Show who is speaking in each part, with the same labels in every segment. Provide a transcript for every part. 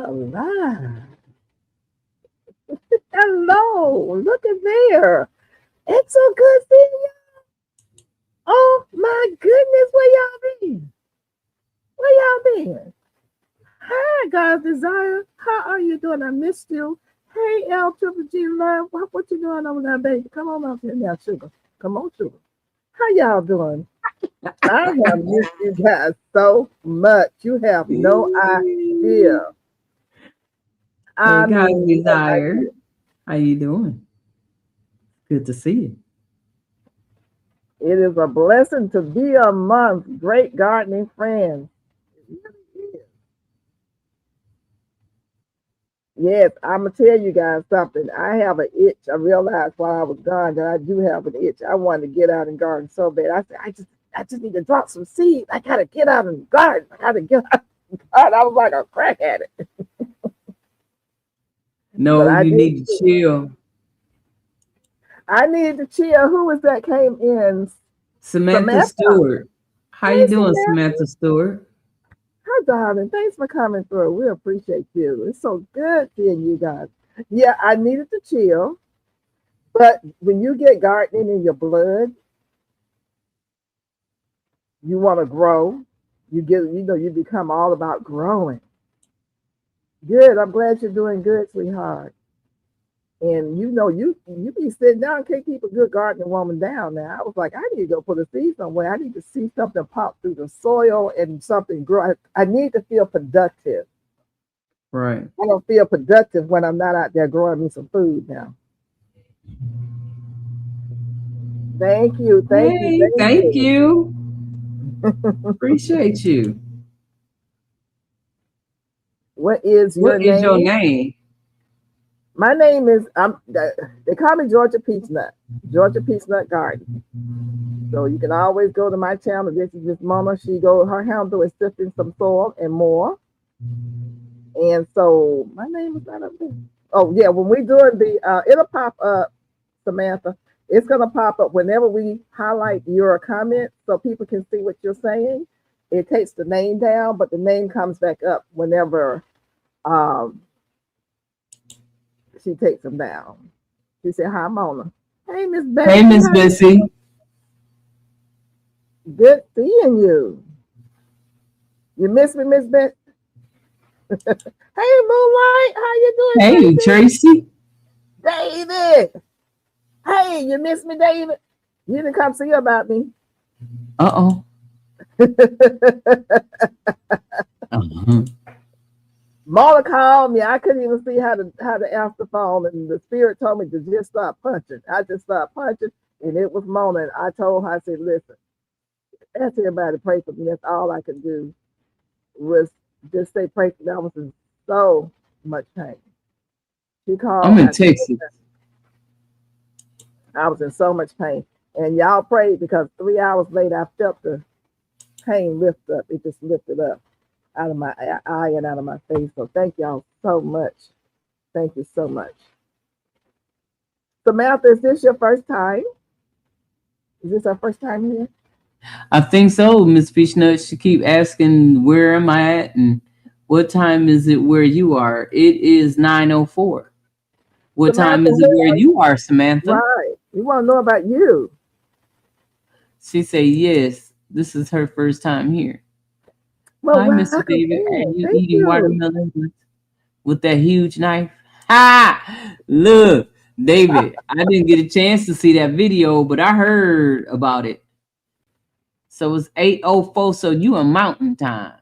Speaker 1: All right. Hello. Look at there. It's so good seeing you. Oh my goodness, where y'all been? Where y'all been? Hi, God's Desire. How are you doing? I missed you. Hey, L Triple G Love. What you doing over there, baby? Come on up here now, sugar. Come on, sugar. How y'all doing? I have missed you guys so much. You have no idea.
Speaker 2: Hey,
Speaker 1: I
Speaker 2: God's
Speaker 1: mean, no
Speaker 2: Desire.
Speaker 1: idea.
Speaker 2: How you doing? Good to see you.
Speaker 1: It is a blessing to be amongst great gardening friends. It really is. Yes, I'm gonna tell you guys something. I have an itch. I realized while I was gone that I do have an itch. I wanted to get out and garden so bad. I said, I just need to drop some seeds. I gotta get out and garden. I gotta get out and garden. I was like a crack at it, but
Speaker 2: No,
Speaker 1: I
Speaker 2: you
Speaker 1: did.
Speaker 2: need to chill.
Speaker 1: I needed to chill. Who was that came in?
Speaker 2: Samantha
Speaker 1: Samantha.
Speaker 2: Stewart. How
Speaker 1: Hey,
Speaker 2: you doing,
Speaker 1: Samantha.
Speaker 2: Samantha Stewart?
Speaker 1: Hi, darling. Thanks for coming through. We appreciate you. It's so good seeing you guys. Yeah, I needed to chill, but when you get gardening in your blood, you want to grow. You become all about growing. Good. I'm glad you're doing good, sweetheart. And you be sitting down, can't keep a good gardening woman down now. I was like, I need to go put a seed somewhere. I need to see something pop through the soil and something grow. I need to feel productive.
Speaker 2: Right.
Speaker 1: I don't feel productive when I'm not out there growing me some food now. Thank you, thank you,
Speaker 2: Hey,
Speaker 1: thank
Speaker 2: thank
Speaker 1: you.
Speaker 2: you. Appreciate you.
Speaker 1: What is your
Speaker 2: What is your
Speaker 1: name?
Speaker 2: name?
Speaker 1: My name is they call me Georgia Peach Nut, Georgia Peach Nut Garden. So you can always go to my channel. This is Miss Mama. Her handle is sifting some soil and more. And so my name is not up there. Oh yeah, when we doing it'll pop up, Samantha. It's gonna pop up whenever we highlight your comment so people can see what you're saying. It takes the name down, but the name comes back up whenever um she takes them down. She said, "Hi, Mona." Hey, Miss
Speaker 2: Hey,
Speaker 1: Betsy,
Speaker 2: Miss
Speaker 1: how you
Speaker 2: Bessie.
Speaker 1: doing? Good seeing you. You miss me, Miss Betsy? Hey, Moonlight, how you doing,
Speaker 2: Hey,
Speaker 1: Tracy?
Speaker 2: Tracy.
Speaker 1: David. Hey, you miss me, David? You didn't come see about me.
Speaker 2: Uh-oh. Uh-huh.
Speaker 1: Mona called me. I couldn't even see how to answer the phone, and the spirit told me to just start punching. I just started punching, and it was Mona. And I told her, I said, "Listen, ask everybody to pray for me. That's all I could do was just say pray for me. I was in so much pain." She
Speaker 2: I'm
Speaker 1: called.
Speaker 2: in Texas.
Speaker 1: I was in so much pain, and y'all prayed because 3 hours later, I felt the pain lift up. It just lifted up out of my eye and out of my face. So thank y'all so much. Thank you so much. Samantha, is this your first time? Is this our first time here?
Speaker 2: I think so, Miss Fishnut. She keep asking where am I at and what time is it where you are? It is 9:04. What time
Speaker 1: Samantha,
Speaker 2: is it
Speaker 1: who
Speaker 2: where
Speaker 1: are you?
Speaker 2: you are, Samantha?
Speaker 1: Right. We want to know about you.
Speaker 2: She say yes. This is her first time here.
Speaker 1: Well,
Speaker 2: Hi, Mr.
Speaker 1: welcome
Speaker 2: David. Are
Speaker 1: in.
Speaker 2: you
Speaker 1: Thank
Speaker 2: eating
Speaker 1: you.
Speaker 2: watermelon with that huge knife? Ha! Look, David, I didn't get a chance to see that video, but I heard about it. So it's 8:04, so you in mountain time.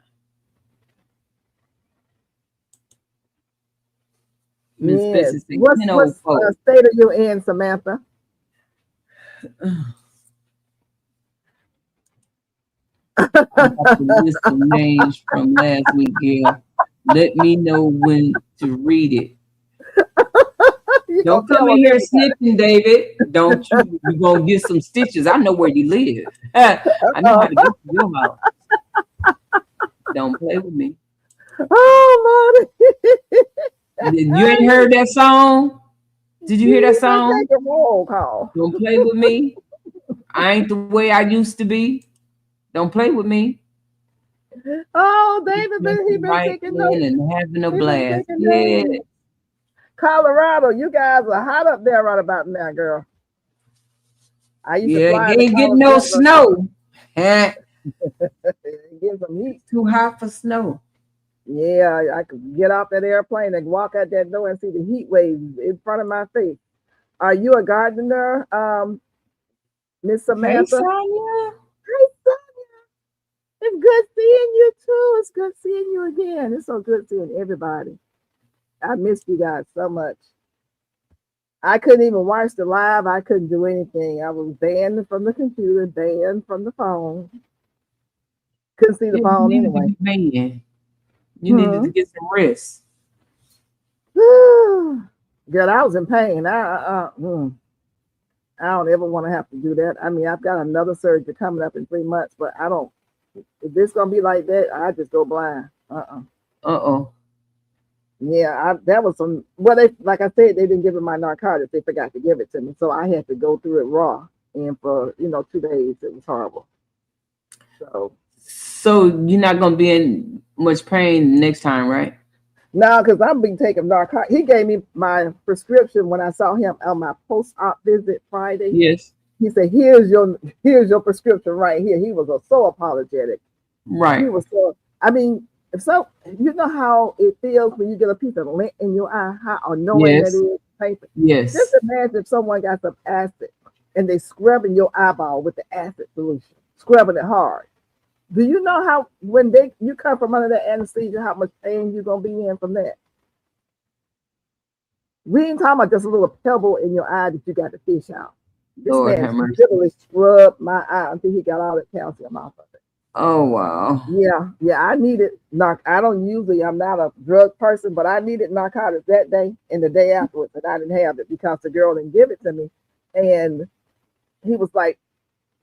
Speaker 2: Miss
Speaker 1: Yes.
Speaker 2: Bessie said
Speaker 1: What
Speaker 2: 10:04.
Speaker 1: state are you in, Samantha?
Speaker 2: I got the list of names from last week, Gail. Let me know when to read it.
Speaker 1: You gonna
Speaker 2: Don't
Speaker 1: tell
Speaker 2: come in
Speaker 1: on
Speaker 2: here
Speaker 1: everybody?
Speaker 2: snitching, David. Don't you? You gonna get some stitches. I know where you live. I know how to get to your house. Don't play with me.
Speaker 1: Oh,
Speaker 2: You ain't
Speaker 1: Lordy.
Speaker 2: heard that song? Did you hear that
Speaker 1: You better
Speaker 2: song?
Speaker 1: take a roll call.
Speaker 2: Don't play with me. I ain't the way I used to be. Don't play with me.
Speaker 1: Oh, David, he been
Speaker 2: Right
Speaker 1: taking
Speaker 2: in
Speaker 1: notes.
Speaker 2: and having a
Speaker 1: He been
Speaker 2: blast.
Speaker 1: taking
Speaker 2: Yeah,
Speaker 1: notes. Colorado, you guys are hot up there right about now, girl. I used to
Speaker 2: yeah.
Speaker 1: fly
Speaker 2: You
Speaker 1: to
Speaker 2: ain't getting no
Speaker 1: Colorado.
Speaker 2: snow. Eh,
Speaker 1: Get some heat.
Speaker 2: too hot for snow.
Speaker 1: Yeah, I could get off that airplane and walk out that door and see the heat waves in front of my face. Are you a gardener, Miss
Speaker 2: Hey,
Speaker 1: Samantha?
Speaker 2: Sonia.
Speaker 1: Hi, Sonia. It's good seeing you too. It's good seeing you again. It's so good seeing everybody. I missed you guys so much. I couldn't even watch the live. I couldn't do anything. I was banned from the computer, banned from the phone. Couldn't see the
Speaker 2: Yeah, you
Speaker 1: phone
Speaker 2: needed to
Speaker 1: anyway.
Speaker 2: be man. You needed
Speaker 1: Hmm.
Speaker 2: to get some rest.
Speaker 1: Girl, I was in pain. I don't ever want to have to do that. I mean, I've got another surgery coming up in 3 months, but I don't. If this gonna be like that, I just go blind.
Speaker 2: Uh-oh.
Speaker 1: Yeah, that was some. Well, they like I said, they didn't give me my narcotics. They forgot to give it to me, so I had to go through it raw. And for 2 days, it was horrible.
Speaker 2: So you're not gonna be in much pain next time, right?
Speaker 1: No, because I'm being taking narcotics. He gave me my prescription when I saw him on my post-op visit Friday.
Speaker 2: Yes.
Speaker 1: He said, "Here's your prescription right here." He was so apologetic. He
Speaker 2: Right.
Speaker 1: was so. I mean, so you know how it feels when you get a piece of lint in your eye, how annoying that
Speaker 2: Yes.
Speaker 1: is. Paper. Just
Speaker 2: Yes.
Speaker 1: imagine if someone got some acid and they scrubbing your eyeball with the acid solution, scrubbing it hard. Do you know how when you come from under that anesthesia, how much pain you're gonna be in from that? We ain't talking about just a little pebble in your eye that you got to fish out. This
Speaker 2: Lord
Speaker 1: man
Speaker 2: have mercy.
Speaker 1: literally scrubbed my eye until he got all that calcium off of it.
Speaker 2: Oh wow.
Speaker 1: Yeah, I needed I don't usually, I'm not a drug person, but I needed narcotics that day and the day afterwards, and I didn't have it because the girl didn't give it to me. And he was like,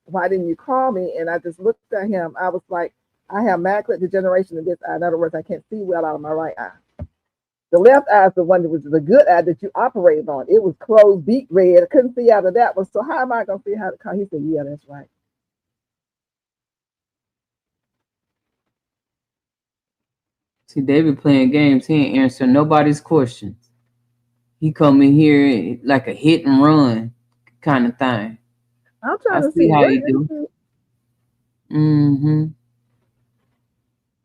Speaker 1: "Why didn't you call me?" And I just looked at him. I was like, "I have macular degeneration in this eye. In other words, I can't see well out of my right eye. The left eye is the one that was the good eye that you operated on. It was closed, deep red. I couldn't see out of that one. So how am I gonna see how to call?" He said, "Yeah, that's right."
Speaker 2: See, David playing games. He ain't answering nobody's questions. He come in here like a hit and run kind of thing.
Speaker 1: I'm
Speaker 2: I
Speaker 1: trying to
Speaker 2: see
Speaker 1: see
Speaker 2: how
Speaker 1: where
Speaker 2: you
Speaker 1: is
Speaker 2: do.
Speaker 1: he?
Speaker 2: Mm-hmm.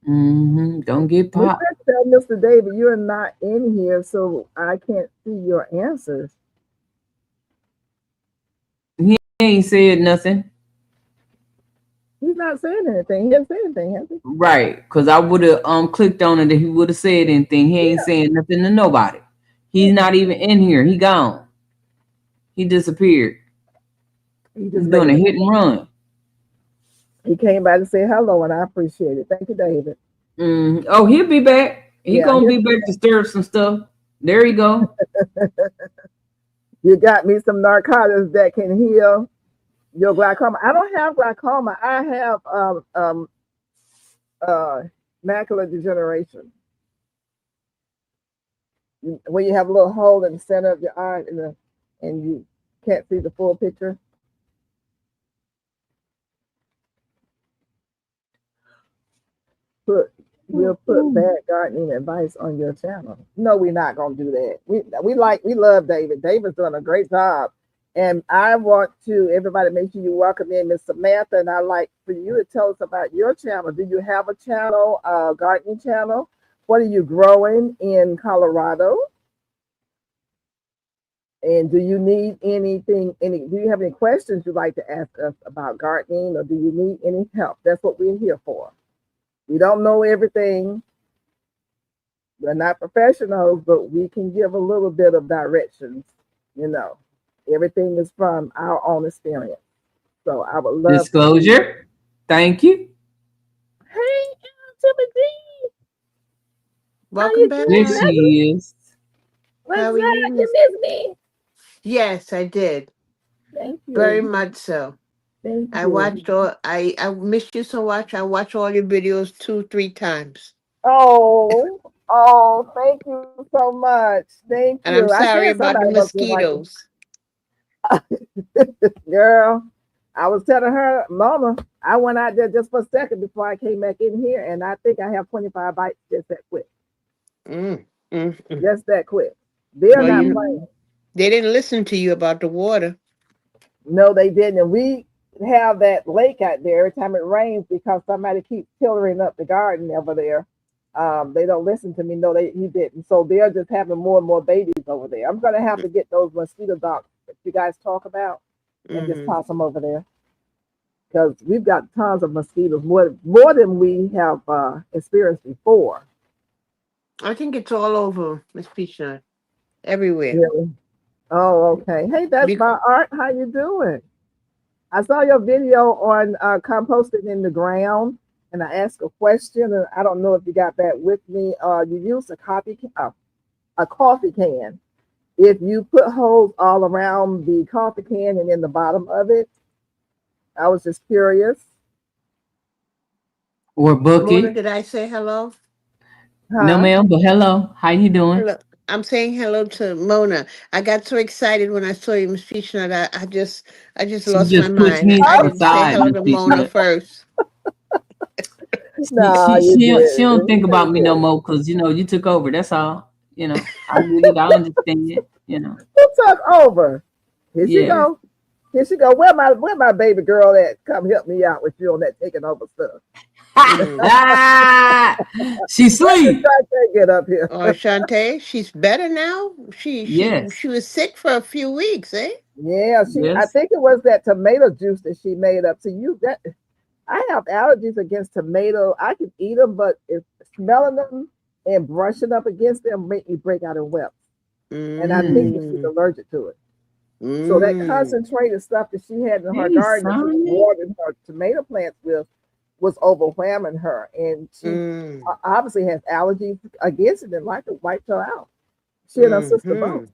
Speaker 2: Mm-hmm. Don't get
Speaker 1: We
Speaker 2: popped.
Speaker 1: said, "Tell Mr. David you're not in here, so I can't see your answers."
Speaker 2: He ain't said nothing.
Speaker 1: He's not saying anything. He hasn't said anything, has he?
Speaker 2: Right. Because I would have clicked on it and he would have said anything. He ain't
Speaker 1: Yeah.
Speaker 2: saying nothing to nobody. He's not even in here. He gone. He disappeared.
Speaker 1: He
Speaker 2: He's
Speaker 1: just
Speaker 2: doing
Speaker 1: making
Speaker 2: a
Speaker 1: a
Speaker 2: hit and run.
Speaker 1: He came by to say hello, and I appreciate it. Thank you, David.
Speaker 2: Oh, he'll be back. He
Speaker 1: Yeah,
Speaker 2: gonna be back to stir up some stuff. There you go.
Speaker 1: you got me some narcotics that can heal your glaucoma. I don't have glaucoma. I have uh, macular degeneration. When you have a little hole in the center of your eye, and you can't see the full picture. We'll put bad gardening advice on your channel. No, we're not gonna do that. We love David. David's doing a great job. And I want to everybody make sure you welcome in Miss Samantha. And I like for you to tell us about your channel. Do you have a channel, gardening channel? What are you growing in Colorado? And do you need anything? Do you have any questions you'd like to ask us about gardening, or do you need any help? That's what we're here for. We don't know everything. We're not professionals, but we can give a little bit of directions. Everything is from our own experience. So I would love
Speaker 2: Disclosure. Thank you.
Speaker 1: Hey, Timothy.
Speaker 3: Welcome back.
Speaker 2: There she is.
Speaker 1: What's
Speaker 3: How
Speaker 1: up?
Speaker 3: are you,
Speaker 1: You
Speaker 3: Miss?
Speaker 1: miss me?
Speaker 3: Yes, I did.
Speaker 1: Thank you.
Speaker 3: Very much so.
Speaker 1: Thank
Speaker 3: I
Speaker 1: you.
Speaker 3: watched I missed you so much. I watched all your videos 2-3 times.
Speaker 1: Oh, thank you so much. Thank
Speaker 3: And
Speaker 1: you.
Speaker 3: I'm
Speaker 1: I
Speaker 3: sorry
Speaker 1: said
Speaker 3: about the
Speaker 1: somebody must be like,
Speaker 3: mosquitoes.
Speaker 1: girl, I was telling her, Mama, I went out there just for a second before I came back in here, and I think I have 25 bites just that quick.
Speaker 3: Mm, mm, mm.
Speaker 1: Just that quick. They're
Speaker 3: Well,
Speaker 1: not
Speaker 3: you
Speaker 1: playing.
Speaker 3: they didn't listen to you about the water.
Speaker 1: No, they didn't. And we have that lake out there every time it rains because somebody keeps tillering up the garden over there. They don't listen to me. No, he didn't. So they're just having more and more babies over there. I'm gonna have to get those mosquito dogs that you guys talk about and just
Speaker 3: Mhm.
Speaker 1: toss them over there because we've got tons of mosquitoes, more than we have experienced before.
Speaker 3: I think it's all over, Miss Peanut. Everywhere.
Speaker 1: Really? Oh, okay. Hey, that's
Speaker 3: Bec-
Speaker 1: my art. How you doing? I saw your video on composting in the ground, and I asked a question, and I don't know if you got that with me. You used a coffee can. If you put holes all around the coffee can and in the bottom of it, I was just curious.
Speaker 2: Or
Speaker 3: Mona,
Speaker 2: bucket.
Speaker 3: did I say hello?
Speaker 2: No,
Speaker 1: Huh?
Speaker 2: ma'am, but hello. How you doing?
Speaker 3: Hello. I'm saying hello to Mona. I got so excited when I saw you, Miss Peanut. I just
Speaker 2: She
Speaker 3: lost my
Speaker 2: just pushed
Speaker 3: mind.
Speaker 2: me
Speaker 3: I
Speaker 2: to the
Speaker 3: didn't say
Speaker 2: side,
Speaker 3: hello
Speaker 2: Miss
Speaker 3: to Mona
Speaker 2: Peanut.
Speaker 3: first.
Speaker 2: She,
Speaker 1: No,
Speaker 2: she,
Speaker 1: you
Speaker 2: she, don't- she
Speaker 1: didn't.
Speaker 2: don't think
Speaker 1: You
Speaker 2: about me no
Speaker 1: didn't.
Speaker 2: more because, you took over. That's all. I get it. I understand it.
Speaker 1: Who took over? Here she
Speaker 2: Yeah.
Speaker 1: go. Here she go. Where my baby girl at? Come help me out with you on that taking over stuff.
Speaker 3: Mm.
Speaker 2: She
Speaker 1: Let me
Speaker 2: sleep.
Speaker 1: try to get up here.
Speaker 3: Oh, Shantae, she's better now. She she
Speaker 2: Yes.
Speaker 3: she was sick for a few weeks, eh?
Speaker 1: Yeah, I
Speaker 2: Yes.
Speaker 1: think it was that tomato juice that she made up. So that I have allergies against tomato. I can eat them, but if smelling them and brushing up against them make me break out in webs. And I think that she's
Speaker 3: Mm.
Speaker 1: allergic to it. So that
Speaker 3: Mm.
Speaker 1: concentrated stuff that she had in her
Speaker 2: Hey,
Speaker 1: garden that she was
Speaker 2: Sonny.
Speaker 1: watering her tomato plants with was overwhelming her. And she
Speaker 3: Mm.
Speaker 1: obviously has allergies against it and like it wiped her out. She and her sister both.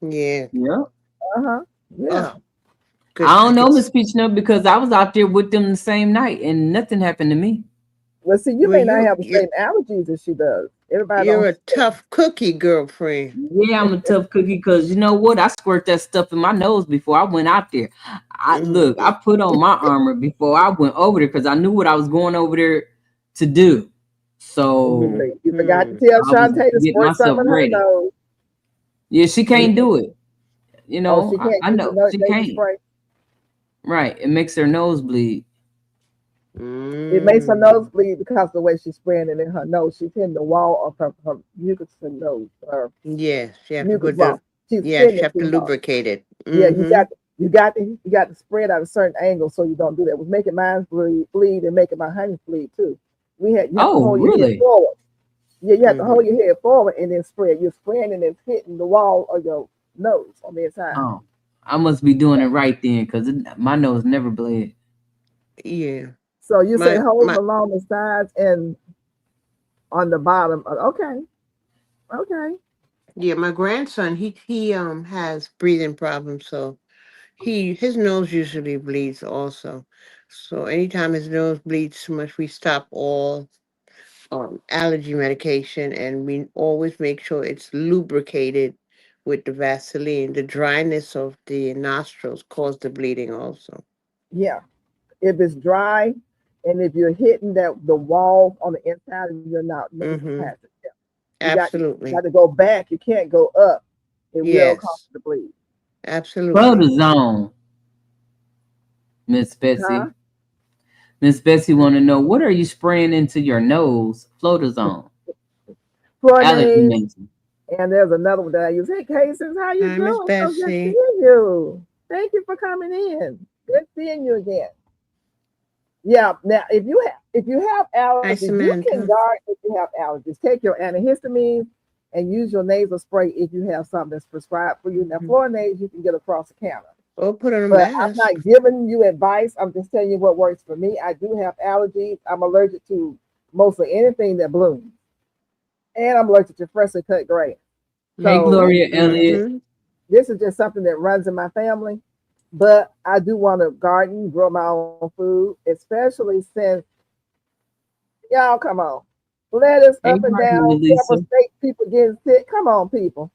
Speaker 3: Mm-hmm. Yeah.
Speaker 2: Yeah.
Speaker 1: Uh-huh. Yeah.
Speaker 3: Oh,
Speaker 2: I
Speaker 3: good. I
Speaker 2: don't know,
Speaker 3: could.
Speaker 2: Miss Peachnup, because I was out there with them the same night and nothing happened to me.
Speaker 1: Well, see, you
Speaker 3: Well,
Speaker 1: may not
Speaker 3: you
Speaker 1: have the
Speaker 3: you
Speaker 1: same allergies as she does. Everybody
Speaker 3: you're
Speaker 1: don't.
Speaker 3: a tough cookie, girlfriend.
Speaker 2: Yeah, I'm a tough cookie because you know what? I squirt that stuff in my nose before I went out there. I
Speaker 3: Mm.
Speaker 2: put on my armor before I went over there because I knew what I was going over there to do. So
Speaker 1: You forgot to tell
Speaker 2: I was
Speaker 1: Shantae to
Speaker 2: getting
Speaker 1: squirt
Speaker 2: myself
Speaker 1: something in her
Speaker 2: ready.
Speaker 1: nose.
Speaker 2: Yeah, she can't
Speaker 3: Mm.
Speaker 2: do it.
Speaker 1: Oh, she can't
Speaker 2: I
Speaker 1: use the
Speaker 2: know she
Speaker 1: nasal
Speaker 2: can't.
Speaker 1: spray.
Speaker 2: Right. It makes her nose bleed.
Speaker 1: It makes her nose
Speaker 3: Mm.
Speaker 1: bleed because of the way she's spraying it in her nose. She's hitting the wall of her mucus and nose, her
Speaker 3: Yes, you have to
Speaker 1: mucus
Speaker 3: put
Speaker 1: wall.
Speaker 3: the.
Speaker 1: She's
Speaker 3: Yes,
Speaker 1: hitting
Speaker 3: you
Speaker 1: it
Speaker 3: have to
Speaker 1: too hard.
Speaker 3: lubricate it.
Speaker 1: Yeah,
Speaker 3: Mm-hmm.
Speaker 1: you got to spray it at a certain angle so you don't do that. It was making mine bleed and making my honey bleed too. You have to
Speaker 2: Oh,
Speaker 1: hold your head
Speaker 2: really?
Speaker 1: forward. Yeah, you have to hold
Speaker 3: Mm-hmm.
Speaker 1: your head forward and then spray it. You're spraying and it's hitting the wall of your nose on the inside.
Speaker 2: Oh, I must be doing it right then because my nose never bled.
Speaker 3: Yeah.
Speaker 1: So you say
Speaker 3: My
Speaker 1: holes
Speaker 3: my
Speaker 1: along the sides and on the bottom. Okay, okay.
Speaker 3: yeah, my grandson, he has breathing problems, so his nose usually bleeds also. So anytime his nose bleeds too much, we stop all allergy medication, and we always make sure it's lubricated with the Vaseline. The dryness of the nostrils cause the bleeding also.
Speaker 1: Yeah. If it's dry and if you're hitting the wall on the inside and you're not nasal
Speaker 3: Mm-hmm.
Speaker 1: passage, yeah. You got
Speaker 3: Absolutely.
Speaker 1: to go back. You can't go up. It will cause
Speaker 3: Yes.
Speaker 1: you to bleed.
Speaker 3: Absolutely.
Speaker 2: Protozone, Miss
Speaker 1: Huh?
Speaker 2: Betsy. Miss Betsy want to know what are you spraying into your nose? Flotazone, allergy
Speaker 1: Flonase.
Speaker 2: medicine.
Speaker 1: And there's another one that I use. Hey, Casey, how you
Speaker 3: Hi, Miss
Speaker 1: doing? So good
Speaker 3: Bessie.
Speaker 1: seeing you. Thank you for coming in. Good seeing you again. Yeah. Now, if you have
Speaker 3: Hi,
Speaker 1: allergies, you can
Speaker 3: Samantha.
Speaker 1: guard if you have allergies. Take your antihistamines and use your nasal spray if you have something that's prescribed for you. Now,
Speaker 3: Mhm.
Speaker 1: Flonase you can get across the counter,
Speaker 3: Oh, put on a
Speaker 1: but I'm
Speaker 3: mask.
Speaker 1: not giving you advice. I'm just telling you what works for me. I do have allergies. I'm allergic to mostly anything that blooms, and I'm allergic to freshly cut grass.
Speaker 2: Hey,
Speaker 1: So
Speaker 2: Gloria Elliott.
Speaker 3: Mm-hmm.
Speaker 1: this is just something that runs in my family. But I do want to garden, grow my own food, especially since y'all come on. Lettuce
Speaker 2: Hey,
Speaker 1: up and
Speaker 2: Marjorie
Speaker 1: down, pepper
Speaker 2: Lisa.
Speaker 1: steak, people getting sick. Come on, people.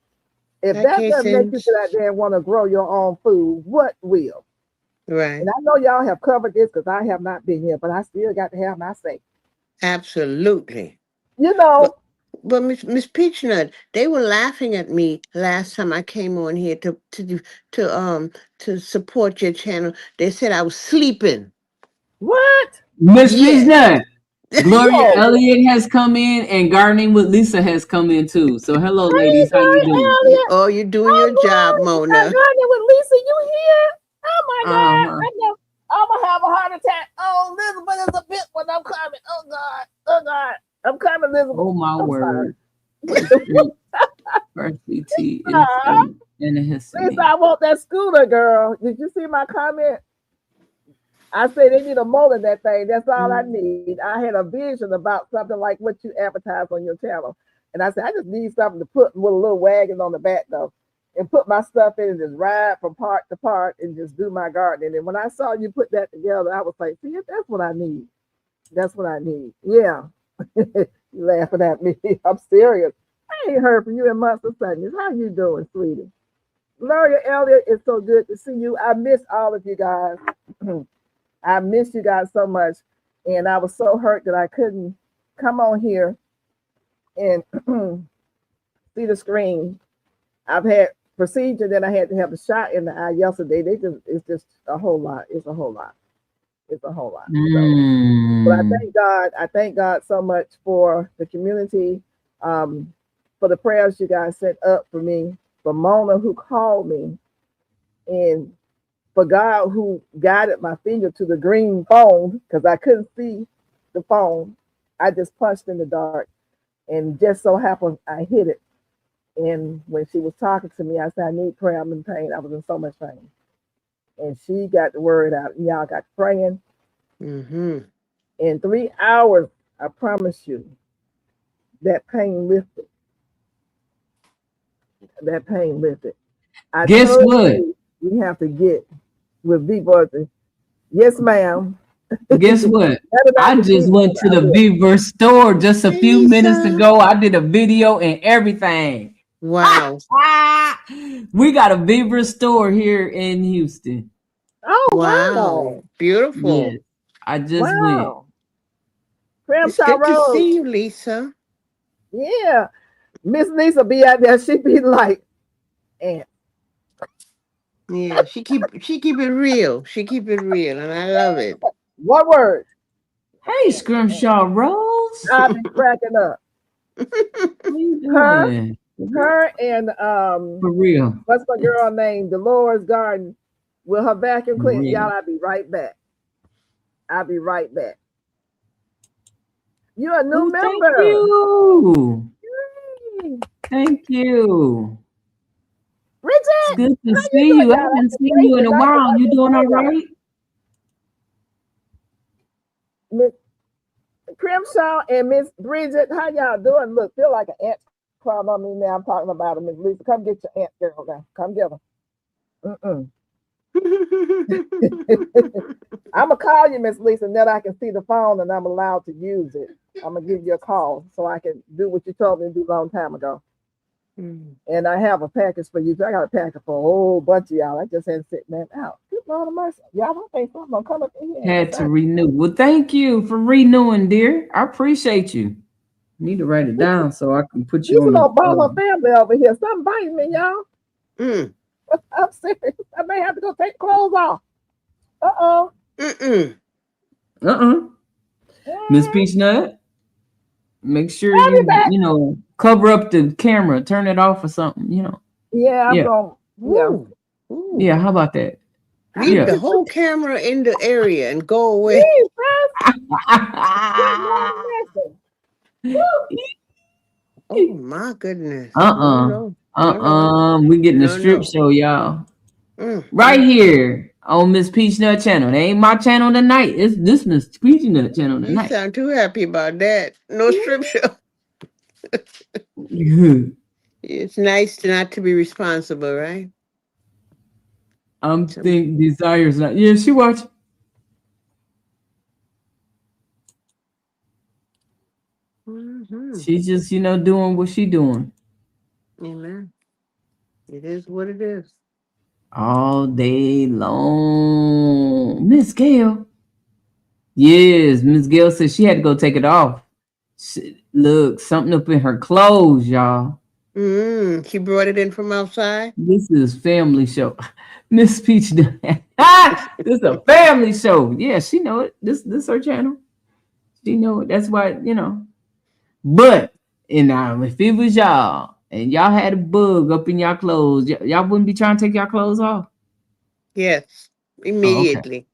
Speaker 1: If
Speaker 3: Hi,
Speaker 1: that doesn't make you
Speaker 3: Casey.
Speaker 1: get out there and want to grow your own food, what will?
Speaker 3: Right.
Speaker 1: And I know y'all have covered this because I have not been here, but I still got to have my say.
Speaker 3: Absolutely.
Speaker 1: You
Speaker 3: But
Speaker 1: know,
Speaker 3: but Miss Peachnut, they were laughing at me last time I came on here to support your channel. They said I was sleeping.
Speaker 1: what?
Speaker 2: Miss
Speaker 3: Yeah.
Speaker 2: Peanut, Gloria
Speaker 1: Whoa.
Speaker 2: Elliott has come in, and Gardening with Lisa has come in too. So hello,
Speaker 1: Hey,
Speaker 2: ladies. How you
Speaker 1: Glory
Speaker 2: doing?
Speaker 1: Elliott.
Speaker 3: Oh, you're doing
Speaker 1: Oh,
Speaker 3: your job,
Speaker 1: Glory.
Speaker 3: Mona.
Speaker 1: Gardening with Lisa, you here? Oh, my God.
Speaker 2: Uh-huh.
Speaker 1: I'm going to have a heart attack. Oh, Elizabeth is a bit when I'm coming. Oh, God. Oh, God. I'm coming, Elizabeth.
Speaker 2: Oh my
Speaker 1: I'm sorry.
Speaker 2: word. First CT is
Speaker 1: Ah,
Speaker 2: in a
Speaker 1: Lisa,
Speaker 2: histamine.
Speaker 1: I want that scooter, girl. Did you see my comment? I said they need a motor in that thing. That's all I need. I had a vision about something like what you advertise on your channel. And I said, I just need something to put with a little wagon on the back though. And put my stuff in and just ride from part to part and just do my gardening. And when I saw you put that together, I was like, see, that's what I need. That's what I need. Yeah. You laughing at me. I'm serious. I ain't heard from you in months of Sundays. How you doing, sweetie? Gloria Elliott, it's so good to see you. I miss all of you guys. I miss you guys so much. And I was so hurt that I couldn't come on here and see the screen. I've had procedure, then I had to have a shot in the eye yesterday. It's just a whole lot. It's a whole lot. It's a whole lot. So, but I thank God so much for the community, for the prayers you guys sent up for me, for Mona who called me, and for God who guided my finger to the green phone because I couldn't see the phone. I just punched in the dark, and just so happened I hit it. And when she was talking to me, I said, I need prayer. I'm in pain. I was in so much pain. And she got the word out. And y'all got praying.
Speaker 3: Mm-hmm.
Speaker 1: In 3 hours, I promise you, that pain lifted. That pain lifted. I
Speaker 2: Guess
Speaker 1: told
Speaker 2: what?
Speaker 1: you we have to get with V-Buzzing. Yes, ma'am.
Speaker 2: Guess what? I just went to the
Speaker 1: I
Speaker 2: Beaver store just a
Speaker 3: Hey,
Speaker 2: few minutes
Speaker 3: Lisa.
Speaker 2: ago. I did a video and everything.
Speaker 3: Wow.
Speaker 2: We got a Beaver store here in Houston.
Speaker 1: Oh,
Speaker 3: Wow.
Speaker 1: wow.
Speaker 3: Beautiful.
Speaker 2: Yes, I just went.
Speaker 1: Wow.
Speaker 3: It's
Speaker 1: Cramshaw
Speaker 3: good to
Speaker 1: Road.
Speaker 3: see you, Lisa.
Speaker 1: Yeah. Miss Lisa be out there. She be like, and
Speaker 3: Yeah, she keep it real. She keep it real, and I love it.
Speaker 1: what word?
Speaker 2: Hey, Scrimshaw Rose.
Speaker 1: I be cracking up.
Speaker 2: How you
Speaker 1: Her,
Speaker 2: doing?
Speaker 1: her and
Speaker 2: For real.
Speaker 1: what's my girl named? Dolores Garden with her vacuum
Speaker 2: For
Speaker 1: cleaner. Y'all,
Speaker 2: real.
Speaker 1: I'll be right back. I'll be right back. You're a new
Speaker 2: Oh, thank
Speaker 1: member.
Speaker 2: you.
Speaker 1: Yay.
Speaker 2: Thank you. It's
Speaker 1: Bridget,
Speaker 2: good to
Speaker 1: how you
Speaker 2: see
Speaker 1: doing,
Speaker 2: you. I
Speaker 1: y'all?
Speaker 2: haven't
Speaker 1: That's
Speaker 2: seen you
Speaker 1: Tracy,
Speaker 2: in a
Speaker 1: not the
Speaker 2: while. You doing all
Speaker 1: other
Speaker 2: right?
Speaker 1: Miss Crimshaw and Miss Bridget, how y'all doing? Look, feel like an ant crawling on me now. I'm talking about her. Miss Lisa, come get your ant girl now. Come get her. Mm-mm. I'm gonna call you, Miss Lisa, and then I can see the phone and I'm allowed to use it. I'm gonna give you a call so I can do what you told me to do a long time ago. And I have a package for you. I got a package for a whole bunch of y'all. I just had sitting that out. Good Lord of mercy. Y'all don't think something gonna come up in here.
Speaker 2: Had to renew. Well, thank you for renewing, dear. I appreciate you. Need to write it down so I can put you
Speaker 1: Lisa
Speaker 2: on
Speaker 1: don't bother
Speaker 2: the.
Speaker 1: her family over here. Something biting me, y'all.
Speaker 3: Mm.
Speaker 1: I'm serious. I may have to go take clothes off. Uh-oh.
Speaker 2: Miss Peachnut, make sure
Speaker 1: I'll be back.
Speaker 2: cover up the camera, turn it off or something.
Speaker 1: Yeah, I'm
Speaker 2: Yeah,
Speaker 1: going. Yeah.
Speaker 3: Ooh.
Speaker 2: yeah. How about that?
Speaker 3: Leave
Speaker 2: Yeah.
Speaker 3: the whole camera in the area and go away.
Speaker 1: Jesus. Good Lord of mercy.
Speaker 3: Oh my goodness.
Speaker 2: Uh-uh.
Speaker 3: No.
Speaker 2: We getting a strip
Speaker 3: No.
Speaker 2: show, y'all. Right here on Miss Peachnut channel. It ain't my channel tonight. It's this Miss Peachnut channel
Speaker 3: You
Speaker 2: tonight.
Speaker 3: sound too happy about that. No strip show. It's nice not to be responsible, right?
Speaker 2: I'm think Desire's not. Yeah, she watch. She's just, doing what she doing.
Speaker 3: Amen. It is what it is.
Speaker 2: all day long. Miss Gail. Yes, Miss Gail said she had to go take it off. Look, something up in her clothes, y'all.
Speaker 3: She brought it in from outside.
Speaker 2: This is family show. Miss Peach. This is a family show. Yeah, she know it. This her channel. She know it. That's why, But if it was y'all and y'all had a bug up in y'all clothes, y'all wouldn't be trying to take y'all clothes off.
Speaker 3: Yes,
Speaker 2: Oh, okay.
Speaker 3: immediately.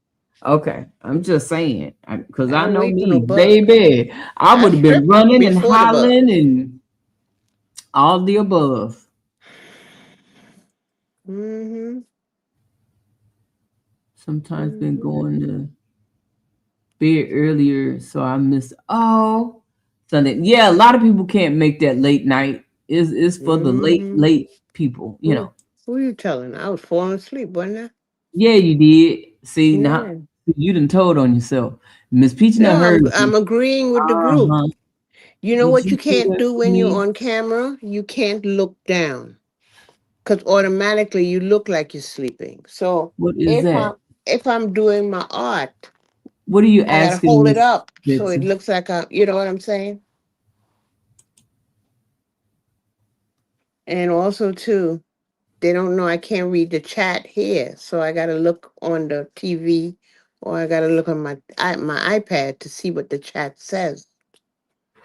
Speaker 2: Okay, I'm just saying, because I
Speaker 3: don't
Speaker 2: know
Speaker 3: wait for
Speaker 2: me,
Speaker 3: no bug.
Speaker 2: baby. I would have been
Speaker 3: strip
Speaker 2: running and
Speaker 3: before the bug.
Speaker 2: hollering and all the above. Sometimes been going to bed earlier, so I miss Sunday. Yeah, a lot of people can't make that late night. It's for the late people,
Speaker 3: Who you telling? I was falling asleep, wasn't I?
Speaker 2: Yeah, you did. See,
Speaker 3: Yeah.
Speaker 2: now you done told on yourself. Miss Peach
Speaker 3: No,
Speaker 2: heard.
Speaker 3: I'm agreeing with the group. You know
Speaker 2: Did
Speaker 3: what
Speaker 2: you
Speaker 3: you
Speaker 2: do
Speaker 3: can't
Speaker 2: that
Speaker 3: do
Speaker 2: to
Speaker 3: when you're
Speaker 2: me?
Speaker 3: on camera? You can't look down, because automatically you look like you're sleeping. So
Speaker 2: What is that?
Speaker 3: if I'm doing my art,
Speaker 2: What are you
Speaker 3: I gotta
Speaker 2: asking
Speaker 3: hold it
Speaker 2: Miss
Speaker 3: up so it
Speaker 2: Betsy?
Speaker 3: looks like you know what I'm saying? And also too, they don't know I can't read the chat here, so I gotta look on the TV or I gotta look on my iPad to see what the chat says.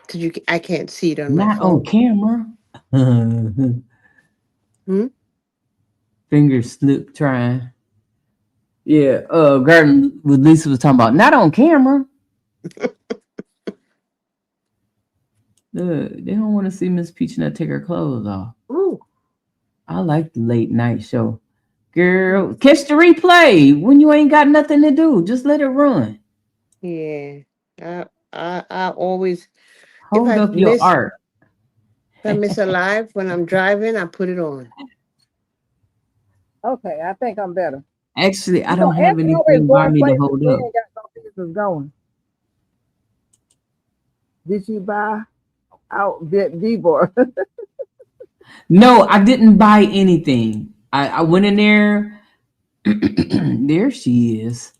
Speaker 3: Cause I can't see it on my
Speaker 2: Not on
Speaker 3: phone.
Speaker 2: camera. Finger slip trying. Yeah, Garden with Lisa was talking about not on camera. They don't want to see Miss Peach Nut take her clothes off.
Speaker 3: Ooh.
Speaker 2: I like the late night show. Girl, catch the replay when you ain't got nothing to do. Just let it run.
Speaker 3: Yeah. I always
Speaker 2: Hold up your art.
Speaker 3: If I miss a live when I'm driving, I put it on.
Speaker 1: Okay, I think I'm better.
Speaker 2: Actually, I don't have anything by me to hold up.
Speaker 1: Ain't got no business going. Did you buy out Vibor?
Speaker 2: No, I didn't buy anything. I went in there. There she is.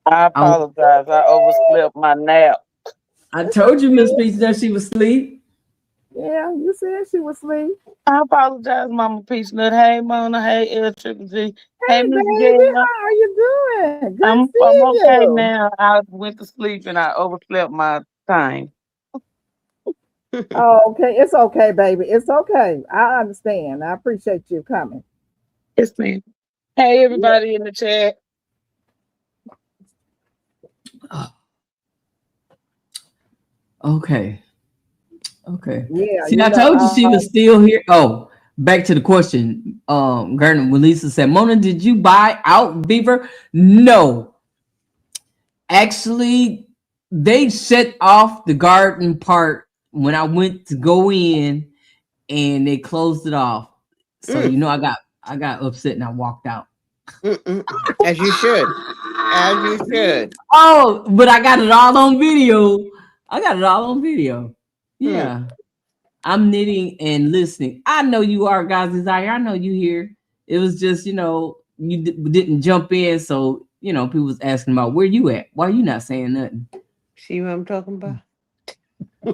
Speaker 4: I apologize. I overslept my nap.
Speaker 2: I told you, Miss Peach, that she was asleep.
Speaker 1: Yeah, you said she was asleep.
Speaker 4: I apologize, Mama Peach Nut. Hey, Mona. Hey, L Triple G.
Speaker 1: Hey,
Speaker 4: Miss
Speaker 1: baby,
Speaker 4: Gail.
Speaker 1: how are you doing? Good
Speaker 4: I'm
Speaker 1: seeing
Speaker 4: okay
Speaker 1: you.
Speaker 4: now. I went to sleep and I overslept my time.
Speaker 1: Oh, okay. It's okay, baby. It's okay. I understand. I appreciate you coming.
Speaker 4: Yes, ma'am. Hey, everybody in the chat.
Speaker 2: Okay.
Speaker 1: Yeah.
Speaker 2: See, I told you she was still here. Oh, back to the question. Gardner, when Lisa said, Mona, did you buy out Beaver? No. Actually, they shut off the garden part when I went to go in, and they closed it off. So I got upset and I walked out.
Speaker 3: As you should. As you should.
Speaker 2: Oh, but I got it all on video. Yeah. I'm knitting and listening. I know you are, guys' desire. I know you here. It was just, you didn't jump in. So, people was asking about where you at. Why you not saying nothing?
Speaker 3: See what I'm talking about?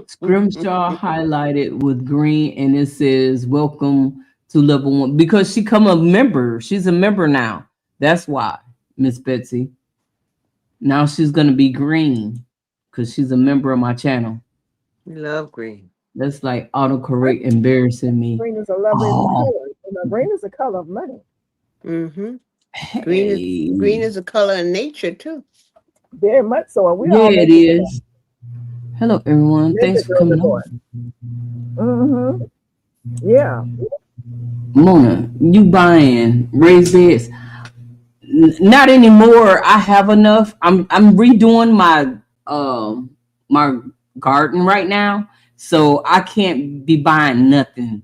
Speaker 2: Scrimshaw highlighted with green, and it says, welcome to level 1. Because she come a member. She's a member now. That's why, Miss Betsy. Now she's going to be green because she's a member of my channel.
Speaker 3: Love green.
Speaker 2: That's like autocorrect embarrassing me.
Speaker 1: Green is a lovely color. Green is a color of money.
Speaker 3: Green is a color in nature too.
Speaker 1: Very much so. And
Speaker 2: it is. Hello, everyone. Thanks for coming
Speaker 1: on. Yeah.
Speaker 2: Mona, you buying raised beds? Not anymore. I have enough. I'm redoing my my garden right now, so I can't be buying nothing.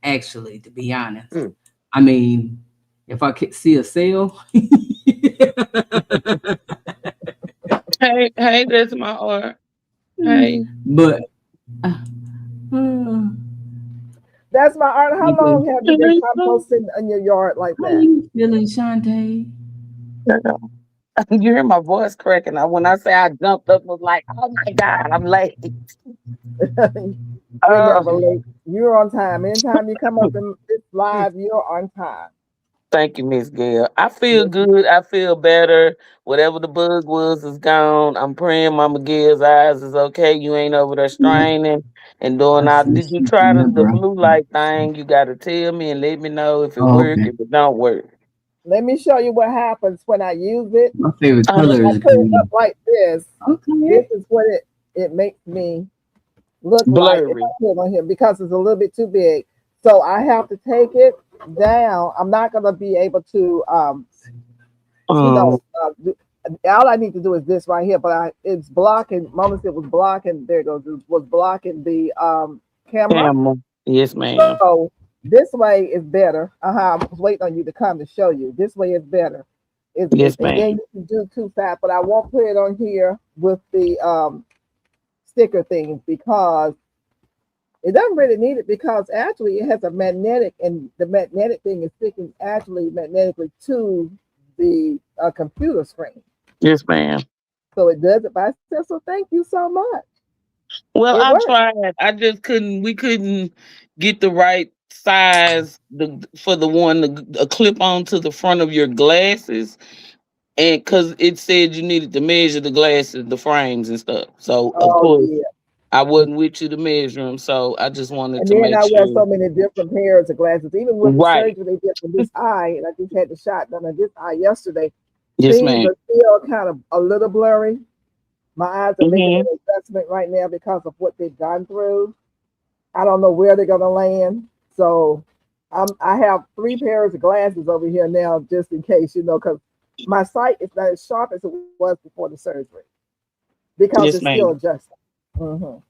Speaker 2: Actually, to be honest, I mean, if I could see a sale.
Speaker 4: Hey, that's my art. Hey,
Speaker 1: baby, That's my art. How
Speaker 2: People,
Speaker 1: long have you been composting in your yard like
Speaker 2: how
Speaker 1: that?
Speaker 2: you feeling, Shantae?
Speaker 4: You hear my voice cracking. When I say I jumped up, was like, oh my God, I'm late.
Speaker 1: You're
Speaker 4: Uh,
Speaker 1: never late. You're on time. Anytime you come up in this live, you're on time.
Speaker 4: Thank you, Miss Gail. I feel
Speaker 1: Yes,
Speaker 4: good. I feel better. Whatever the bug was is gone. I'm praying Mama Gail's eyes is okay. You ain't over there straining and doing
Speaker 2: I
Speaker 4: all.
Speaker 2: see
Speaker 4: Did you
Speaker 2: she's
Speaker 4: try
Speaker 2: in the
Speaker 4: the
Speaker 2: bro.
Speaker 4: blue light thing? You got to tell me and let me know if it
Speaker 2: Oh,
Speaker 4: work,
Speaker 2: okay.
Speaker 4: if it don't work.
Speaker 1: let me show you what happens when I use it.
Speaker 2: My favorite
Speaker 4: Uh,
Speaker 2: color
Speaker 1: I
Speaker 2: is
Speaker 1: put it up
Speaker 2: green.
Speaker 1: like this. This
Speaker 2: Okay.
Speaker 1: is what it makes me look like if I
Speaker 4: Blurry.
Speaker 1: put it on here because it's a little bit too big. So I have to take it down. I'm not gonna be able to you
Speaker 4: Um,
Speaker 1: know all I need to do is this right here, but it's blocking. Mama said it was blocking. There it goes. It was blocking the camera.
Speaker 4: camera. Yes, ma'am.
Speaker 1: So this way is better. I was waiting on you to come to show you. This way is better.
Speaker 4: Yes,
Speaker 1: And
Speaker 4: ma'am.
Speaker 1: then you can do two fat, but I won't put it on here with the sticker things because it doesn't really need it because actually it has a magnetic and the magnetic thing is sticking actually magnetically to the computer screen.
Speaker 4: Yes, ma'am.
Speaker 1: So it does it by itself. So thank you so much.
Speaker 4: Well,
Speaker 1: It
Speaker 4: I
Speaker 1: works.
Speaker 4: tried. I just couldn't. We couldn't get the right size for the one a clip on to the front of your glasses, and because it said you needed to measure the glasses, the frames and stuff. So of
Speaker 1: Oh
Speaker 4: course
Speaker 1: yeah.
Speaker 4: I wasn't with you to measure them. So I just wanted
Speaker 1: And
Speaker 4: to
Speaker 1: then
Speaker 4: make
Speaker 1: I wear
Speaker 4: sure.
Speaker 1: so many different pairs of glasses. Even with the
Speaker 4: Right.
Speaker 1: surgery they did for this eye, and I just had the shot done on this eye yesterday.
Speaker 4: Yes,
Speaker 1: Things
Speaker 4: ma'am.
Speaker 1: are still kind of a little blurry. My eyes are making
Speaker 4: Hmm.
Speaker 1: an adjustment right now because of what they've gone through. I don't know where they're gonna land. So I have three pairs of glasses over here now, just in case, because my sight is not as sharp as it was before the surgery because
Speaker 4: Yes,
Speaker 1: it's still
Speaker 4: ma'am.
Speaker 1: adjusting.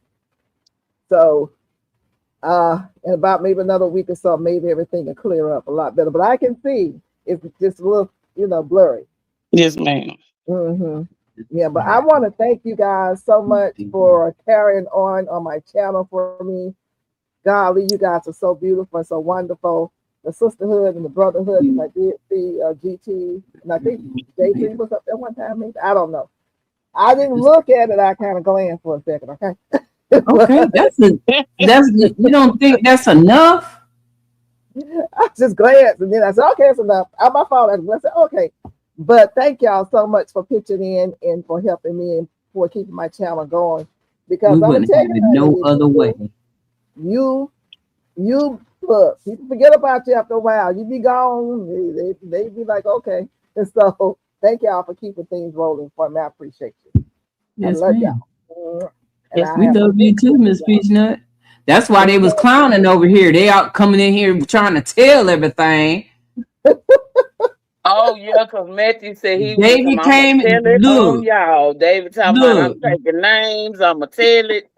Speaker 1: So in about maybe another week or so, maybe everything will clear up a lot better. But I can see it's just a little, blurry.
Speaker 4: Yes, ma'am.
Speaker 1: hmm Yeah, but I want to thank you guys so much for carrying on my channel for me. Golly, you guys are so beautiful and so wonderful. The sisterhood and the brotherhood. I did see GT, and I think J3 was up there one time. Maybe I don't know. I didn't look at it. I kind of glanced for a second. Okay.
Speaker 2: Okay, that's you don't think that's enough?
Speaker 1: I just glanced and then I said, okay, it's enough. On my phone, I said, okay. But thank y'all so much for pitching in and for helping me and for keeping my channel going. Because
Speaker 2: We
Speaker 1: I'm gonna
Speaker 2: wouldn't
Speaker 1: tell
Speaker 2: have
Speaker 1: you,
Speaker 2: it
Speaker 1: honey,
Speaker 2: no other way.
Speaker 1: you look, people forget about you after a while. You be gone, they be like, okay. And so thank y'all for keeping things rolling for me. I appreciate you. I
Speaker 2: Yes,
Speaker 1: love
Speaker 2: ma'am.
Speaker 1: y'all. And
Speaker 4: Yes,
Speaker 1: I
Speaker 2: We
Speaker 1: have a
Speaker 2: love
Speaker 1: big
Speaker 2: you too, Miss Peachnut. That's why they was
Speaker 1: y'all.
Speaker 2: clowning over here. They out coming in here trying to tell everything.
Speaker 4: Oh yeah, because Matthew said he was
Speaker 2: David
Speaker 4: talking. I'm gonna
Speaker 2: came.
Speaker 4: tell it on
Speaker 2: Look,
Speaker 4: y'all. David talking about I'm
Speaker 2: look,
Speaker 4: taking names. I'm gonna tell it.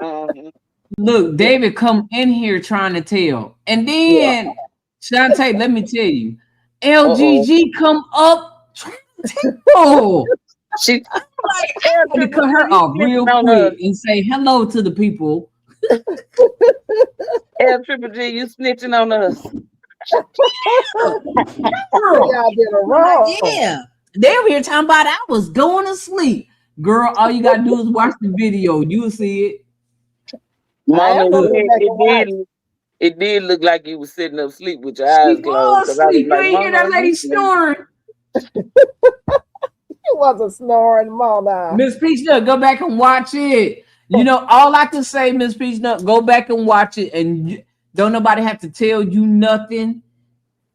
Speaker 2: look.
Speaker 1: Yeah,
Speaker 2: David come in here trying to tell, and
Speaker 1: yeah.
Speaker 2: then Shantae, let me tell you,
Speaker 4: Uh-oh.
Speaker 2: LGG come up trying to tell.
Speaker 4: She
Speaker 2: Like I
Speaker 4: L
Speaker 2: had to
Speaker 4: Triple
Speaker 2: cut
Speaker 4: G,
Speaker 2: her
Speaker 4: you
Speaker 2: off
Speaker 4: snitching
Speaker 2: real
Speaker 4: on
Speaker 2: quick
Speaker 4: us.
Speaker 2: and say hello to the people.
Speaker 4: L Triple G, you snitching on us.
Speaker 2: Girl,
Speaker 1: Y'all did it
Speaker 2: I'm like,
Speaker 1: wrong.
Speaker 2: yeah. They were here talking about I was going to sleep. Girl, all you gotta do is watch the video. You'll see it.
Speaker 1: I
Speaker 4: Mama,
Speaker 1: am gonna go
Speaker 2: Look,
Speaker 1: back and watch.
Speaker 4: it did look like you was sitting up asleep with your eyes
Speaker 2: she
Speaker 4: closed.
Speaker 2: was
Speaker 4: Because I was
Speaker 2: asleep. You
Speaker 4: like,
Speaker 2: ain't hear
Speaker 4: Mama, are
Speaker 2: that
Speaker 4: you
Speaker 2: lady
Speaker 4: asleep?
Speaker 2: snoring.
Speaker 1: He wasn't snoring, Mona.
Speaker 2: Miss Peachnut, go back and watch it. You know, all I can say, Miss Peachnut, go back and watch it, and don't nobody have to tell you nothing.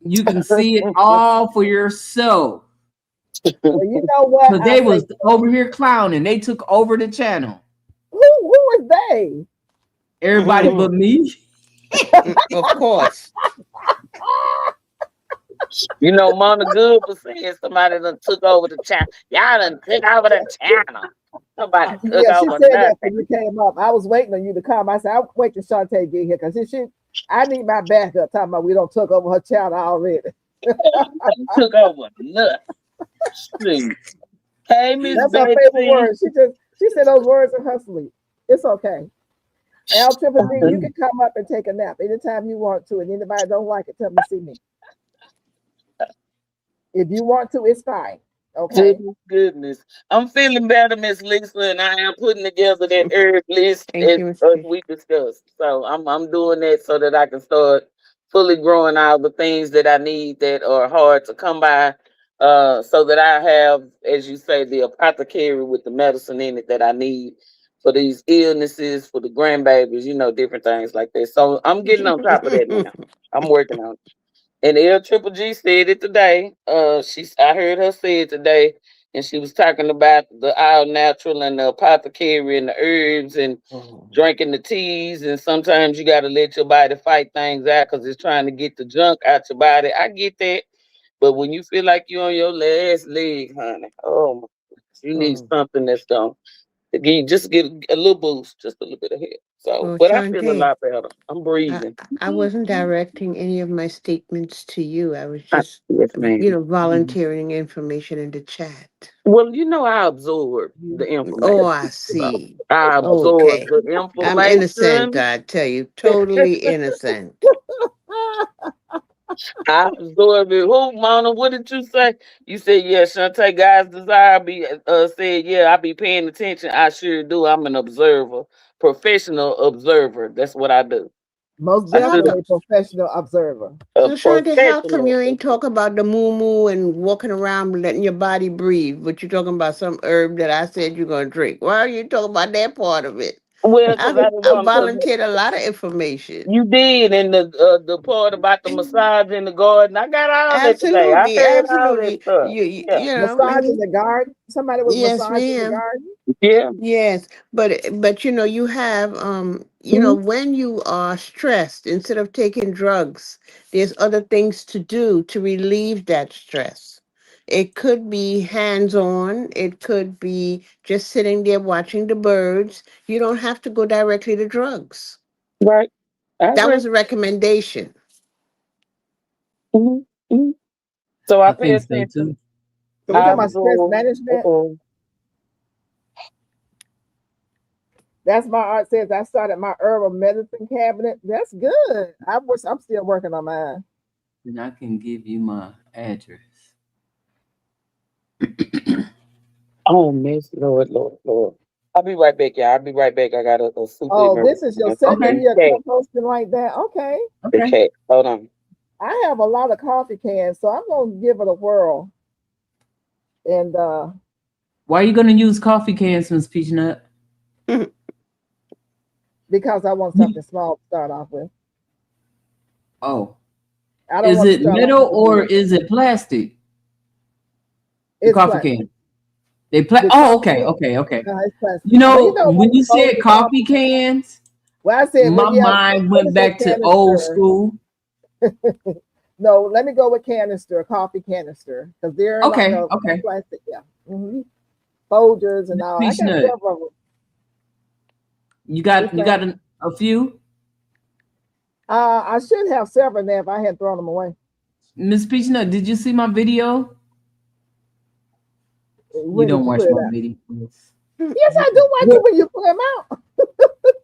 Speaker 2: You can see it all for yourself.
Speaker 1: Well, you know what?
Speaker 2: Cause
Speaker 1: I
Speaker 2: they
Speaker 1: say,
Speaker 2: was over here clowning. They took over the channel.
Speaker 1: who is they?
Speaker 2: Everybody but me.
Speaker 3: Of course.
Speaker 4: You know, Mama Good was saying somebody done took over the channel. Y'all done took over the channel. Nobody took
Speaker 1: Yeah, she
Speaker 4: over
Speaker 1: said that when
Speaker 4: nothing.
Speaker 1: you came up. I was waiting on you to come. I said, I'll wait till Shantae get here because I need my backup talking about we don't took over her channel already.
Speaker 4: They took over nothing. Shoot. Hey, Miss
Speaker 1: That's her favorite
Speaker 4: Betsy.
Speaker 1: word. She said those words in her sleep. It's okay. L Triple D, you can come up and take a nap anytime you want to, and anybody don't like it, come and see me. If you want to, it's fine. Okay.
Speaker 4: Goodness. I'm feeling better, Miss Lisa, and I am putting together that herb list
Speaker 3: Thank
Speaker 4: as
Speaker 3: you, Miss Trish.
Speaker 4: we discussed. So I'm doing that so that I can start fully growing all the things that I need that are hard to come by. So that I have, as you say, the apothecary with the medicine in it that I need for these illnesses, for the grandbabies, different things like that. So I'm getting on top of that now. I'm working on it. And L Triple G said it today. I heard her say it today, and she was talking about the all natural and the apothecary and the herbs and drinking the teas. And sometimes you got to let your body fight things out because it's trying to get the junk out your body. I get that, but when you feel like you're on your last leg, honey, oh my goodness, you need something that's going to just get a little boost, just a little bit of help. So,
Speaker 3: Well,
Speaker 4: but I feel a
Speaker 3: Shantae,
Speaker 4: lot better. I'm breathing.
Speaker 3: I wasn't directing any of my statements to you. I was
Speaker 4: Yes,
Speaker 3: just,
Speaker 4: ma'am.
Speaker 3: volunteering information in the chat.
Speaker 4: Well, I absorb the information.
Speaker 3: Oh, I
Speaker 4: So
Speaker 3: see.
Speaker 4: I absorb
Speaker 3: Okay.
Speaker 4: the
Speaker 3: I'm innocent,
Speaker 4: information.
Speaker 3: I tell you. Totally innocent.
Speaker 4: I absorb it. Who, Mona? What did you say? You said, yeah, Shantae, God's desire be said, yeah, I be paying attention. I sure do. I'm an observer, professional observer. That's what I do.
Speaker 1: Most
Speaker 4: I should
Speaker 1: definitely professional observer.
Speaker 4: a
Speaker 3: So, Shantae, how come you
Speaker 4: professional.
Speaker 3: ain't talk about the moo and walking around letting your body breathe? But you talking about some herb that I said you're going to drink. Why are you talking about that part of it?
Speaker 4: Well, because I didn't
Speaker 3: I
Speaker 4: want to.
Speaker 3: volunteered a lot of information.
Speaker 4: You did, and the part about the massage in the garden. I got all that today. I
Speaker 3: Absolutely,
Speaker 4: heard all that
Speaker 3: absolutely.
Speaker 4: stuff.
Speaker 3: You,
Speaker 4: Yeah,
Speaker 3: you know,
Speaker 1: Massage in the garden. Somebody was
Speaker 3: yes,
Speaker 1: massaging in the
Speaker 3: ma'am.
Speaker 1: garden.
Speaker 4: yeah.
Speaker 3: Yes, but you have
Speaker 4: Mhm.
Speaker 3: when you are stressed, instead of taking drugs, there's other things to do to relieve that stress. It could be hands-on, it could be just sitting there watching the birds. You don't have to go directly to drugs.
Speaker 4: Right. I
Speaker 3: That
Speaker 4: agree.
Speaker 3: was a recommendation.
Speaker 4: Mhm. Mhm. So I
Speaker 2: I
Speaker 4: pay
Speaker 2: think so
Speaker 4: attention.
Speaker 2: too.
Speaker 1: So we're
Speaker 4: I
Speaker 1: talking about stress
Speaker 4: absorb.
Speaker 1: management. That's my art says I started my herbal medicine cabinet. That's good. I'm still working on mine.
Speaker 2: Then I can give you my address.
Speaker 4: Oh, miss, Lord. I'll be right back, y'all. I'll be right back. I got a super
Speaker 1: Oh, this is your
Speaker 4: emergency.
Speaker 1: second
Speaker 2: Okay.
Speaker 1: year
Speaker 4: Okay.
Speaker 1: composting like that. Okay.
Speaker 4: The
Speaker 2: Okay.
Speaker 4: cat. Hold on.
Speaker 1: I have a lot of coffee cans, so I'm gonna give it a whirl. And
Speaker 2: Why are you gonna use coffee cans, Miss Peanut?
Speaker 1: because I want something small to start off with.
Speaker 2: Oh,
Speaker 1: I don't
Speaker 2: is
Speaker 1: want to
Speaker 2: it
Speaker 1: start off
Speaker 2: metal
Speaker 1: with
Speaker 2: or
Speaker 1: wood.
Speaker 2: is it plastic? The
Speaker 1: It's
Speaker 2: coffee
Speaker 1: plastic.
Speaker 2: can. They
Speaker 1: The
Speaker 2: Oh,
Speaker 1: coffee
Speaker 2: okay,
Speaker 1: can,
Speaker 2: okay, okay.
Speaker 1: it's plastic.
Speaker 2: You
Speaker 1: Well,
Speaker 2: know,
Speaker 1: when
Speaker 2: when
Speaker 1: you
Speaker 2: you
Speaker 1: fold
Speaker 2: said
Speaker 1: the
Speaker 2: coffee cans,
Speaker 1: well, I said,
Speaker 2: my
Speaker 1: well, yeah,
Speaker 2: mind
Speaker 1: let me
Speaker 2: went
Speaker 1: say
Speaker 2: back to old
Speaker 1: canister.
Speaker 2: school.
Speaker 1: No, let me go with canister, coffee canister, because they're like
Speaker 2: Okay,
Speaker 1: a
Speaker 2: okay.
Speaker 1: plastic, yeah. Folders and
Speaker 2: Miss
Speaker 1: all. I got
Speaker 2: Peanut,
Speaker 1: several of them.
Speaker 2: you
Speaker 1: Which
Speaker 2: got
Speaker 1: one?
Speaker 2: a few?
Speaker 1: I should have several now if I had thrown them away.
Speaker 2: Miss Peanut, did you see my video? You
Speaker 1: When did
Speaker 2: don't
Speaker 1: you
Speaker 2: watch
Speaker 1: put it
Speaker 2: my
Speaker 1: out?
Speaker 2: videos.
Speaker 1: Yes, I do watch
Speaker 2: What?
Speaker 1: it when you put them out.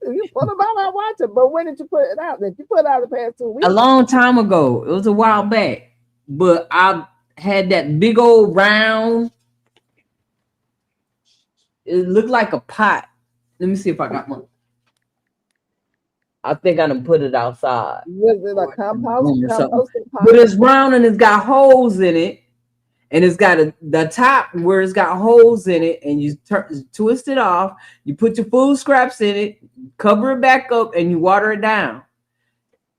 Speaker 1: If you put them out, I watch it. But when did you put it out? Did you put it out the past 2
Speaker 2: A
Speaker 1: weeks?
Speaker 2: long time ago. It was a while back. But I had that big old round. It looked like a pot. Let me see if I got one. I think I done put it outside
Speaker 1: Was it a
Speaker 2: or in the room or something.
Speaker 1: composting pot?
Speaker 2: But it's round and it's got holes in it. And it's got the top where it's got holes in it, and you twist it off. You put your food scraps in it, cover it back up, and you water it down.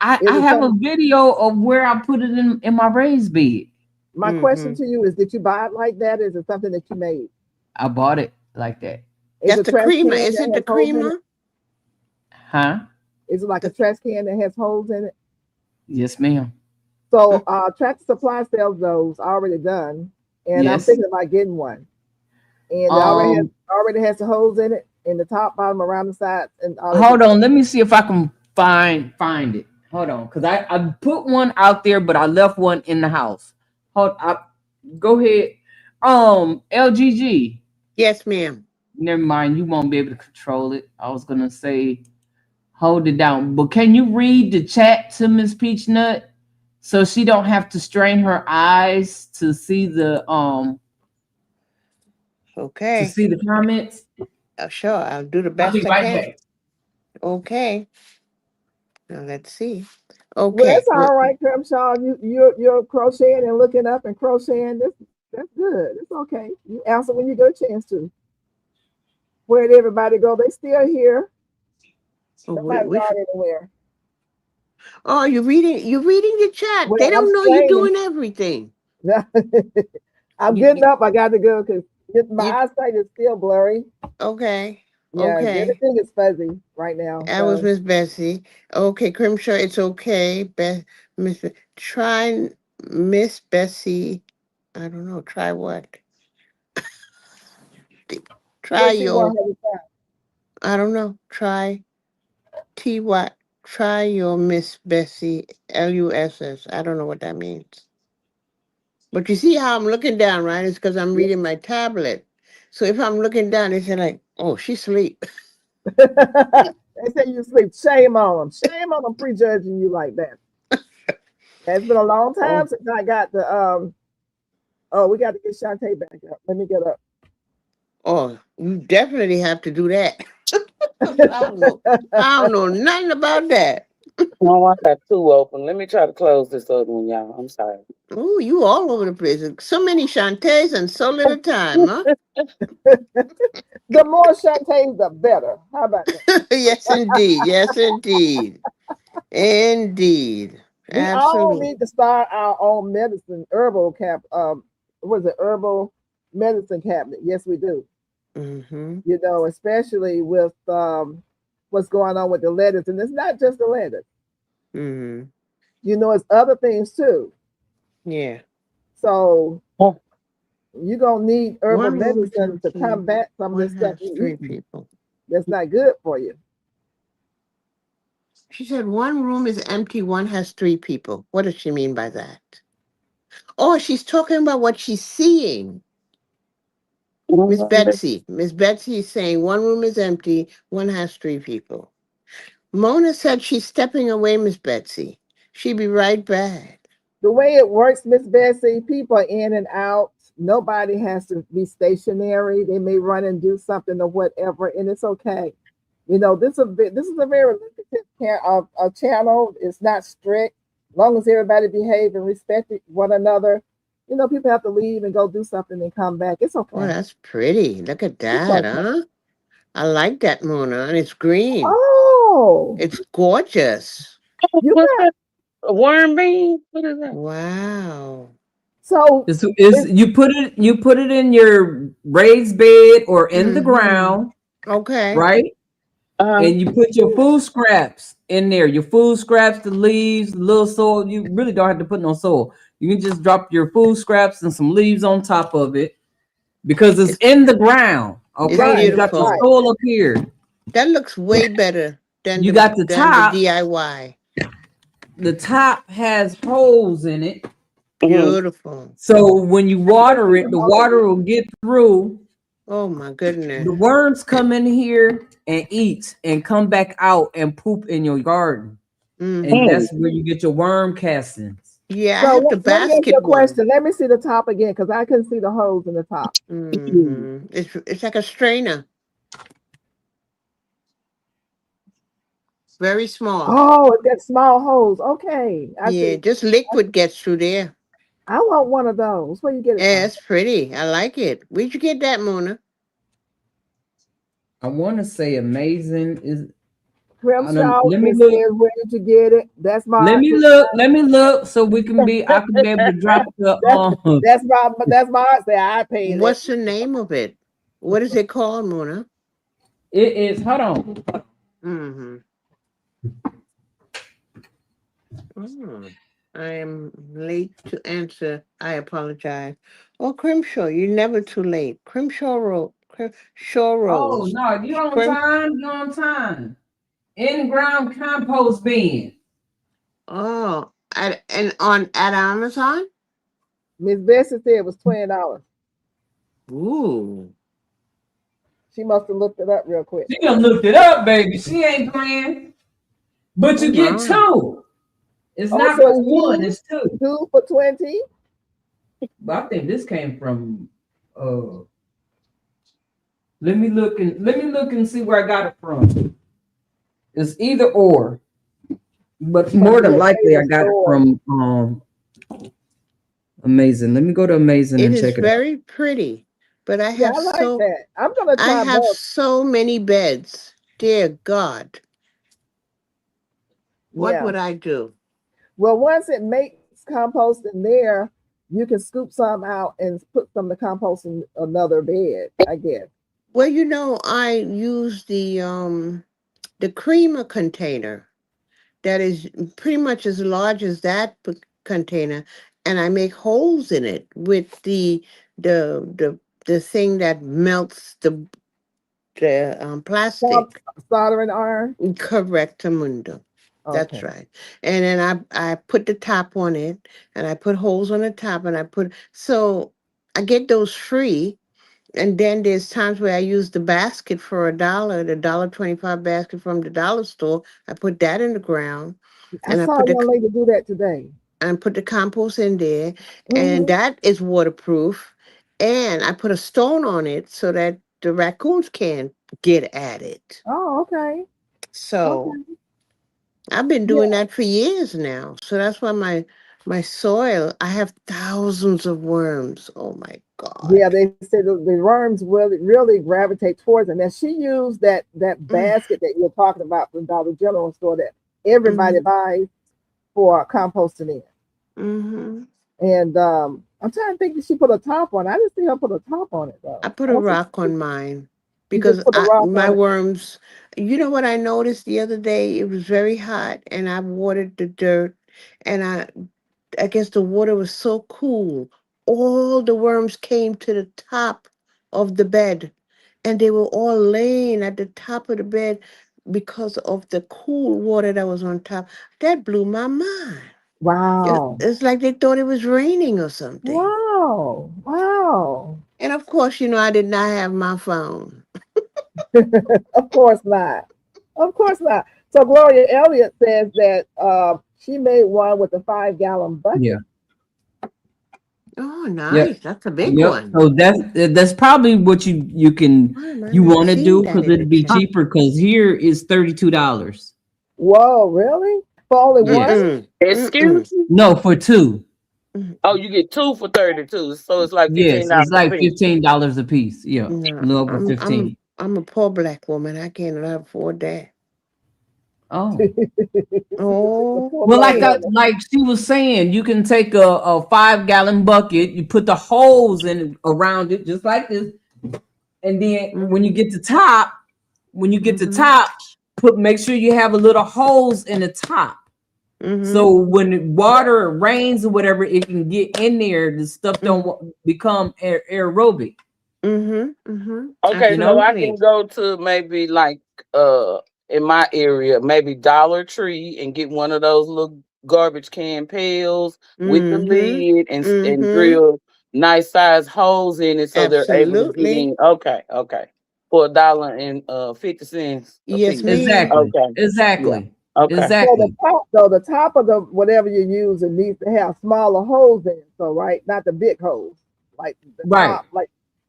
Speaker 2: I
Speaker 1: Is it
Speaker 2: have a
Speaker 1: something?
Speaker 2: video of where I put it in my raised bed.
Speaker 1: My question to you is: did you buy it like that? Is it something that you made?
Speaker 2: I bought it like that.
Speaker 1: Is
Speaker 3: That's
Speaker 1: a
Speaker 3: the
Speaker 1: trash
Speaker 3: creamer.
Speaker 1: can
Speaker 3: Is
Speaker 1: that
Speaker 3: it the
Speaker 1: has holes in it?
Speaker 3: creamer?
Speaker 2: Huh?
Speaker 1: Is it like a trash can that has holes in it?
Speaker 2: Yes, ma'am.
Speaker 1: So Tractor Supply sells those already done, and I'm
Speaker 2: Yes.
Speaker 1: thinking about getting one. And it already has the holes in it, in the top, bottom, around the sides, and all that.
Speaker 2: Hold on, let me see if I can find it. Hold on, because I put one out there, but I left one in the house. Go ahead. LGG.
Speaker 3: Yes, ma'am.
Speaker 2: Never mind, you won't be able to control it. I was gonna say, hold it down. But can you read the chat to Miss Peachnut so she don't have to strain her eyes to see the
Speaker 3: Okay.
Speaker 2: comments?
Speaker 3: Sure, I'll do the
Speaker 2: I'll
Speaker 3: best
Speaker 2: be
Speaker 3: I
Speaker 2: right
Speaker 3: can.
Speaker 2: back.
Speaker 3: Okay. Now let's see.
Speaker 1: Well,
Speaker 3: Okay.
Speaker 1: that's all right, Grimshaw. You're crocheting and looking up and crocheting. That's good. It's okay. You answer when you get a chance to. Where'd everybody go? They still here.
Speaker 3: Oh,
Speaker 1: Nobody's gone anywhere.
Speaker 3: oh, you're reading the chat. They
Speaker 1: Well, I'm
Speaker 3: don't know you're
Speaker 1: explaining.
Speaker 3: doing everything.
Speaker 1: I'm
Speaker 3: You-
Speaker 1: getting up. I got to go because my
Speaker 3: you-
Speaker 1: eyesight is still blurry.
Speaker 3: Okay.
Speaker 1: Yeah,
Speaker 3: Okay.
Speaker 1: everything is fuzzy right now.
Speaker 3: That was
Speaker 1: So.
Speaker 3: Miss Bessie. Okay, Crimshaw, it's okay. Try Miss Bessie. I don't know. Try what? Try
Speaker 1: What she
Speaker 3: your.
Speaker 1: want her to try?
Speaker 3: I don't know. Try what? Try your Miss Bessie. LUSS. I don't know what that means. But you see how I'm looking down, right? It's because I'm reading my tablet. So if I'm looking down, it's like, oh, she's asleep.
Speaker 1: They say you sleep. Shame on them. Shame on them prejudging you like that. It's been a long time since I got the Oh, we got to get Shantae back up. Let me get up.
Speaker 3: Oh, you definitely have to do that. I don't know nothing about that.
Speaker 4: No, I got two open. Let me try to close this other one, y'all. I'm sorry.
Speaker 3: Oh, you all over the place. So many Shantaes and so little time, huh?
Speaker 1: The more Shantaes, the better. How about that?
Speaker 3: Yes, indeed. Yes, indeed. Indeed.
Speaker 1: We all
Speaker 3: Absolutely.
Speaker 1: need to start our own medicine, herbal herbal medicine cabinet. Yes, we do.
Speaker 3: Mm-hmm.
Speaker 1: You know, especially with what's going on with the lettuce. And it's not just the lettuce.
Speaker 3: Mm-hmm.
Speaker 1: You know, it's other things too.
Speaker 3: Yeah.
Speaker 1: So you're gonna need herbal
Speaker 3: One room is
Speaker 1: medicine to
Speaker 3: empty.
Speaker 1: combat some of
Speaker 3: One
Speaker 1: this stuff
Speaker 3: has
Speaker 1: you
Speaker 3: three
Speaker 1: eat
Speaker 3: people.
Speaker 1: that's not good for you.
Speaker 3: She said one room is empty, one has three people. What does she mean by that? Oh, she's talking about what she's seeing. Miss Betsy. Miss Betsy is saying one room is empty, one has three people. Mona said she's stepping away, Miss Betsy. She'll be right back.
Speaker 1: The way it works, Miss Bessie, people are in and out. Nobody has to be stationary. They may run and do something or whatever, and it's okay. You know, this is a very lucrative channel. It's not strict. As long as everybody behave and respect one another, you know, people have to leave and go do something and come back. It's okay.
Speaker 3: Oh, that's pretty. Look at that, huh? I like that, Mona, and it's green.
Speaker 1: Oh,
Speaker 3: it's gorgeous.
Speaker 1: You
Speaker 4: What's
Speaker 1: got
Speaker 4: that? A worm bean? What is that?
Speaker 3: Wow.
Speaker 1: so
Speaker 2: You put it in your raised bed or in the ground,
Speaker 3: Okay.
Speaker 2: right? And you put your food scraps in there. Your food scraps, the leaves, the little soil. You really don't have to put no soil. You can just drop your food scraps and some leaves on top of it because it's in the ground. Okay, you got your soil up here.
Speaker 3: That looks way better than
Speaker 2: You got the top.
Speaker 3: the DIY.
Speaker 2: The top has holes in it.
Speaker 3: Beautiful.
Speaker 2: So when you water it, the water will get through.
Speaker 3: Oh my goodness.
Speaker 2: The worms come in here and eat and come back out and poop in your garden. And that's where you get your worm castings.
Speaker 3: Yeah,
Speaker 1: so
Speaker 3: I have the
Speaker 1: let me ask
Speaker 3: basket
Speaker 1: you a
Speaker 3: one.
Speaker 1: question. Let me see the top again because I couldn't see the holes in the top.
Speaker 3: It's like a strainer. Very small.
Speaker 1: Oh, it got small holes. Okay. I see.
Speaker 3: Just liquid gets through there.
Speaker 1: I want one of those. Where you get it
Speaker 3: Yeah,
Speaker 1: from?
Speaker 3: it's pretty. I like it. Where'd you get that, Mona?
Speaker 2: I want to say amazing is.
Speaker 1: Grimshaw,
Speaker 2: Let me
Speaker 1: it
Speaker 2: look.
Speaker 1: says, where did you get it? That's my.
Speaker 2: Let me look. So we can be. I can be able to drop the.
Speaker 1: That's my. Say I paid.
Speaker 3: What's the name of it? What is it called, Mona?
Speaker 2: It is. Hold on.
Speaker 3: I am late to answer. I apologize. Oh, Crimshaw, you're never too late. Crimshaw Road.
Speaker 2: Oh no, you're on time. You're on time. In-ground compost bin.
Speaker 3: Oh, at Amazon?
Speaker 1: Miss Bessie said it was $20.
Speaker 3: Ooh.
Speaker 1: She must have looked it up real quick.
Speaker 2: She done looked it up, baby. She ain't playing. But you
Speaker 3: Oh,
Speaker 2: get
Speaker 3: wow.
Speaker 2: two. It's
Speaker 1: Oh,
Speaker 2: not
Speaker 1: so
Speaker 2: for
Speaker 1: it's
Speaker 2: one,
Speaker 1: two?
Speaker 2: it's two.
Speaker 1: 2 for 20?
Speaker 2: But I think this came from let me look and see where I got it from. It's either or, but more than
Speaker 1: Your
Speaker 2: likely I
Speaker 1: favorite
Speaker 2: got it
Speaker 1: store.
Speaker 2: from Amazing. Let me go to Amazing
Speaker 3: It
Speaker 2: and
Speaker 3: is
Speaker 2: check it out.
Speaker 3: very pretty, but I
Speaker 1: Yeah,
Speaker 3: have
Speaker 1: I like
Speaker 3: so
Speaker 1: that. I'm gonna
Speaker 3: I
Speaker 1: try
Speaker 3: have
Speaker 1: both.
Speaker 3: so many beds. Dear God, what
Speaker 1: Yeah.
Speaker 3: would I do?
Speaker 1: Well, once it makes compost in there, you can scoop some out and put some of the compost in another bed, I guess.
Speaker 3: Well, I use the creamer container that is pretty much as large as that container, and I make holes in it with the the the thing that melts the
Speaker 1: Sol-
Speaker 3: plastic.
Speaker 1: Soldering iron.
Speaker 3: Correctamundo. That's
Speaker 1: Okay.
Speaker 3: right. And then I put the top on it, and I put holes on the top, and so I get those free. And then there's times where I use the basket for $1, the $1.25 basket from the dollar store. I put that in the ground,
Speaker 1: I
Speaker 3: and I
Speaker 1: saw
Speaker 3: put the
Speaker 1: one lady do that today.
Speaker 3: compost in there, and
Speaker 1: Hmm.
Speaker 3: that is waterproof. And I put a stone on it so that the raccoons can't get at it.
Speaker 1: Oh, okay.
Speaker 3: So
Speaker 1: Okay.
Speaker 3: I've been
Speaker 1: Yeah.
Speaker 3: doing that for years now. So that's why my soil, I have thousands of worms. Oh my God.
Speaker 1: Yeah, they say the worms really gravitate towards it. And she used that
Speaker 3: Mm,
Speaker 1: basket that you're talking about from Dollar General store that everybody
Speaker 3: mhm,
Speaker 1: buys for composting in.
Speaker 3: mhm.
Speaker 1: And I'm trying to think if she put a top on it. I didn't see her put a top on it
Speaker 3: I
Speaker 1: though.
Speaker 3: put
Speaker 1: I
Speaker 3: a
Speaker 1: don't think
Speaker 3: rock on mine
Speaker 1: you just
Speaker 3: because
Speaker 1: put the rock
Speaker 3: my
Speaker 1: on it.
Speaker 3: worms, you know what I noticed the other day? It was very hot and I watered the dirt, and I guess the water was so cool. All the worms came to the top of the bed, and they were all laying at the top of the bed because of the cool water that was on top. That blew my mind.
Speaker 1: Wow.
Speaker 3: It's like they thought it was raining or something.
Speaker 1: Wow. Wow.
Speaker 3: And of course, I did not have my phone.
Speaker 1: Of course not. Of course not. So Gloria Elliott says that she made one with a 5-gallon
Speaker 2: Yeah.
Speaker 1: bucket.
Speaker 3: Oh,
Speaker 2: Yep.
Speaker 3: nice. That's a big
Speaker 2: Yep.
Speaker 3: one.
Speaker 2: So that's probably what
Speaker 3: Why am I
Speaker 2: you
Speaker 3: not
Speaker 2: want to do
Speaker 3: seeing that
Speaker 2: because
Speaker 3: in the
Speaker 2: it'd be
Speaker 3: chat?
Speaker 2: cheaper because here is $32.
Speaker 1: Whoa, really? For only one?
Speaker 2: Yes.
Speaker 3: Mm-mm. Mm-mm.
Speaker 4: Excuse me.
Speaker 2: No, for two.
Speaker 4: Oh, you get two for 32, so it's like
Speaker 2: Yes,
Speaker 4: $15
Speaker 2: it's
Speaker 4: a
Speaker 2: like
Speaker 4: piece.
Speaker 2: $15 a piece. Yeah. A
Speaker 3: No,
Speaker 2: little over 15.
Speaker 3: I'm a poor black woman. I can't afford that.
Speaker 2: Oh.
Speaker 3: Oh,
Speaker 1: For
Speaker 2: Well,
Speaker 1: black
Speaker 3: yeah.
Speaker 1: women.
Speaker 2: like she was saying, you can take a 5-gallon bucket, you put the holes in around it just like this, and then when you
Speaker 3: Mm-hmm.
Speaker 2: get the top, when you get the
Speaker 3: Mm-hmm.
Speaker 2: top, make sure you have a little holes in the top.
Speaker 3: Mm-hmm.
Speaker 2: So when water rains or whatever, it can get in there. The stuff don't become aerobic.
Speaker 3: Mm-hmm. Mm-hmm.
Speaker 4: Okay,
Speaker 2: You know?
Speaker 4: so I can
Speaker 3: Absolutely.
Speaker 4: go to maybe like in my area, maybe Dollar Tree and get one of those little garbage can pails with the
Speaker 3: Mm-hmm.
Speaker 4: lid and
Speaker 3: Mm-hmm.
Speaker 4: drill nice size holes in it so they're able to get
Speaker 3: Absolutely.
Speaker 4: in. Okay, okay. For $1.50 a
Speaker 3: Yes,
Speaker 4: piece.
Speaker 3: ma'am.
Speaker 2: Exactly.
Speaker 4: Okay. Yeah.
Speaker 2: Exactly.
Speaker 4: Okay.
Speaker 1: So the
Speaker 2: Exactly.
Speaker 1: top though, the top of the whatever you use, it needs to have smaller holes in it. So right, not the big holes. Like the
Speaker 2: Right.
Speaker 1: top,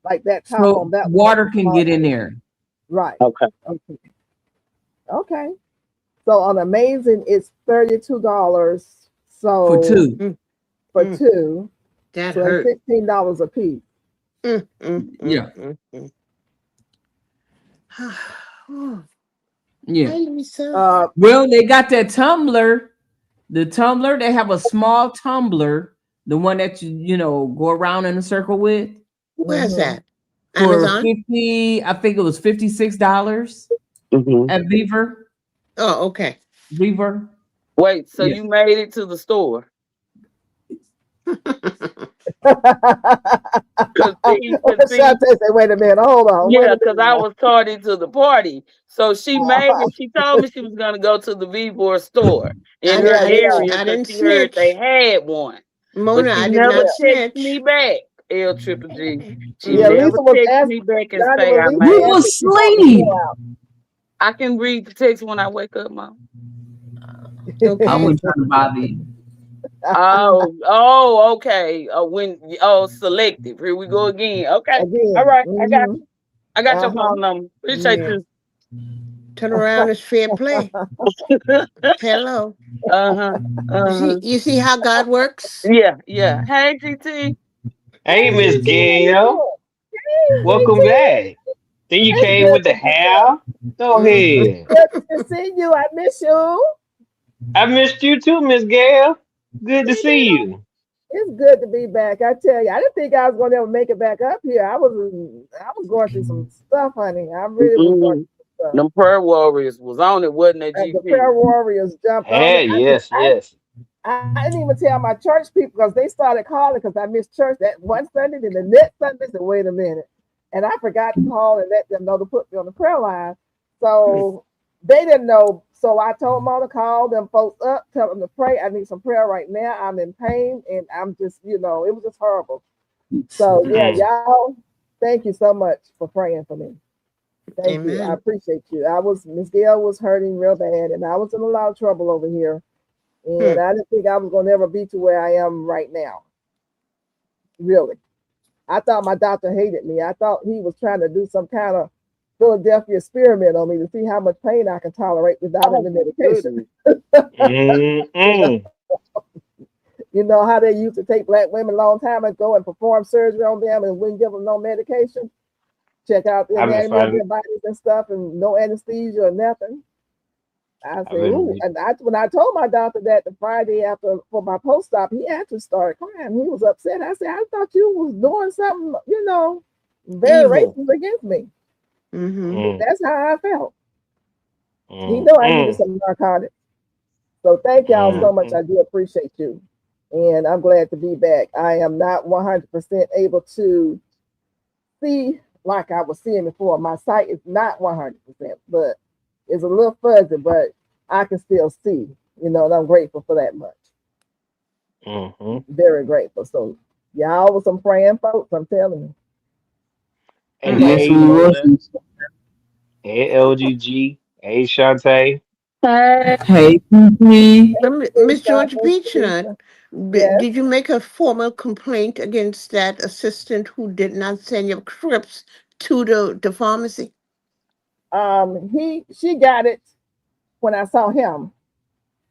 Speaker 1: like that top
Speaker 2: So
Speaker 1: on that one has
Speaker 2: water
Speaker 1: a
Speaker 2: can
Speaker 1: small
Speaker 2: get in
Speaker 1: hole.
Speaker 2: there.
Speaker 1: Right.
Speaker 4: Okay.
Speaker 1: Okay. Okay. So on Amazing, it's $32.
Speaker 2: For
Speaker 1: So
Speaker 2: two.
Speaker 3: Mm,
Speaker 1: for
Speaker 3: mm.
Speaker 1: two,
Speaker 3: That
Speaker 1: so that's
Speaker 3: hurt.
Speaker 1: $16 a piece.
Speaker 3: Mm, mm,
Speaker 2: Yeah.
Speaker 3: mm, mm.
Speaker 2: Yeah.
Speaker 3: Hi, Lisa.
Speaker 2: Well, they got that tumbler. The tumbler, they have a small tumbler, the one that you go around in a circle with
Speaker 3: Where's
Speaker 1: Mhm.
Speaker 3: that?
Speaker 2: for
Speaker 3: Amazon?
Speaker 2: 50, I think it was $56
Speaker 4: Hmm.
Speaker 2: at
Speaker 3: Oh, okay.
Speaker 2: Beaver.
Speaker 4: Wait, so
Speaker 2: Yeah.
Speaker 4: you made it to the store? Cause see,
Speaker 1: Shante said, wait a minute, hold on, wait
Speaker 4: yeah,
Speaker 1: a
Speaker 4: because
Speaker 1: minute
Speaker 4: I
Speaker 1: now.
Speaker 4: was tardy to the party. So she made it. She told me she was gonna go to the Vibor store in
Speaker 3: I,
Speaker 4: her
Speaker 1: Yeah,
Speaker 3: I didn't
Speaker 1: yeah,
Speaker 4: area
Speaker 3: I
Speaker 4: because
Speaker 3: didn't
Speaker 4: she heard they
Speaker 3: snitch.
Speaker 4: had one. But
Speaker 3: Mona,
Speaker 4: she
Speaker 3: I did
Speaker 4: never
Speaker 3: not
Speaker 1: yeah.
Speaker 4: texted me
Speaker 3: snitch.
Speaker 4: back. L Triple G. She
Speaker 1: Yeah,
Speaker 3: Mm-hmm.
Speaker 4: never
Speaker 1: Lisa was
Speaker 4: texted
Speaker 1: asking,
Speaker 4: me back and
Speaker 1: Johnny
Speaker 4: say I
Speaker 1: Lisa
Speaker 2: You
Speaker 4: made
Speaker 1: asked
Speaker 2: was
Speaker 4: it.
Speaker 1: if she bought the
Speaker 2: asleep.
Speaker 1: pull out.
Speaker 4: I can read the text when I wake up, Mom.
Speaker 2: I
Speaker 3: Okay.
Speaker 2: wasn't trying to bother you.
Speaker 4: Okay. Selective. Here we go again. Okay. All
Speaker 1: Again.
Speaker 4: right. I got your
Speaker 1: Uh-huh.
Speaker 4: phone number. Appreciate
Speaker 3: Yeah.
Speaker 4: you.
Speaker 3: Turn around is fair play. Hello.
Speaker 4: Uh-huh. Uh-huh.
Speaker 3: You see how God works?
Speaker 4: Yeah, yeah. Hey, GT.
Speaker 1: Hey,
Speaker 5: Hey, Miss
Speaker 1: GT, how you
Speaker 5: Gail.
Speaker 1: doing? Hey,
Speaker 5: Welcome
Speaker 1: GT.
Speaker 5: back. Then you
Speaker 1: It's
Speaker 5: came
Speaker 1: good
Speaker 5: with the
Speaker 1: to see you.
Speaker 5: hair. Go
Speaker 3: Mm-hmm.
Speaker 5: ahead.
Speaker 1: Good to see you. I miss you.
Speaker 5: I missed you too, Miss Gail. Good to
Speaker 1: You
Speaker 5: see
Speaker 1: know,
Speaker 5: you.
Speaker 1: it's good to be back. I tell you, I didn't think I was going to ever make it back up here. I was going through some stuff, honey. I really was going
Speaker 4: Mm-hmm.
Speaker 1: through some stuff.
Speaker 4: Them prayer warriors was on it, wasn't it,
Speaker 1: And the
Speaker 4: GT?
Speaker 1: prayer warriors jumped on me.
Speaker 5: Hey, yes, yes.
Speaker 1: I didn't even tell my church people because they started calling because I missed church that one Sunday. Then the next Sunday, I said, wait a minute. And I forgot to call and let them know to put me on the prayer line. So they didn't know. So I told them all to call them folks up, tell them to pray. I need some prayer right now. I'm in pain and I'm just, it was just horrible. So yeah,
Speaker 5: Mm,
Speaker 1: y'all, thank you so much for praying for me. Thank you. I
Speaker 3: Amen.
Speaker 1: appreciate you. Miss Gail was hurting real bad and I was in a lot of trouble over here.
Speaker 3: Hmm.
Speaker 1: And I didn't think I was going to ever be to where I am right now. Really. I thought my doctor hated me. I thought he was trying to do some kind of Philadelphia experiment on me to see how much pain I can tolerate without
Speaker 4: Oh
Speaker 1: any
Speaker 4: my
Speaker 1: medication.
Speaker 4: goodness.
Speaker 1: you know,
Speaker 5: mm.
Speaker 1: you know how they used to take black women a long time ago and perform surgery on them and wouldn't give them no medication, check out the
Speaker 5: I've been
Speaker 1: anatomy of
Speaker 5: fighting.
Speaker 1: their bodies and stuff, and no anesthesia or nothing. I
Speaker 5: I've
Speaker 1: say, ooh,
Speaker 5: been.
Speaker 1: and when I told my doctor that the Friday after for my post op, he actually started crying. He was upset. I said, I thought you was doing something, very
Speaker 3: Evil.
Speaker 1: racist against me.
Speaker 3: Mm-hmm.
Speaker 5: Mm,
Speaker 1: That's how I felt. He
Speaker 5: mm,
Speaker 1: knew I needed
Speaker 5: mm,
Speaker 1: some narcotics. So thank y'all
Speaker 5: mm,
Speaker 1: so much. I do appreciate you. And I'm glad to be back. I am not 100% able to see like I was seeing before. My sight is not 100%, but it's a little fuzzy, but I can still see, and I'm grateful for that much.
Speaker 5: mm.
Speaker 1: Very grateful. So, y'all with some praying folks, I'm telling you.
Speaker 5: And
Speaker 3: Hmm.
Speaker 2: Yes,
Speaker 5: hey,
Speaker 2: we was.
Speaker 5: Lola. Hey, LGG. Hey, Shantae.
Speaker 4: Hey.
Speaker 2: Hey, PP.
Speaker 1: Hey,
Speaker 3: Miss Georgia
Speaker 1: Shanta,
Speaker 3: Peachnuts,
Speaker 1: Teresa. Yes.
Speaker 3: did you make a formal complaint against that assistant who did not send your scripts to the pharmacy?
Speaker 1: She got it when I saw him.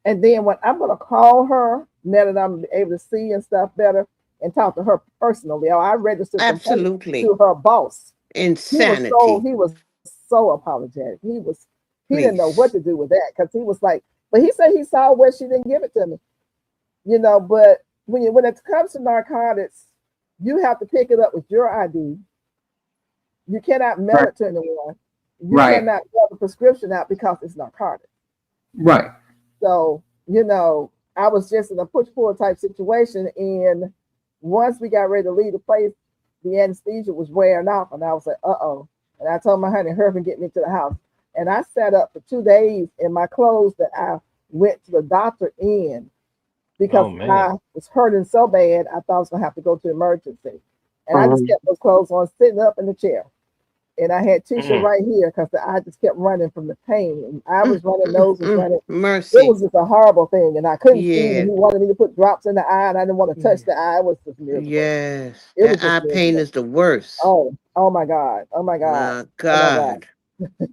Speaker 1: And then when I'm gonna call her now that I'm able to see and stuff better and talk to her personally, or I registered complaint
Speaker 3: Absolutely.
Speaker 1: to her boss.
Speaker 3: Insanity.
Speaker 1: He was so apologetic. He didn't know what
Speaker 3: Please.
Speaker 1: to do with that because he was like, but he said he saw where she didn't give it to me. But when it comes to narcotics, you have to pick it up with your ID. You cannot mail
Speaker 2: Right.
Speaker 1: it to anyone. You
Speaker 2: Right.
Speaker 1: cannot have a prescription out because it's narcotics.
Speaker 2: Right.
Speaker 1: So, I was just in a push pull type situation. And once we got ready to leave the place, the anesthesia was wearing off. And I was like, uh-oh. And I told my honey, hurry up and get me to the house. And I sat up for 2 days in my clothes that I went to the doctor in because
Speaker 5: Oh, man.
Speaker 1: I was hurting so bad, I thought I was going to have to go to emergency. And I just
Speaker 4: Mhm.
Speaker 1: kept those clothes on, sitting up in the chair. And I had tissue
Speaker 5: Mm,
Speaker 1: right here because I just kept running from the pain. And I was running, nose was running. It
Speaker 3: Mercy.
Speaker 1: was just a horrible thing, and I couldn't see. And
Speaker 3: Yeah.
Speaker 1: he wanted me to put drops in the eye, and I didn't want to touch the eye. It was just miserable.
Speaker 3: Yes.
Speaker 1: It
Speaker 3: That
Speaker 1: was
Speaker 3: eye
Speaker 1: just
Speaker 3: pain
Speaker 1: miserable.
Speaker 3: is the worst.
Speaker 1: Oh my God. Oh my God.
Speaker 3: My
Speaker 1: Oh my God.
Speaker 3: God.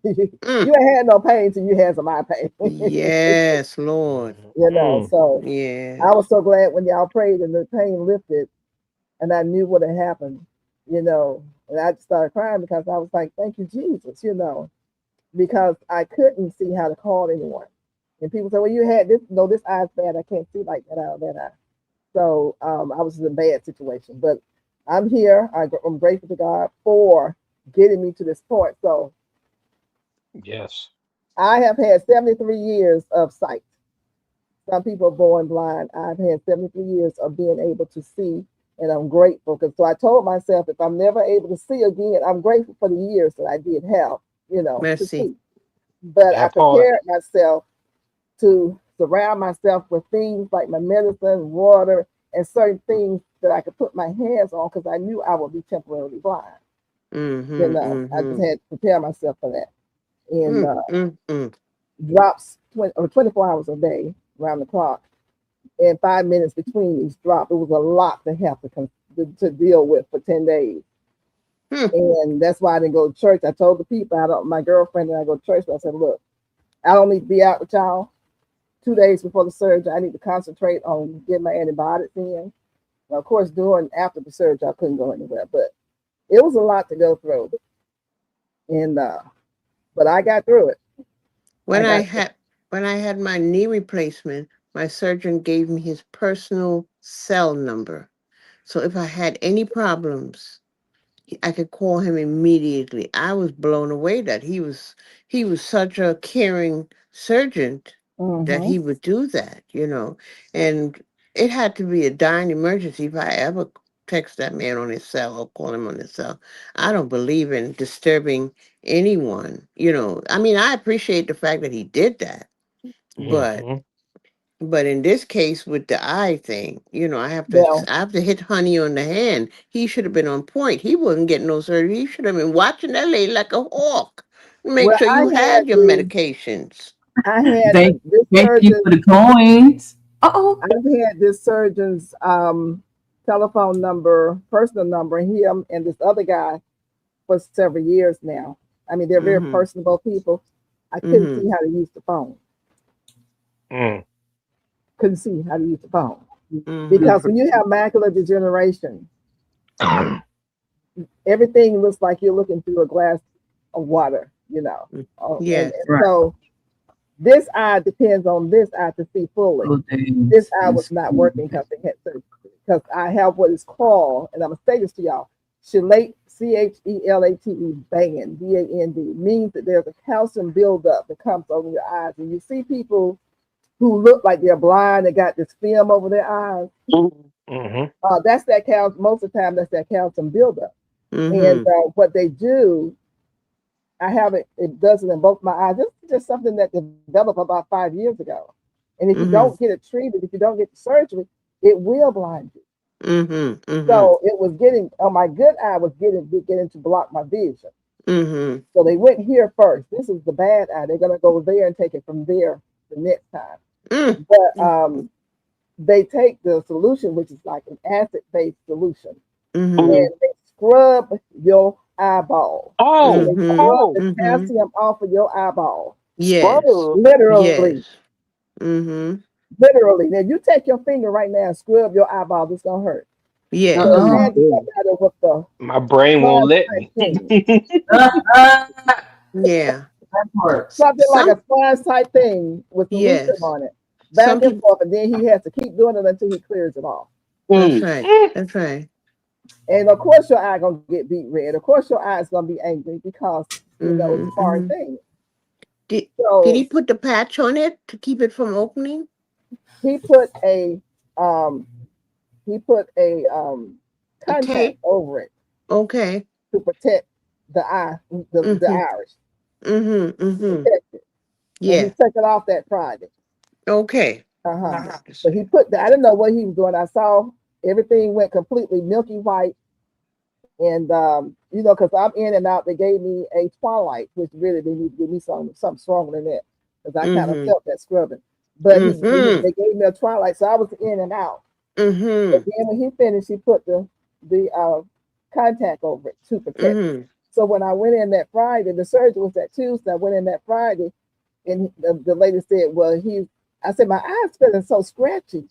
Speaker 1: You
Speaker 3: Mm.
Speaker 1: ain't had no pain till you had some eye pain.
Speaker 3: Yes, Lord.
Speaker 5: mm.
Speaker 1: So I was
Speaker 3: Yes.
Speaker 1: so glad when y'all prayed and the pain lifted, and I knew what had happened. And I just started crying because I was like, "Thank you, Jesus." Because I couldn't see how to call anyone. And people say, "Well, you had this. No, this eye's bad. I can't see like that out of that eye." So I was in a bad situation, but I'm here. I'm grateful to God for getting me to this point. So
Speaker 5: Yes.
Speaker 1: I have had 73 years of sight. Some people are born blind. I've had 73 years of being able to see, and I'm grateful. Because so I told myself, if I'm never able to see again, I'm grateful for the years that I did have, to
Speaker 3: Mercy.
Speaker 1: see. But I
Speaker 5: That part.
Speaker 1: prepared myself to surround myself with things like my medicine, water, and certain things that I could put my hands on because I knew I would be temporarily blind.
Speaker 3: Mm-hmm.
Speaker 1: I just
Speaker 3: Mm-hmm.
Speaker 1: had to prepare myself for that. And
Speaker 3: Mm, mm, mm.
Speaker 1: drops 24 hours a day, around the clock, and 5 minutes between each drop. It was a lot to have to deal with for 10 days. And that's why I didn't go to church. I told the people, my girlfriend and I go to church, but I said, look, I don't need to be out with y'all 2 days before the surgery. I need to concentrate on getting my antibiotics in. Now, of course, during after the surgery, I couldn't go anywhere, but it was a lot to go through. And but I got through it.
Speaker 3: When I had my knee replacement, my surgeon gave me his personal cell number. So if I had any problems, I could call him immediately. I was blown away that he was such a caring surgeon that he would do that, and it had to be a dying emergency if I ever text that man on his cell or call him on his cell. I don't believe in disturbing anyone, I mean, I appreciate the fact that he did that, but in this case with the eye thing, I have to hit honey on the hand. He should have been on point. He wasn't getting no surgery. He should have been watching that lady like a hawk. Make sure you had your medications.
Speaker 1: I had
Speaker 2: Thank
Speaker 1: this
Speaker 2: you
Speaker 1: surgeon.
Speaker 2: for the coins.
Speaker 1: I've had this surgeon's telephone number, personal number, him and this other guy for several years now. I mean, they're very personable people. I couldn't see how to use the phone. Couldn't see how to use the phone. Because when you have macular degeneration, everything looks like you're looking through a glass of water,
Speaker 3: Yeah.
Speaker 1: So this eye depends on this eye to see fully. This eye was not working because they had surgery. Because I have what is called, and I'm gonna say this to y'all, chelate, CHELATE band, BAND, means that there's a calcium buildup that comes over your eyes. And you see people who look like they're blind, they got this film over their eyes. That's that calcium, most of the time that's that calcium buildup. And what they do, I have it does it in both my eyes. This is just something that developed about 5 years ago. And if you don't get it treated, if you don't get the surgery, it will blind you. So it was getting, on my good eye was getting to block my vision. So they went here first. This is the bad eye. They're gonna go there and take it from there the next time. But they take the solution, which is like an acid-based solution, and they scrub your eyeball. They scrub the calcium off of your eyeball.
Speaker 3: Yes.
Speaker 1: Literally.
Speaker 3: Yes.
Speaker 1: Literally. Now you take your finger right now and scrub your eyeball. It's gonna hurt.
Speaker 3: Yes.
Speaker 1: So imagine that with the
Speaker 5: My brain won't let me.
Speaker 3: Yeah.
Speaker 1: Something like a sponge type thing with solution on it. Back and forth, and then he has to keep doing it until he clears it off.
Speaker 3: That's right. That's right.
Speaker 1: And of course your eye gonna get beat red. Of course your eye is gonna be angry because it's a foreign thing.
Speaker 3: Did he put the patch on it to keep it from opening?
Speaker 1: He put a contact over it.
Speaker 3: Okay.
Speaker 1: To protect the eye, the iris. Protect it. Yeah. He took it off that Friday.
Speaker 3: Okay.
Speaker 1: So he put I didn't know what he was doing. I saw everything went completely milky white. And because I'm in and out, they gave me a Twilight, which really they need to give me something stronger than that. Because I kind of felt that scrubbing. But they gave me a Twilight, so I was in and out. But then when he finished, he put the contact over it to protect it. So when I went in that Friday, the surgery was that Tuesday. I went in that Friday, and the lady said, "Well, I said, my eyes feeling so scratchy."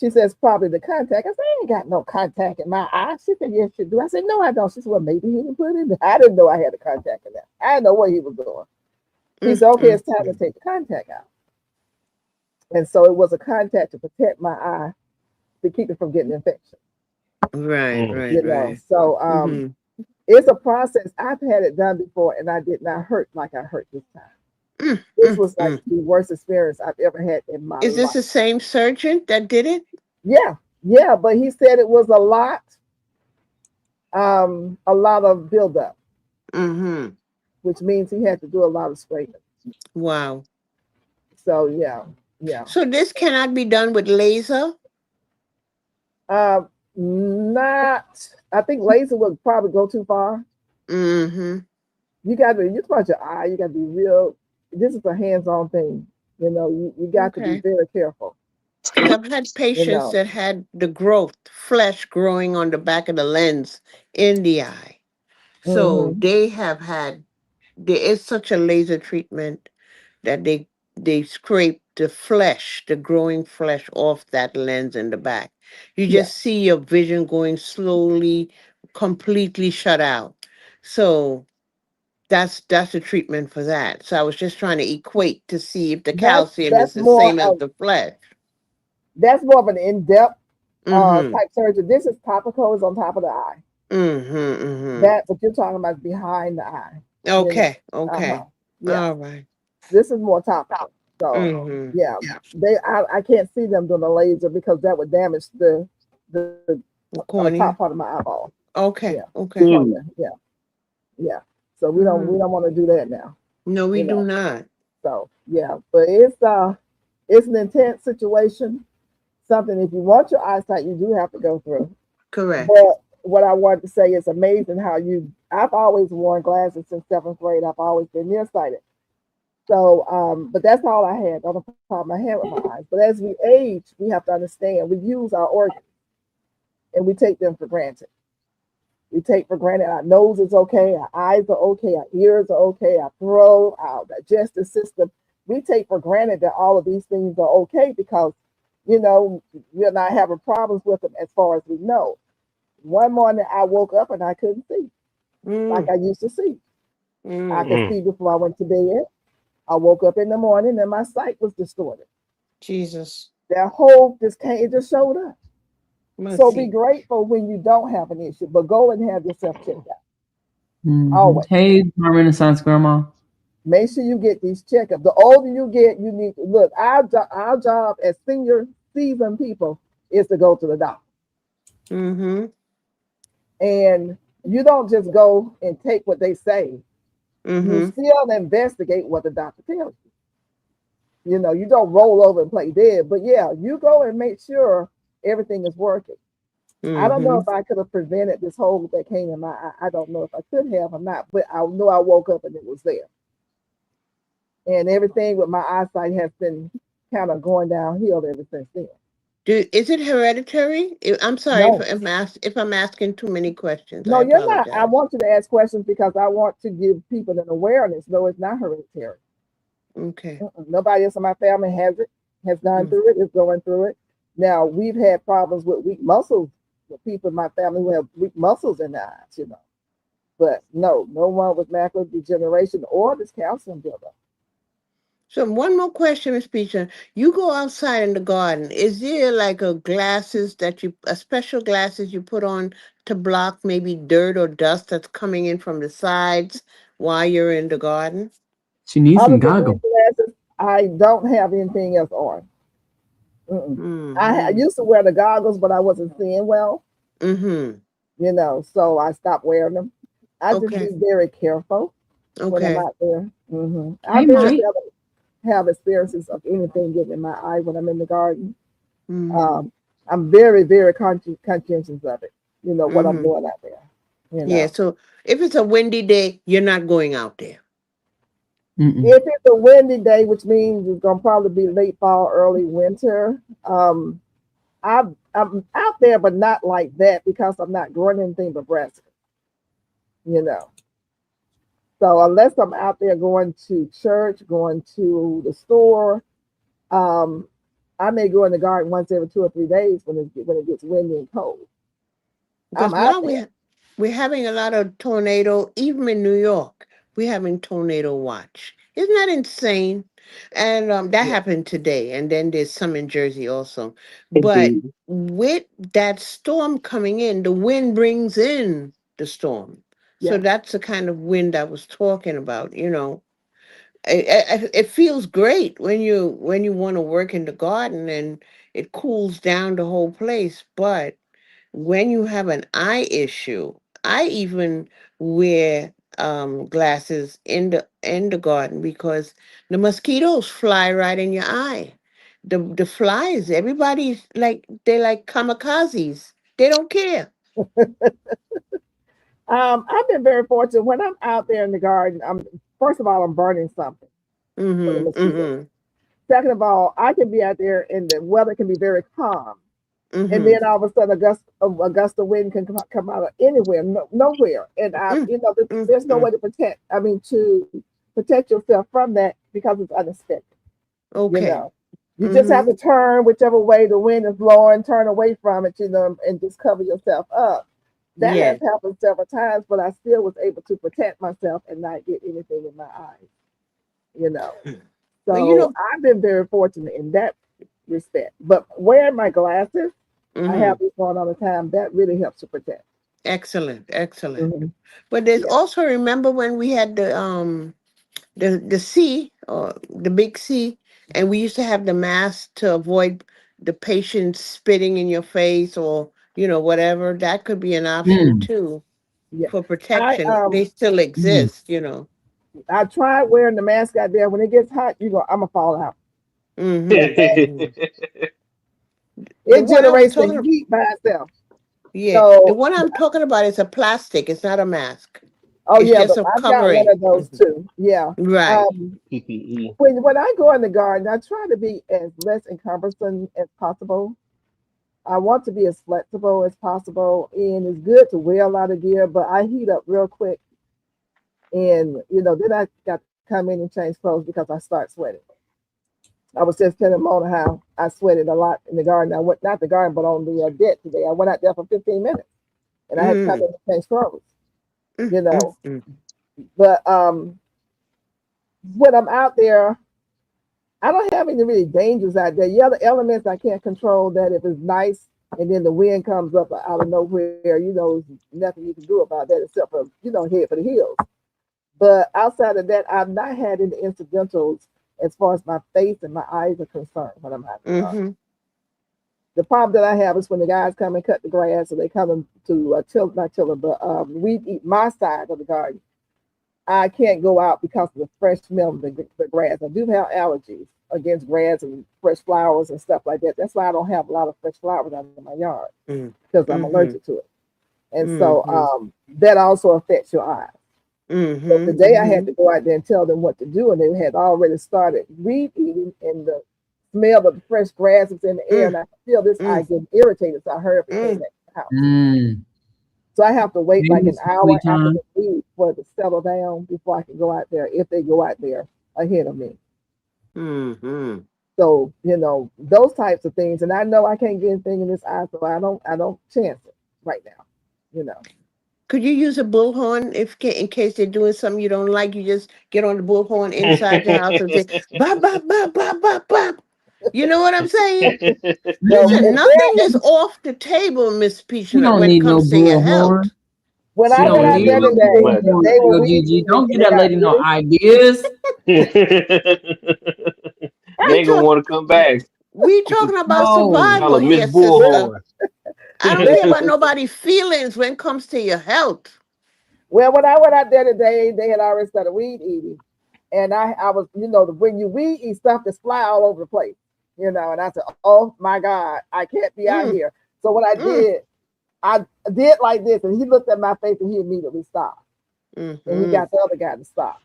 Speaker 1: She says, "Probably the contact." I said, "I ain't got no contact in my eye." She said, "Yes, you do." I said, "No, I don't." She said, "Well, maybe he didn't put it in there." I didn't know I had a contact in there. I didn't know what he was doing. He said, "Okay, it's time to take the contact out." And so it was a contact to protect my eye, to keep it from getting infection.
Speaker 3: Right.
Speaker 1: So it's a process. I've had it done before, and I did not hurt like I hurt this time. This was like the worst experience I've ever had in my life.
Speaker 3: Is this the same surgeon that did it?
Speaker 1: Yeah, but he said it was a lot of buildup, which means he had to do a lot of scraping.
Speaker 3: Wow.
Speaker 1: So yeah.
Speaker 3: So this cannot be done with laser?
Speaker 1: I think laser would probably go too far. You talk about your eye, you gotta be real. This is a hands-on thing. You know, you got to be
Speaker 3: Okay.
Speaker 1: very careful.
Speaker 3: Because I've had
Speaker 1: You
Speaker 3: patients
Speaker 1: know.
Speaker 3: that had the growth, flesh growing on the back of the lens in the eye. So
Speaker 1: Hmm.
Speaker 3: they have had, there is such a laser treatment that they scrape the flesh, the growing flesh off that lens in the back. You
Speaker 1: Yeah,
Speaker 3: just see your vision going slowly, completely shut out. So that's the treatment for that. So I was just trying to equate to see if the
Speaker 1: that's
Speaker 3: calcium is
Speaker 1: that's
Speaker 3: the
Speaker 1: more
Speaker 3: same as
Speaker 1: of
Speaker 3: the flesh.
Speaker 1: an in-depth
Speaker 3: Mm-hmm.
Speaker 1: type surgery. This is topical, is on top of the eye.
Speaker 3: Mm-hmm. Mm-hmm.
Speaker 1: That what you're talking about is behind the eye. You know.
Speaker 3: Okay.
Speaker 1: Uh-huh.
Speaker 3: Okay.
Speaker 1: Yeah.
Speaker 3: All right.
Speaker 1: This is more topical. So
Speaker 3: Mm-hmm.
Speaker 1: yeah, I can't see them doing a laser because that would damage the top
Speaker 3: Cornea.
Speaker 1: part of my eyeball. Yeah.
Speaker 3: Okay. Okay.
Speaker 1: So
Speaker 5: Mm.
Speaker 1: yeah. So we
Speaker 3: Mm-hmm.
Speaker 1: don't want to do that now.
Speaker 3: No, we
Speaker 1: You
Speaker 3: do
Speaker 1: know.
Speaker 3: not.
Speaker 1: So yeah, but it's an intense situation. Something if you want your eyesight, you do have to go through.
Speaker 3: Correct.
Speaker 1: But what I wanted to say is amazing how I've always worn glasses since seventh grade. I've always been nearsighted. So, but that's all I had. On the problem I had with my eyes. But as we age, we have to understand we use our organs and we take them for granted. We take for granted our nose is okay, our eyes are okay, our ears are okay, our throat, our digestive system. We take for granted that all of these things are okay because, we're not having problems with them as far as we know. One morning I woke up and I couldn't see like
Speaker 3: Mm,
Speaker 1: I used to see. I
Speaker 3: mm,
Speaker 1: could
Speaker 5: Mm.
Speaker 1: see before I went to bed. I woke up in the morning and my sight was distorted.
Speaker 3: Jesus.
Speaker 1: That whole this came it just showed up. So be
Speaker 3: Mercy.
Speaker 1: grateful when you don't have an issue, but go and have yourself checked out.
Speaker 2: Mhm.
Speaker 1: Always.
Speaker 2: Hey, my Renaissance grandma.
Speaker 1: Make sure you get these checkups. The older you get, you need to look. Our job as senior seasoned people is to go to the doctor.
Speaker 3: Mm-hmm.
Speaker 1: And you don't just go and take what they say. You
Speaker 3: Mm-hmm.
Speaker 1: still investigate what the doctor tells you. You don't roll over and play dead, but yeah, you go and make sure everything is working. I don't know
Speaker 3: Mm-hmm.
Speaker 1: if I could have prevented this hole that came in my eye. I don't know if I could have or not, but I know I woke up and it was there. And everything with my eyesight has been kind of going downhill ever since then.
Speaker 3: Is it hereditary? I'm sorry
Speaker 1: No,
Speaker 3: if I'm asking too many questions. I
Speaker 1: no, you're not. I
Speaker 3: apologize.
Speaker 1: want you to ask questions because I want to give people an awareness. No, it's not hereditary.
Speaker 3: Okay.
Speaker 1: Nobody else in my family has gone
Speaker 3: Mm.
Speaker 1: through it, is going through it. Now, we've had problems with weak muscles, with people in my family who have weak muscles in their eyes. But no one with macular degeneration or this calcium buildup.
Speaker 3: So one more question, Miss Peter. You go outside in the garden. Is there like a special glasses you put on to block maybe dirt or dust that's coming in from the sides while you're in the garden?
Speaker 2: She needs
Speaker 1: Other
Speaker 2: some
Speaker 1: than these
Speaker 2: goggles.
Speaker 1: glasses, I don't have anything else on. Mm-mm. I
Speaker 3: Mm-hmm.
Speaker 1: used to wear the goggles, but I wasn't seeing well,
Speaker 3: Mm-hmm.
Speaker 1: so I stopped wearing them. I just be
Speaker 3: Okay.
Speaker 1: very careful when I'm
Speaker 3: Okay.
Speaker 1: out there. I
Speaker 2: Hey,
Speaker 1: very
Speaker 2: Mike.
Speaker 1: seldom have experiences of anything getting in my eye when I'm in the garden.
Speaker 3: Mm-hmm.
Speaker 1: Um, I'm very, very conscientious of it. What I'm
Speaker 3: Mm-hmm.
Speaker 1: doing out there. You
Speaker 3: Yeah.
Speaker 1: know,
Speaker 3: So if it's a windy day, you're not going out there.
Speaker 2: Mm-mm.
Speaker 1: if it's a windy day, which means it's gonna probably be late fall, early winter. I'm out there, but not like that because I'm not growing anything but brassicas. You know, so unless I'm out there going to church, going to the store, um, I may go in the garden once every 2 or 3 days when it gets windy and cold. I'm
Speaker 3: Because
Speaker 1: out
Speaker 3: now
Speaker 1: there.
Speaker 3: we're having a lot of tornado, even in New York. We're having tornado watch. Isn't that insane? And that
Speaker 1: Yeah,
Speaker 3: happened today, and then there's some in Jersey also.
Speaker 5: It
Speaker 3: But
Speaker 5: did.
Speaker 3: with that storm coming in, the wind brings in the storm. So
Speaker 1: yeah.
Speaker 3: that's the kind of wind I was talking about. It feels great when you want to work in the garden and it cools down the whole place, but when you have an eye issue, I even wear glasses in the garden because the mosquitoes fly right in your eye. The flies, everybody's like they're like kamikazes. They don't care.
Speaker 1: I've been very fortunate when I'm out there in the garden. First of all, I'm burning something for the
Speaker 3: Mm-hmm.
Speaker 1: mosquitoes.
Speaker 3: Mm-hmm.
Speaker 1: second of all, I can be out there and the weather can be very calm. And
Speaker 3: Mhm.
Speaker 1: then all of a sudden, a gust of wind can come out of anywhere, nowhere. And
Speaker 3: Mm,
Speaker 1: there's no
Speaker 3: mm.
Speaker 1: way to protect yourself from that because it's unexpected. You
Speaker 3: Okay.
Speaker 1: know, you just have to turn whichever way the wind is blowing, turn away from it, and just cover yourself up. That
Speaker 3: Yes.
Speaker 1: has happened several times, but I still was able to protect myself and not get anything in my eyes. You know,
Speaker 3: Well,
Speaker 1: so I've been very fortunate in that respect. But wearing my glasses, I
Speaker 3: mhm.
Speaker 1: have this on all the time. That really helps to protect.
Speaker 3: Excellent, excellent.
Speaker 1: Mhm.
Speaker 3: But there's
Speaker 1: Yeah.
Speaker 3: also, remember when we had the C, or the big C, and we used to have the mask to avoid the patient spitting in your face, or whatever. That could be an option
Speaker 2: Mm.
Speaker 3: too
Speaker 1: Yeah.
Speaker 3: for
Speaker 1: I
Speaker 3: protection. They still
Speaker 2: Mm.
Speaker 3: exist.
Speaker 1: I tried wearing the mask out there. When it gets hot, I'm gonna fall out.
Speaker 3: Hmm. The
Speaker 1: It
Speaker 3: one I was
Speaker 1: generates the
Speaker 3: talking about,
Speaker 1: heat by itself.
Speaker 3: yeah, the
Speaker 1: So,
Speaker 3: one I'm talking about is a plastic. It's not a mask.
Speaker 1: oh
Speaker 3: It's
Speaker 1: yeah,
Speaker 3: just
Speaker 1: but
Speaker 3: a
Speaker 1: I've got one
Speaker 3: covering.
Speaker 1: of those too. Yeah.
Speaker 3: Right.
Speaker 1: Um, when I go in the garden, I try to be as less encumbersome as possible. I want to be as flexible as possible, and it's good to wear a lot of gear, but I heat up real quick, and then I got to come in and change clothes because I start sweating. I was just telling Mona how I sweated a lot in the garden. I went not the garden, but on the deck today. I went out there for 15 minutes, and I had to come in
Speaker 3: Mm,
Speaker 1: and change clothes.
Speaker 3: mm,
Speaker 1: You
Speaker 3: mm,
Speaker 1: know,
Speaker 3: mm.
Speaker 1: but when I'm out there, I don't have any really dangers out there. Yeah, the elements I can't control that if it's nice and then the wind comes up out of nowhere, there's nothing you can do about that except for, head for the hills. But outside of that, I've not had any incidentals as far as my face and my eyes are concerned when I'm out in the garden.
Speaker 3: Mhm.
Speaker 1: The problem that I have is when the guys come and cut the grass, or they come to weed eat my side of the garden. I can't go out because of the fresh smell of the grass. I do have allergies against grass and fresh flowers and stuff like that. That's why I don't have a lot of fresh flowers out in my yard
Speaker 3: Mm,
Speaker 1: because I'm
Speaker 3: mhm,
Speaker 1: allergic to it. And so
Speaker 3: mhm,
Speaker 1: that also affects your eyes. So
Speaker 3: mhm,
Speaker 1: today I had
Speaker 3: mhm,
Speaker 1: to go out there and tell them what to do, and they had already started weed eating, and the smell of the fresh grass was in the air, and
Speaker 3: mm,
Speaker 1: I feel this eye
Speaker 3: mm,
Speaker 1: getting irritated. So I hurry up and came
Speaker 3: mm.
Speaker 1: back to the house.
Speaker 2: Mm.
Speaker 1: So I have to wait like
Speaker 2: Maybe
Speaker 1: an
Speaker 2: some
Speaker 1: hour
Speaker 2: sweet
Speaker 1: after
Speaker 2: time.
Speaker 1: the weed for it to settle down before I can go out there if they go out there ahead of me.
Speaker 3: Mhm.
Speaker 1: So, those types of things. And I know I can't get anything in this eye, so I don't chance it right now. You know.
Speaker 3: Could you use a bullhorn in case they're doing something you don't like? You just get on the bullhorn inside your house and say bop bop bop bop bop bop. You know what I'm saying?
Speaker 1: So
Speaker 2: Mhm.
Speaker 3: Listen,
Speaker 1: if
Speaker 3: nothing
Speaker 1: they're
Speaker 3: is off the table, Miss
Speaker 2: We
Speaker 3: Peachlet,
Speaker 2: don't
Speaker 3: when it
Speaker 2: need no
Speaker 3: comes to your health.
Speaker 2: bullhorn.
Speaker 1: when
Speaker 2: We
Speaker 1: I
Speaker 2: don't
Speaker 1: went out
Speaker 2: need
Speaker 1: there
Speaker 2: no
Speaker 5: Too
Speaker 1: today,
Speaker 5: much.
Speaker 2: bullhorn,
Speaker 1: they were weed
Speaker 2: LGG.
Speaker 1: eating
Speaker 2: Don't
Speaker 1: and
Speaker 2: give
Speaker 1: they
Speaker 2: that
Speaker 1: got
Speaker 2: lady no
Speaker 1: really
Speaker 2: ideas.
Speaker 5: They
Speaker 3: We
Speaker 5: ain't gonna
Speaker 3: talk
Speaker 5: want to come back.
Speaker 3: we talking about
Speaker 2: No.
Speaker 5: Call
Speaker 3: survival
Speaker 5: her Miss
Speaker 3: here, sister.
Speaker 1: well,
Speaker 5: Bullhorn.
Speaker 3: I don't
Speaker 1: they
Speaker 3: care about nobody's feelings when it comes to your health.
Speaker 1: well when I went out there today, they had already started weed eating. And I was, when you weed eat stuff just fly all over the place, and I said, oh my God, I can't be out
Speaker 3: Mm,
Speaker 1: here. So what
Speaker 3: mm,
Speaker 1: I did like this, and he looked at my face and he immediately stopped. And he
Speaker 3: mhm,
Speaker 1: got the other guy to stop.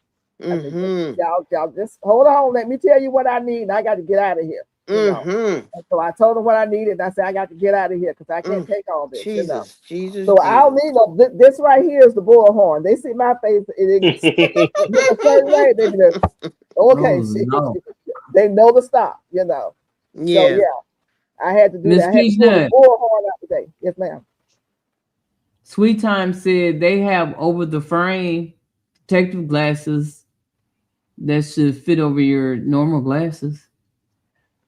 Speaker 1: I said,
Speaker 3: mhm,
Speaker 1: y'all just hold on. Let me tell you what I need. And I got to get out of here.
Speaker 3: mhm,
Speaker 1: And so I told him what I needed. And I said, I got to get out of here because I can't
Speaker 3: mm.
Speaker 1: take all this.
Speaker 3: Jesus, Jesus,
Speaker 1: So I'll
Speaker 3: Jesus.
Speaker 1: need this right here is the bullhorn. They see my face, it look a certain way. They be like, okay,
Speaker 2: Oh no.
Speaker 1: they know to stop. So
Speaker 3: Yeah.
Speaker 1: yeah, I had to do
Speaker 2: Miss
Speaker 1: that. I had to pull the
Speaker 2: Peanut,
Speaker 1: bullhorn out today. Yes, ma'am.
Speaker 2: Sweet Time said they have over the frame protective glasses that should fit over your normal glasses.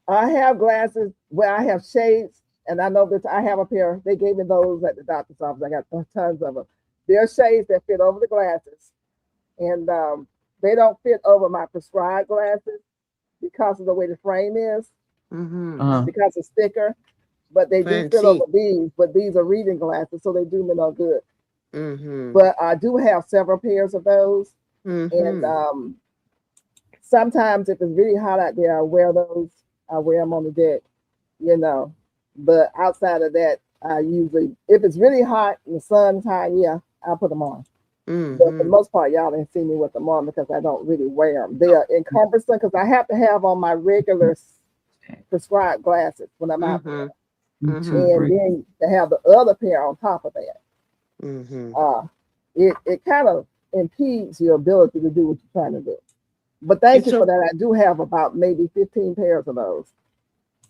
Speaker 1: I have glasses where I have shades, and I know that I have a pair. They gave me those at the doctor's office. I got tons of them. There are shades that fit over the glasses, and they don't fit over my prescribed glasses because of the way the frame is,
Speaker 3: Mhm.
Speaker 2: Uh-huh.
Speaker 1: because it's thicker. But they do fit
Speaker 3: Fancy.
Speaker 1: over these. But these are reading glasses, so they do me no good.
Speaker 3: Mhm.
Speaker 1: But I do have several pairs of those, and
Speaker 3: Mhm.
Speaker 1: sometimes if it's really hot out there, I wear those. I wear them on the deck, you know. But outside of that, I usually, if it's really hot and the sun's high, yeah, I'll put them on. But for the
Speaker 3: Mhm.
Speaker 1: most part, y'all didn't see me with them on because I don't really wear them. They are encumbersome because I have to have on my regular prescribed glasses when I'm out there,
Speaker 3: Mhm.
Speaker 2: Me too,
Speaker 3: Mhm.
Speaker 1: and
Speaker 2: Bray.
Speaker 1: then to have the other pair on top of that.
Speaker 3: Mhm.
Speaker 1: It kind of impedes your ability to do what you're trying to do. But thank
Speaker 3: It's
Speaker 1: you for
Speaker 3: a
Speaker 1: that. I do have about maybe 15 pairs of those.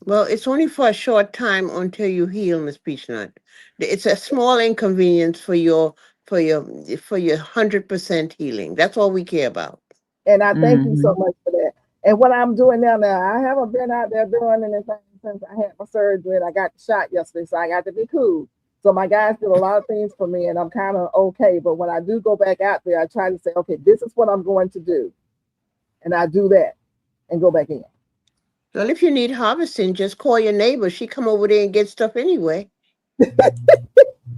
Speaker 3: Well, it's only for a short time until you heal, Miss Peachnut. It's a small inconvenience for your 100% healing. That's all we care about.
Speaker 1: And I thank you so
Speaker 2: Mm-hmm.
Speaker 1: much for that. And what I'm doing now, I haven't been out there doing anything since I had my surgery and I got the shot yesterday, so I got to be cool. So my guys did a lot of things for me, and I'm kind of okay. But when I do go back out there, I try to say, okay, this is what I'm going to do, and I do that and go back in.
Speaker 3: Well, if you need harvesting, just call your neighbor. She come over there and get stuff anyway.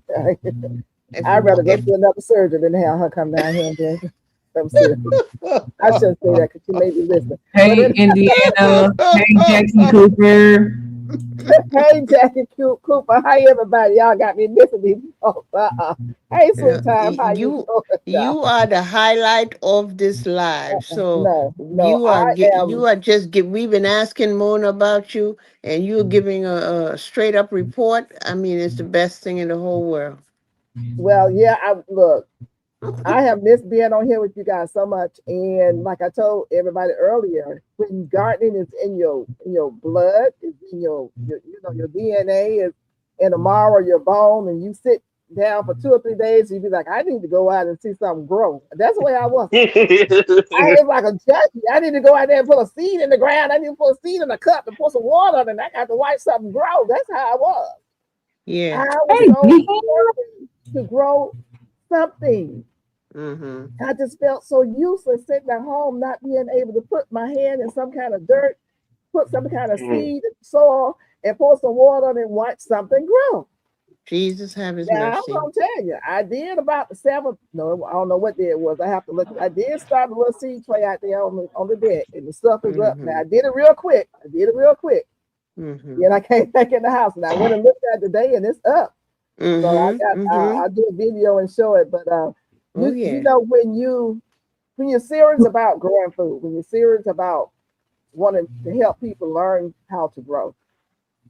Speaker 3: If
Speaker 1: I'd
Speaker 3: you
Speaker 1: rather
Speaker 3: want,
Speaker 1: go
Speaker 3: if
Speaker 1: through another surgery than have her come down here and do it. I'm serious. I shouldn't say that because she may be listening. But
Speaker 2: Hey, Indiana. Hey, Jackson Cooper.
Speaker 1: hey, Jackie Cooper, hi everybody. Y'all got me missing these folks. Hey,
Speaker 3: you know,
Speaker 1: sweet time, how you doing, y'all?
Speaker 3: you are the highlight of this live. So
Speaker 1: No, I am.
Speaker 3: you are just give. We've been asking Mona about you, and you're giving a straight up report. I mean, it's the best thing in the whole world.
Speaker 1: Well, yeah. I look. I have missed being on here with you guys so much, and like I told everybody earlier, when gardening is in your blood, it's in your you know your DNA is in the marrow of your bone, and you sit down for 2 or 3 days, you'd be like, I need to go out and see something grow. That's the way I was. I was like a junkie. I need to go out there and put a seed in the ground. I need to put a seed in a cup and put some water in it. And I got to watch something grow. That's how I was.
Speaker 3: Yeah.
Speaker 1: I was
Speaker 2: Hey,
Speaker 1: so
Speaker 2: G.
Speaker 1: hungry to grow something.
Speaker 3: Mm-hmm.
Speaker 1: I just felt so useless sitting at home, not being able to put my hand in some kind of dirt, put some kind of seed in the soil, and pour some water on it and watch something grow.
Speaker 3: Jesus have His
Speaker 1: Now, I'm
Speaker 3: mercy.
Speaker 1: going to tell you, I did about the seventh, no, I don't know what day it was. I have to look. I did start a little seed tray out there on the deck, and the stuff is up. Now,
Speaker 3: Mm-hmm.
Speaker 1: I did it real quick.
Speaker 3: Mm-hmm.
Speaker 1: Then I came back in the house, and I went and looked at it today, and it's up. So
Speaker 3: Mm-hmm. Mm-hmm.
Speaker 1: I'll do a video and show it. But
Speaker 3: Oh
Speaker 1: you
Speaker 3: yeah.
Speaker 1: know when you're serious about growing food, when you're serious about wanting to help people learn how to grow,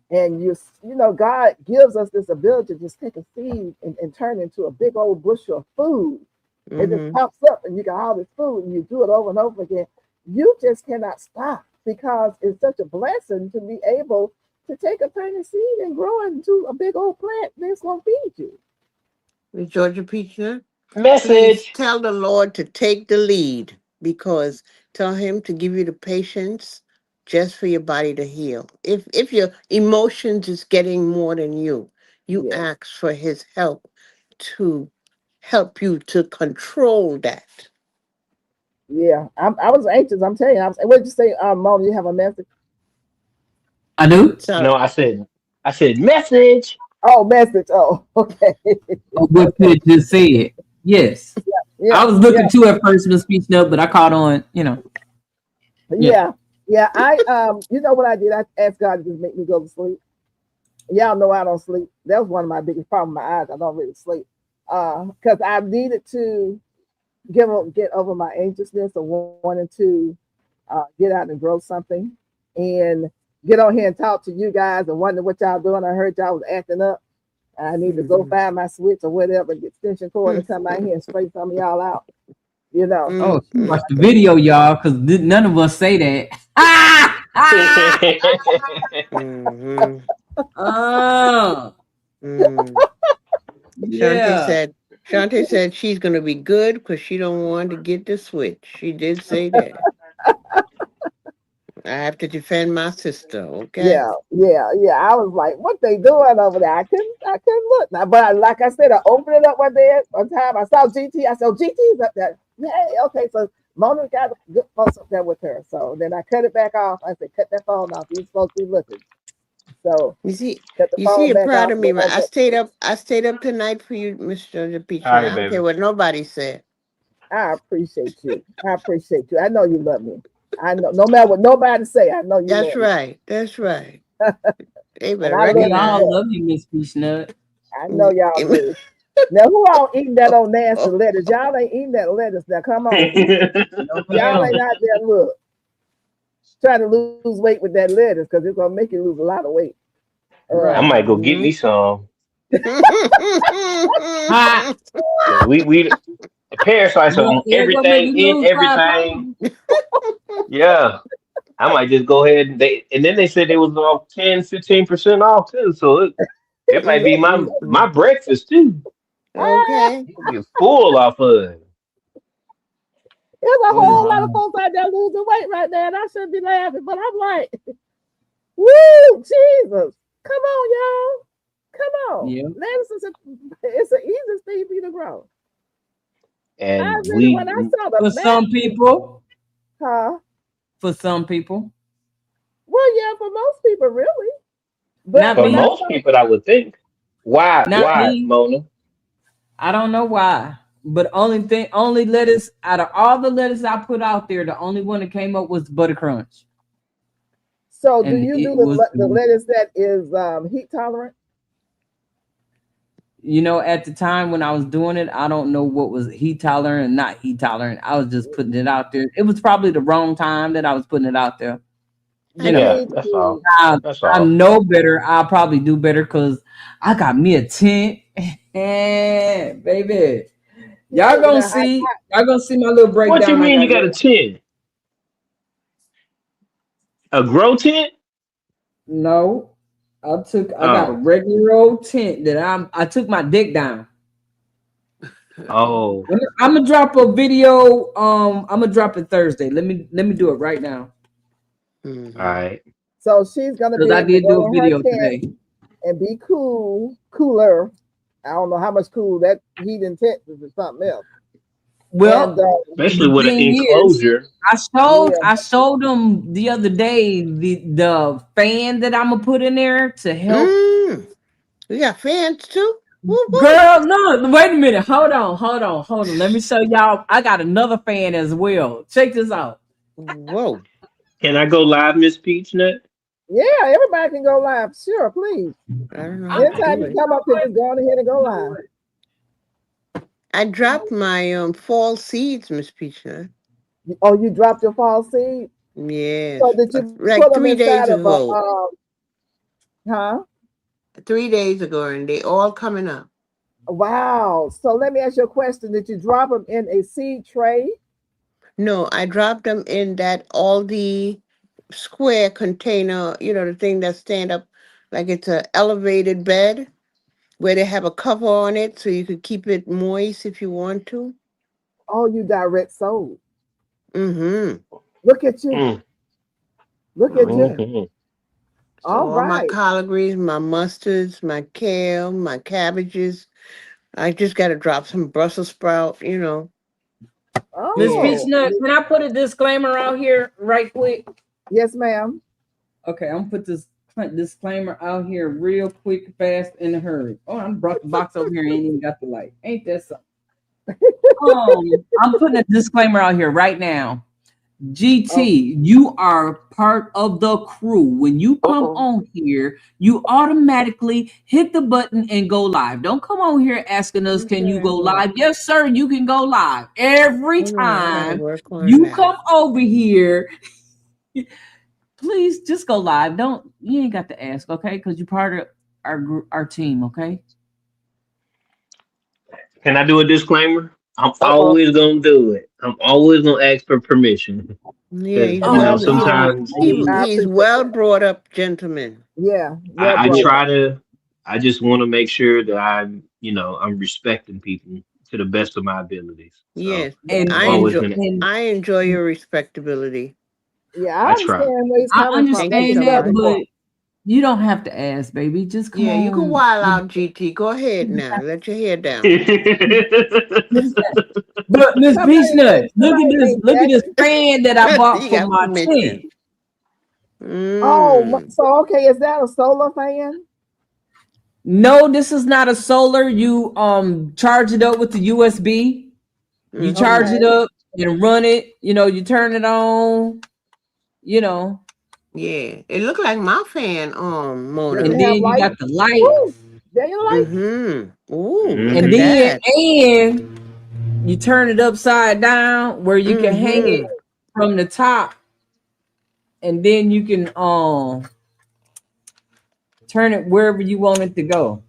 Speaker 1: and you know God gives us this ability to just take a seed and turn it into a big old bushel of food. It just
Speaker 3: Mm-hmm.
Speaker 1: pops up, and you got all this food, and you do it over and over again. You just cannot stop because it's such a blessing to be able to take a tiny seed and grow it into a big old plant that's going to feed you.
Speaker 3: Miss Georgia Peachner, please
Speaker 5: Message.
Speaker 3: tell the Lord to take the lead, because tell Him to give you the patience just for your body to heal. If your emotions is getting more than you
Speaker 1: Yes.
Speaker 3: ask for His help to help you to control that.
Speaker 1: Yeah, I was anxious. I'm telling you. What did you say, Mona? You have a message?
Speaker 2: I do.
Speaker 5: No,
Speaker 3: So
Speaker 5: I said message.
Speaker 1: Oh, message. Oh, okay.
Speaker 2: What
Speaker 1: Okay.
Speaker 2: Pit just said. Yes. I
Speaker 1: Yeah,
Speaker 2: was
Speaker 1: yeah,
Speaker 2: looking too at first for the speech note, but I caught on, Yeah.
Speaker 1: yeah, yeah. You know what I did? I asked God to just make me go to sleep. Y'all know I don't sleep. That was one of my biggest problems. My eyes. I don't really sleep. Because I needed to get over my anxiousness of wanting to get out and grow something, and get on here and talk to you guys and wonder what y'all doing. I heard y'all was acting up. I need to go
Speaker 3: mhm.
Speaker 1: find my switch or whatever, get extension cord and come out here and spray some of y'all out. You know.
Speaker 2: Oh, she
Speaker 3: Mm.
Speaker 2: watched the video, y'all, because none of us say that.
Speaker 3: Mhm.
Speaker 2: Oh,
Speaker 3: Mm. Shante
Speaker 2: yeah.
Speaker 3: said Shante said she's gonna be good because she don't want to get the switch. She did say that. I have to defend my sister, okay?
Speaker 1: Yeah. I was like, what they doing over there? I couldn't look. Now, but like I said, I opened it up one time. I saw GT. I said, GT's up there. Hey, okay. So Mona got good folks up there with her. So then I cut it back off. I said, cut that phone off. These folks be looking. So
Speaker 3: You see,
Speaker 1: cut the
Speaker 3: you see,
Speaker 1: phone
Speaker 3: you're
Speaker 1: back
Speaker 3: proud
Speaker 1: off.
Speaker 3: of
Speaker 1: And
Speaker 3: me,
Speaker 1: went
Speaker 3: man.
Speaker 1: on back.
Speaker 3: I stayed up tonight for you, Mr. Peach,
Speaker 5: All
Speaker 3: and I
Speaker 5: right,
Speaker 3: don't care
Speaker 5: baby.
Speaker 3: what nobody said.
Speaker 1: I appreciate you. I appreciate you. I know you love me. I know no matter what nobody say, I know you
Speaker 3: That's
Speaker 1: love me.
Speaker 3: right. That's right. They
Speaker 1: And
Speaker 3: better
Speaker 1: I
Speaker 2: We
Speaker 1: love you
Speaker 2: all
Speaker 3: recognize.
Speaker 1: back.
Speaker 2: love you, Miss Peachnut.
Speaker 1: I know y'all do. Now, who all eating that old nasty lettuce? Y'all ain't eating that lettuce. Now, come on.
Speaker 2: No,
Speaker 1: Y'all
Speaker 2: ma'am.
Speaker 1: ain't out there, look, trying to lose weight with that lettuce because it's going to make you lose a lot of weight.
Speaker 5: I
Speaker 2: Right.
Speaker 5: might go get me some.
Speaker 2: Ha!
Speaker 5: 'Cause we the parasites are
Speaker 2: Look,
Speaker 5: on
Speaker 2: it gonna make
Speaker 5: everything,
Speaker 2: you
Speaker 5: in
Speaker 2: lose 5 pounds.
Speaker 5: everything. Yeah. I might just go ahead and then they said they was off 10-15% off too. So it might be my breakfast too.
Speaker 3: Okay.
Speaker 5: You get full off of it.
Speaker 1: There's a
Speaker 2: Oh
Speaker 1: whole lot of
Speaker 2: my.
Speaker 1: folks out there losing weight right now, and I shouldn't be laughing, but I'm like, woo, Jesus. Come on, y'all. Come on.
Speaker 2: Yeah.
Speaker 1: Lettuce is it's an easy thing for you to grow. I
Speaker 5: And
Speaker 1: really, when I
Speaker 5: we
Speaker 1: saw the
Speaker 2: For some
Speaker 1: basket,
Speaker 2: people.
Speaker 1: huh?
Speaker 2: For some people.
Speaker 1: Well, yeah, for most people, really. But
Speaker 2: Not
Speaker 5: for
Speaker 1: when I
Speaker 2: me.
Speaker 5: most
Speaker 1: saw,
Speaker 5: people I would think.
Speaker 2: Not
Speaker 5: Why,
Speaker 2: me.
Speaker 5: Mona?
Speaker 2: I don't know why. But only lettuce out of all the lettuce I put out there, the only one that came up was butter crunch.
Speaker 1: so do
Speaker 2: And
Speaker 1: you do
Speaker 2: it was,
Speaker 1: the lettuce that is heat tolerant?
Speaker 2: at the time when I was doing it, I don't know what was heat tolerant and not heat tolerant. I was just putting it out there. It was probably the wrong time that I was putting it out there.
Speaker 1: I
Speaker 2: You know,
Speaker 5: Yeah,
Speaker 1: need
Speaker 5: that's
Speaker 1: to.
Speaker 5: all.
Speaker 2: I,
Speaker 5: That's
Speaker 2: I
Speaker 5: all.
Speaker 2: know better. I'll probably do better because I got me a tent. Baby. Y'all gonna
Speaker 1: Now,
Speaker 2: see. Y'all gonna see my little
Speaker 5: What you
Speaker 2: breakdown I
Speaker 5: mean you
Speaker 2: got
Speaker 5: got a
Speaker 2: going.
Speaker 5: tent? A grow tent?
Speaker 2: No, I got a
Speaker 5: Oh.
Speaker 2: regular old tent that I took my deck down.
Speaker 5: Oh.
Speaker 2: I'm gonna drop a video. I'm gonna drop it Thursday. Let me do it right now
Speaker 5: All right.
Speaker 1: so she's gonna
Speaker 2: because
Speaker 1: be
Speaker 2: I
Speaker 1: able to
Speaker 2: did do
Speaker 1: go
Speaker 2: a
Speaker 1: in her
Speaker 2: video
Speaker 1: tent
Speaker 2: today.
Speaker 1: and be cooler. I don't know how much cool that heat intense is or something else. And
Speaker 2: Well,
Speaker 5: Especially
Speaker 2: the
Speaker 5: with an
Speaker 2: thing is,
Speaker 5: enclosure.
Speaker 1: yeah,
Speaker 2: I showed them the other day the fan that I'm gonna put in there to help.
Speaker 3: We got fans too. Woo woo.
Speaker 2: Girl, no, wait a minute. Hold on. Let me show y'all. I got another fan as well. Check this out.
Speaker 3: Whoa.
Speaker 5: Can I go live, Miss Peachnet?
Speaker 1: yeah, everybody can go live. Sure, please.
Speaker 3: I don't know how to
Speaker 1: Anytime
Speaker 3: do
Speaker 1: you
Speaker 3: it.
Speaker 1: come up here, just go on ahead and go live.
Speaker 3: I dropped my fall seeds, Miss Peacher.
Speaker 1: Oh, you dropped your fall seed?
Speaker 3: Yes,
Speaker 1: So did you put
Speaker 3: like
Speaker 1: them
Speaker 3: 3 days
Speaker 1: inside of a
Speaker 3: ago.
Speaker 1: huh?
Speaker 3: 3 days ago, and they all coming up.
Speaker 1: Wow. So let me ask you a question. Did you drop them in a seed tray?
Speaker 3: No, I dropped them in that Aldi square container. The thing that stand up like it's a elevated bed where they have a cover on it so you could keep it moist if you want to.
Speaker 1: Oh, you direct sold.
Speaker 3: Mm-hmm.
Speaker 1: Look at you.
Speaker 5: Mm.
Speaker 1: Look at you.
Speaker 5: Mhm.
Speaker 1: All
Speaker 3: So all my
Speaker 1: right.
Speaker 3: collard greens, my mustards, my kale, my cabbages. I just got to drop some Brussels sprout.
Speaker 2: Miss
Speaker 3: Yeah.
Speaker 1: Oh,
Speaker 2: Peachnut, can I put a disclaimer out here right quick?
Speaker 1: yes, ma'am.
Speaker 2: Okay, I'm gonna put this disclaimer out here real quick, fast, in a hurry. Oh, I brought the box over here and ain't even got the light. Ain't that something? I'm putting a disclaimer out here right now.
Speaker 1: Oh,
Speaker 2: GT, you are part of the crew. When you come
Speaker 1: uh-oh.
Speaker 2: on here, you automatically hit the button and go live. Don't come on here asking us, can you
Speaker 3: Okay.
Speaker 2: go live? Yes, sir, you can go live. Every
Speaker 3: Hold on, I gotta
Speaker 2: time
Speaker 3: work on
Speaker 2: you
Speaker 3: that.
Speaker 2: come over here, please just go live. You ain't got to ask, okay? Because you're part of our team, okay?
Speaker 5: Can I do a disclaimer? I'm
Speaker 1: Uh-oh.
Speaker 5: always gonna do it. I'm always gonna ask for permission
Speaker 3: Yeah,
Speaker 5: because
Speaker 3: he's
Speaker 2: Oh,
Speaker 5: sometimes
Speaker 1: I
Speaker 3: he's
Speaker 1: appreciate
Speaker 3: well
Speaker 1: that.
Speaker 3: brought up gentleman.
Speaker 1: Yeah, well
Speaker 5: I
Speaker 1: brought up.
Speaker 5: try to. I just want to make sure that I'm respecting people to the best of my abilities. So
Speaker 3: Yes,
Speaker 2: and
Speaker 5: I'm
Speaker 3: I
Speaker 2: and
Speaker 5: always
Speaker 3: enjoy
Speaker 5: gonna.
Speaker 2: and
Speaker 3: I enjoy your respectability.
Speaker 1: Yeah, I
Speaker 5: I try.
Speaker 1: understand where he's
Speaker 2: I
Speaker 1: coming from.
Speaker 3: Thank
Speaker 1: That's
Speaker 3: you
Speaker 2: understand
Speaker 3: so
Speaker 2: that,
Speaker 3: much.
Speaker 1: exactly
Speaker 2: but
Speaker 1: what.
Speaker 2: you don't have to ask, baby. Just come
Speaker 3: Yeah, you can
Speaker 2: on.
Speaker 3: wild out, GT. Go ahead now. Let your hair down.
Speaker 2: But Miss Peachnut,
Speaker 1: Somebody named
Speaker 2: look at this
Speaker 1: Jackie.
Speaker 2: fan that I bought
Speaker 3: You
Speaker 2: for
Speaker 3: got
Speaker 2: my tent.
Speaker 3: permission.
Speaker 1: Oh,
Speaker 3: Mm.
Speaker 1: so okay, is that a solar fan?
Speaker 2: No, this is not a solar. You charge it up with the USB. You charge
Speaker 3: Mm-hmm.
Speaker 2: it
Speaker 1: Okay.
Speaker 2: up and run it. You turn it on. You know,
Speaker 3: Yeah, it looked like my fan,
Speaker 1: Does
Speaker 2: and
Speaker 3: Mona.
Speaker 1: it have
Speaker 2: then you
Speaker 1: light?
Speaker 2: got the light.
Speaker 1: Woo! There you like.
Speaker 3: Mm-hmm. Ooh, look
Speaker 5: Mhm.
Speaker 3: at
Speaker 2: And then
Speaker 3: that.
Speaker 2: and you turn it upside down where you can hang it
Speaker 3: Mm-hmm.
Speaker 2: from the top, and then you can turn it wherever you want it to go.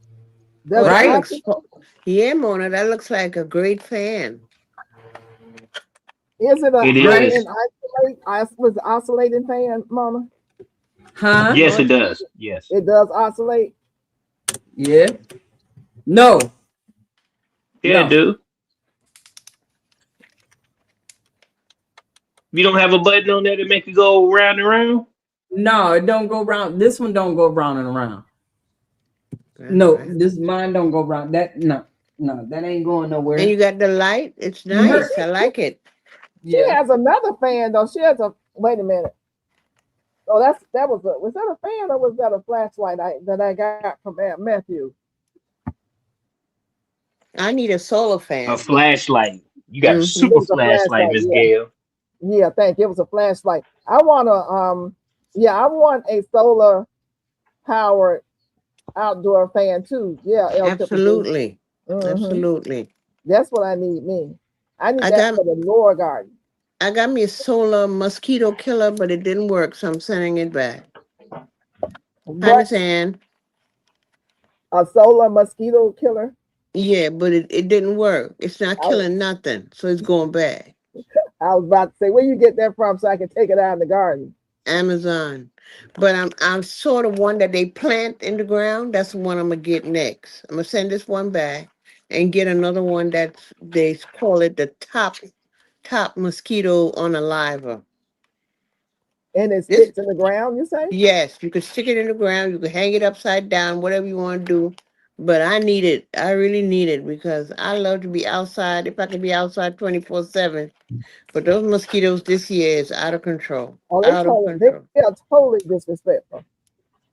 Speaker 1: Does
Speaker 3: Oh,
Speaker 1: it
Speaker 3: that
Speaker 2: Right?
Speaker 3: looks.
Speaker 1: oscillate?
Speaker 3: Yeah, Mona, that looks like a great fan.
Speaker 1: Is it a
Speaker 5: It
Speaker 2: Right?
Speaker 5: is.
Speaker 1: high-end was it oscillating fan, Mama?
Speaker 2: Huh?
Speaker 5: Yes,
Speaker 3: Oh,
Speaker 5: it does. Yes.
Speaker 1: It does oscillate.
Speaker 2: Yeah. No.
Speaker 5: Yeah,
Speaker 2: No.
Speaker 5: dude. You don't have a button on there to make it go round and round?
Speaker 2: No, it don't go round. This one don't go round and around.
Speaker 3: that's
Speaker 2: No,
Speaker 3: right.
Speaker 2: this mine don't go round. That no, that ain't going
Speaker 3: And you
Speaker 2: nowhere.
Speaker 3: got the light. It's
Speaker 2: Mhm.
Speaker 3: nice. I like it.
Speaker 1: She
Speaker 2: Yeah.
Speaker 1: has another fan though. She has a wait a minute. Oh, that was that a fan or was that a flashlight that I got from Aunt Matthew?
Speaker 3: I need a solar
Speaker 5: A
Speaker 3: fan.
Speaker 5: flashlight. You got a
Speaker 3: Mm-hmm.
Speaker 1: It
Speaker 5: super
Speaker 1: was a
Speaker 5: flashlight,
Speaker 1: flashlight,
Speaker 5: Miss
Speaker 1: yeah.
Speaker 5: Gail.
Speaker 1: Yeah, thank you. It was a flashlight. I want I want a solar powered outdoor fan too. Yeah, El Triple G.
Speaker 3: Absolutely.
Speaker 1: Mm-hmm.
Speaker 3: Absolutely.
Speaker 1: That's what I need me. I need
Speaker 3: I
Speaker 1: that
Speaker 3: got
Speaker 1: for the lower garden.
Speaker 3: I got me a solar mosquito killer, but it didn't work, so I'm sending it back. Hi,
Speaker 1: What
Speaker 3: Miss Ann.
Speaker 1: a solar mosquito killer?
Speaker 3: Yeah, but it didn't work. It's not
Speaker 1: I,
Speaker 3: killing nothing, so it's going back.
Speaker 1: I was about to say, where you get that from so I can take it out in the garden?
Speaker 3: Amazon. But I'm sort of one that they plant in the ground. That's the one I'm gonna get next. I'm gonna send this one back and get another one that's they call it the top mosquito on a liver.
Speaker 1: And it
Speaker 3: This
Speaker 1: sticks in the ground, you say?
Speaker 3: yes, you can stick it in the ground, you can hang it upside down, whatever you want to do. But I need it. I really need it because I love to be outside if I can be outside 24/7. But those mosquitoes this year is out of control.
Speaker 1: Oh,
Speaker 3: Out of
Speaker 1: they
Speaker 3: control.
Speaker 1: are totally disrespectful.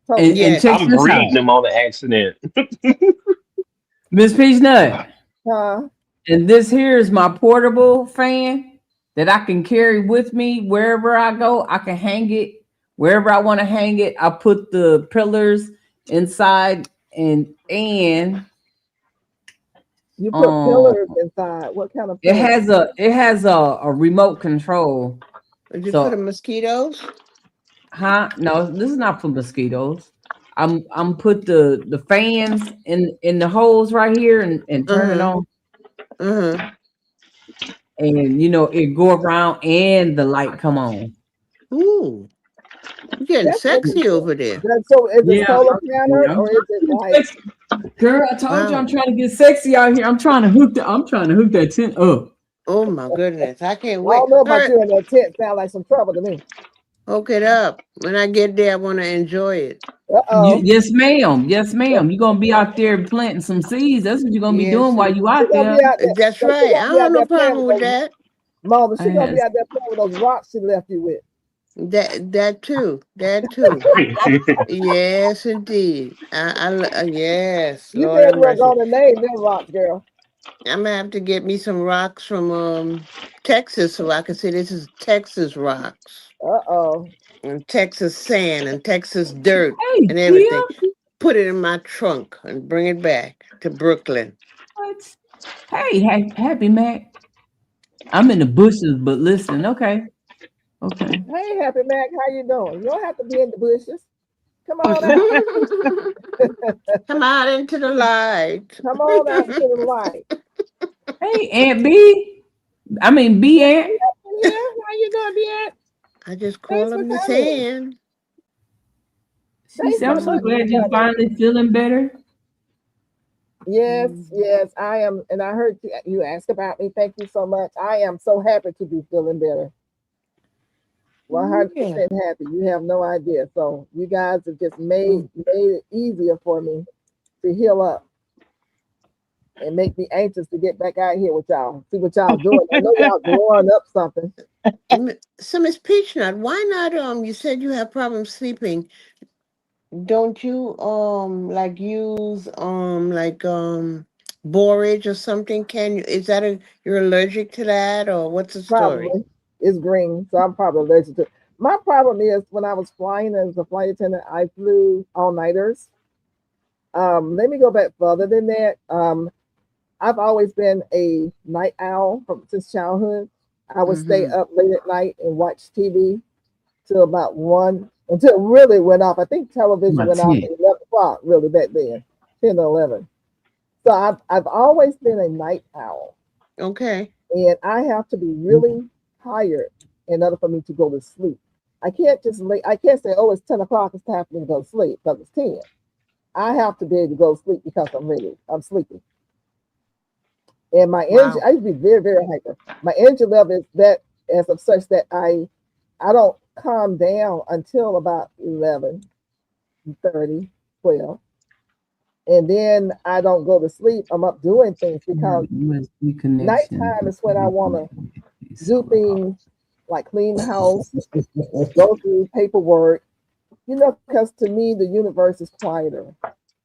Speaker 1: Totally.
Speaker 2: And check
Speaker 3: Yes.
Speaker 5: I'm
Speaker 2: this
Speaker 5: breeding
Speaker 2: out,
Speaker 5: them on the accident.
Speaker 2: Miss Peanut.
Speaker 1: Huh?
Speaker 2: And this here is my portable fan that I can carry with me wherever I go. I can hang it wherever I want to hang it. I put the pillars inside and
Speaker 1: You put
Speaker 2: um
Speaker 1: pillars inside. What kind of
Speaker 2: it
Speaker 1: pillars?
Speaker 2: has a remote control.
Speaker 3: Is it for the
Speaker 2: So
Speaker 3: mosquitoes?
Speaker 2: no, this is not for mosquitoes. I'm put the fans in the holes right here and turn it
Speaker 3: Uh-huh.
Speaker 2: on,
Speaker 3: Uh-huh.
Speaker 2: and it go around and the light come on.
Speaker 3: Ooh, you're getting
Speaker 1: That's
Speaker 3: sexy
Speaker 1: interesting.
Speaker 3: over there.
Speaker 1: So is it
Speaker 2: Yeah,
Speaker 1: solar panel
Speaker 2: I'm
Speaker 1: or is
Speaker 2: trying
Speaker 1: it
Speaker 2: to
Speaker 1: like
Speaker 2: get sexy. Girl, I told you I'm
Speaker 3: Wow.
Speaker 2: trying to get sexy out here. I'm trying to hook that tent up.
Speaker 3: Oh my goodness. I can't
Speaker 1: I
Speaker 3: wait.
Speaker 1: don't know about
Speaker 3: Hurt.
Speaker 1: you in that tent. Sound like some trouble to me.
Speaker 3: Hook it up. When I get there, I want to enjoy it.
Speaker 1: Uh-oh.
Speaker 2: Yes, ma'am. Yes, ma'am. You're gonna be out there planting some seeds. That's what you're gonna be doing
Speaker 3: Yes,
Speaker 2: while you
Speaker 1: She
Speaker 2: out
Speaker 1: gonna
Speaker 2: there.
Speaker 1: be out there.
Speaker 3: that's
Speaker 1: So she
Speaker 3: right. I
Speaker 1: gonna be
Speaker 3: don't have
Speaker 1: out
Speaker 3: no
Speaker 1: there playing
Speaker 3: problem
Speaker 1: with
Speaker 3: with
Speaker 1: those
Speaker 3: that.
Speaker 1: mama. She gonna be
Speaker 2: Yes.
Speaker 1: out there playing with those rocks she left you with.
Speaker 3: That too. That too. Yes, indeed. Yes,
Speaker 1: You
Speaker 3: Lord
Speaker 1: said
Speaker 3: have
Speaker 1: you were
Speaker 3: mercy.
Speaker 1: gonna name them rocks, girl.
Speaker 3: I'm gonna have to get me some rocks from Texas so I can say this is Texas rocks
Speaker 1: Uh-oh.
Speaker 3: and Texas sand and Texas dirt
Speaker 2: Hey,
Speaker 3: and
Speaker 2: Tia.
Speaker 3: everything. Put it in my trunk and bring it back to Brooklyn.
Speaker 2: What? Hey, happy Mac. I'm in the bushes, but listen, okay. Okay.
Speaker 1: Hey, Happy Mac, how you doing? You don't have to be in the bushes. Come on out.
Speaker 3: Come out into the light.
Speaker 1: Come on out into the light.
Speaker 2: Hey, Aunt B. I mean B Aunt.
Speaker 1: Yeah, how you doing, Deanne?
Speaker 3: I just
Speaker 1: Thanks
Speaker 3: call
Speaker 1: for
Speaker 3: him Miss
Speaker 1: coming.
Speaker 3: Ann.
Speaker 2: She
Speaker 1: Thanks
Speaker 2: said,
Speaker 1: so
Speaker 2: I'm so
Speaker 1: much for
Speaker 2: glad you're
Speaker 1: coming.
Speaker 2: finally feeling better.
Speaker 1: Yes, I am. And I heard you ask about me. Thank you so much. I am so happy to be feeling better. 100%
Speaker 3: Yeah.
Speaker 1: happy. You have no idea. So you guys have just made it easier for me to heal up and make me anxious to get back out here with y'all. See what y'all doing. I know y'all growing up something.
Speaker 3: So Miss Peachnut, why not you said you have problems sleeping. Don't you like use borage or something? Can you is that you're allergic to that or what's the story?
Speaker 1: Probably. It's green, so I'm probably allergic to it. My problem is when I was flying as a flight attendant, I flew all-nighters. Let me go back further than that. I've always been a night owl since childhood. I would stay
Speaker 3: Mm-hmm.
Speaker 1: up late at night and watch TV till about 1 until it really went off. I think television
Speaker 2: About
Speaker 1: went off
Speaker 2: 10.
Speaker 1: at 11 o'clock, really back then, 10 or 11. So I've always been a night owl,
Speaker 3: Okay.
Speaker 1: and I have to be really tired in order for me to go to sleep. I can't just lay. I can't say, "Oh, it's 10 o'clock. It's time for me to go to sleep," because it's 10. I have to be able to go to sleep because I'm ready. I'm sleepy. And my energy,
Speaker 3: Wow.
Speaker 1: I used to be very, very hyper. My energy level is that as of such that I don't calm down until about 11:30, 12. And then I don't go to sleep. I'm up doing things because
Speaker 2: USB connection.
Speaker 1: nighttime is when I want to do things like clean the house, go through paperwork, because to me, the universe is quieter.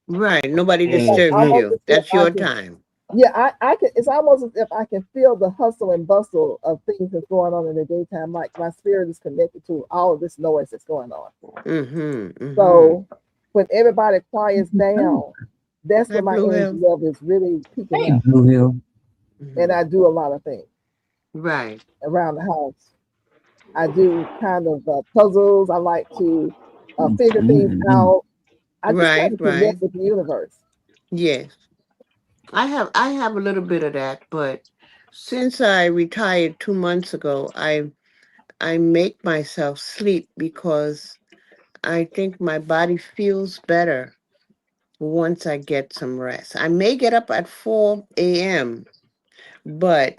Speaker 3: Right. Nobody
Speaker 1: It's like
Speaker 3: disturbs
Speaker 1: almost
Speaker 3: you.
Speaker 1: as if
Speaker 3: That's
Speaker 1: I
Speaker 3: your
Speaker 1: can,
Speaker 3: time.
Speaker 1: yeah, I can, it's almost as if I can feel the hustle and bustle of things that's going on in the daytime. Like my spirit is connected to all of this noise that's going on.
Speaker 3: Mm-hmm. Mm-hmm.
Speaker 1: So when everybody quiets down, that's
Speaker 3: Hi,
Speaker 1: when my
Speaker 3: Blue
Speaker 1: energy
Speaker 3: Hill.
Speaker 1: level is really peaking
Speaker 2: Hey,
Speaker 1: up.
Speaker 2: Blue Hill.
Speaker 1: And
Speaker 3: Mm-hmm.
Speaker 1: I do a lot of things
Speaker 3: Right.
Speaker 1: around the house. I do kind of puzzles. I like to figure things out. I just kind
Speaker 3: Right.
Speaker 1: of
Speaker 3: Right.
Speaker 1: connect with the universe.
Speaker 3: Yes. I have a little bit of that, but since I retired 2 months ago, I make myself sleep because I think my body feels better once I get some rest. I may get up at 4 a.m., but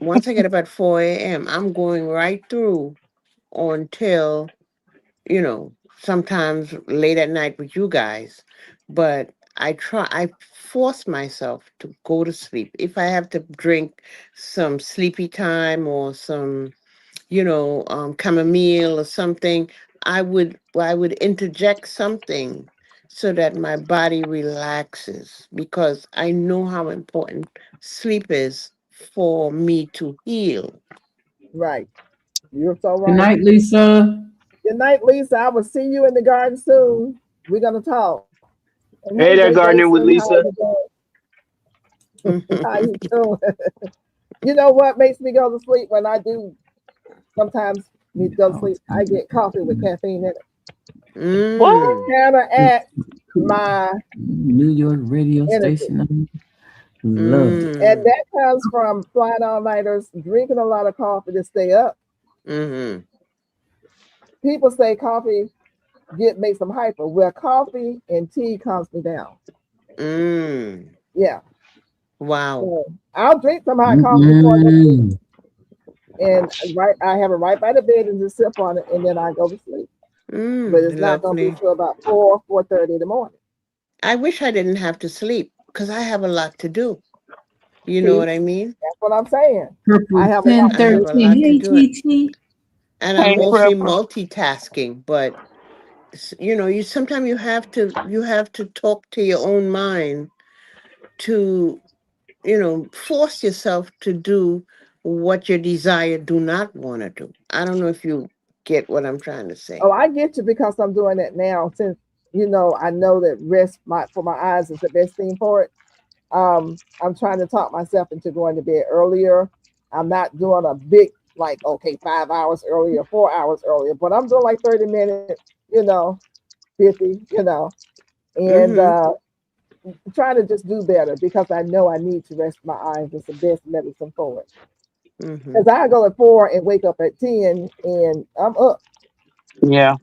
Speaker 3: once I get up at 4 a.m., I'm going right through until, sometimes late at night with you guys. But I force myself to go to sleep. If I have to drink some sleepy time or some chamomile or something, I would interject something so that my body relaxes because I know how important sleep is for me to heal.
Speaker 1: Right. You're so
Speaker 2: Good
Speaker 1: right.
Speaker 2: night, Lisa.
Speaker 1: Good night, Lisa. I will see you in the garden soon. We're going to talk. And hey,
Speaker 5: Hey there,
Speaker 1: Jay
Speaker 5: gardening with
Speaker 1: Jason, how
Speaker 5: Lisa.
Speaker 1: you doing? How you doing? You know what makes me go to sleep when I do sometimes need to go to sleep? I get coffee with caffeine in it.
Speaker 3: mm,
Speaker 4: What?
Speaker 1: Counteract my
Speaker 2: New York radio
Speaker 1: energy.
Speaker 2: station. I love it.
Speaker 1: And
Speaker 3: mm,
Speaker 1: that comes from flying all nighters, drinking a lot of coffee to stay up.
Speaker 3: mm,
Speaker 1: People say coffee makes them hyper. Well, coffee and tea calms me down.
Speaker 3: mm.
Speaker 1: Yeah.
Speaker 3: Wow.
Speaker 1: So I'll drink some hot coffee before I go to sleep.
Speaker 2: Mm-mm.
Speaker 1: And I have it right by the bed and just sip on it, and then I go to sleep. But it's not gonna be
Speaker 3: Lovely.
Speaker 1: till about 4:30 in the morning.
Speaker 3: I wish I didn't have to sleep because I have a lot to do. You know
Speaker 1: See,
Speaker 3: what I mean?
Speaker 1: that's what I'm saying. I
Speaker 2: Purple
Speaker 1: have a lot
Speaker 3: I
Speaker 1: to
Speaker 3: have
Speaker 1: do.
Speaker 3: a lot
Speaker 2: 1013.
Speaker 3: to
Speaker 2: Hey,
Speaker 3: do it.
Speaker 2: TT.
Speaker 3: And I'm
Speaker 4: Hey,
Speaker 3: mostly
Speaker 4: Purple.
Speaker 3: multitasking, but you sometimes you have to talk to your own mind to, force yourself to do what your desire do not want to do. I don't know if you get what I'm trying to say.
Speaker 1: Oh, I get you because I'm doing it now. Since I know that rest for my eyes is the best thing for it. I'm trying to talk myself into going to bed earlier. I'm not doing a big like okay 5 hours earlier, 4 hours earlier, but I'm doing like 30 minutes, 50, and
Speaker 3: Mm-hmm.
Speaker 1: trying to just do better because I know I need to rest my eyes. It's the best medicine for it.
Speaker 3: Mm-hmm.
Speaker 1: Because I go at 4 and wake up at 10 and I'm up,
Speaker 4: Yeah.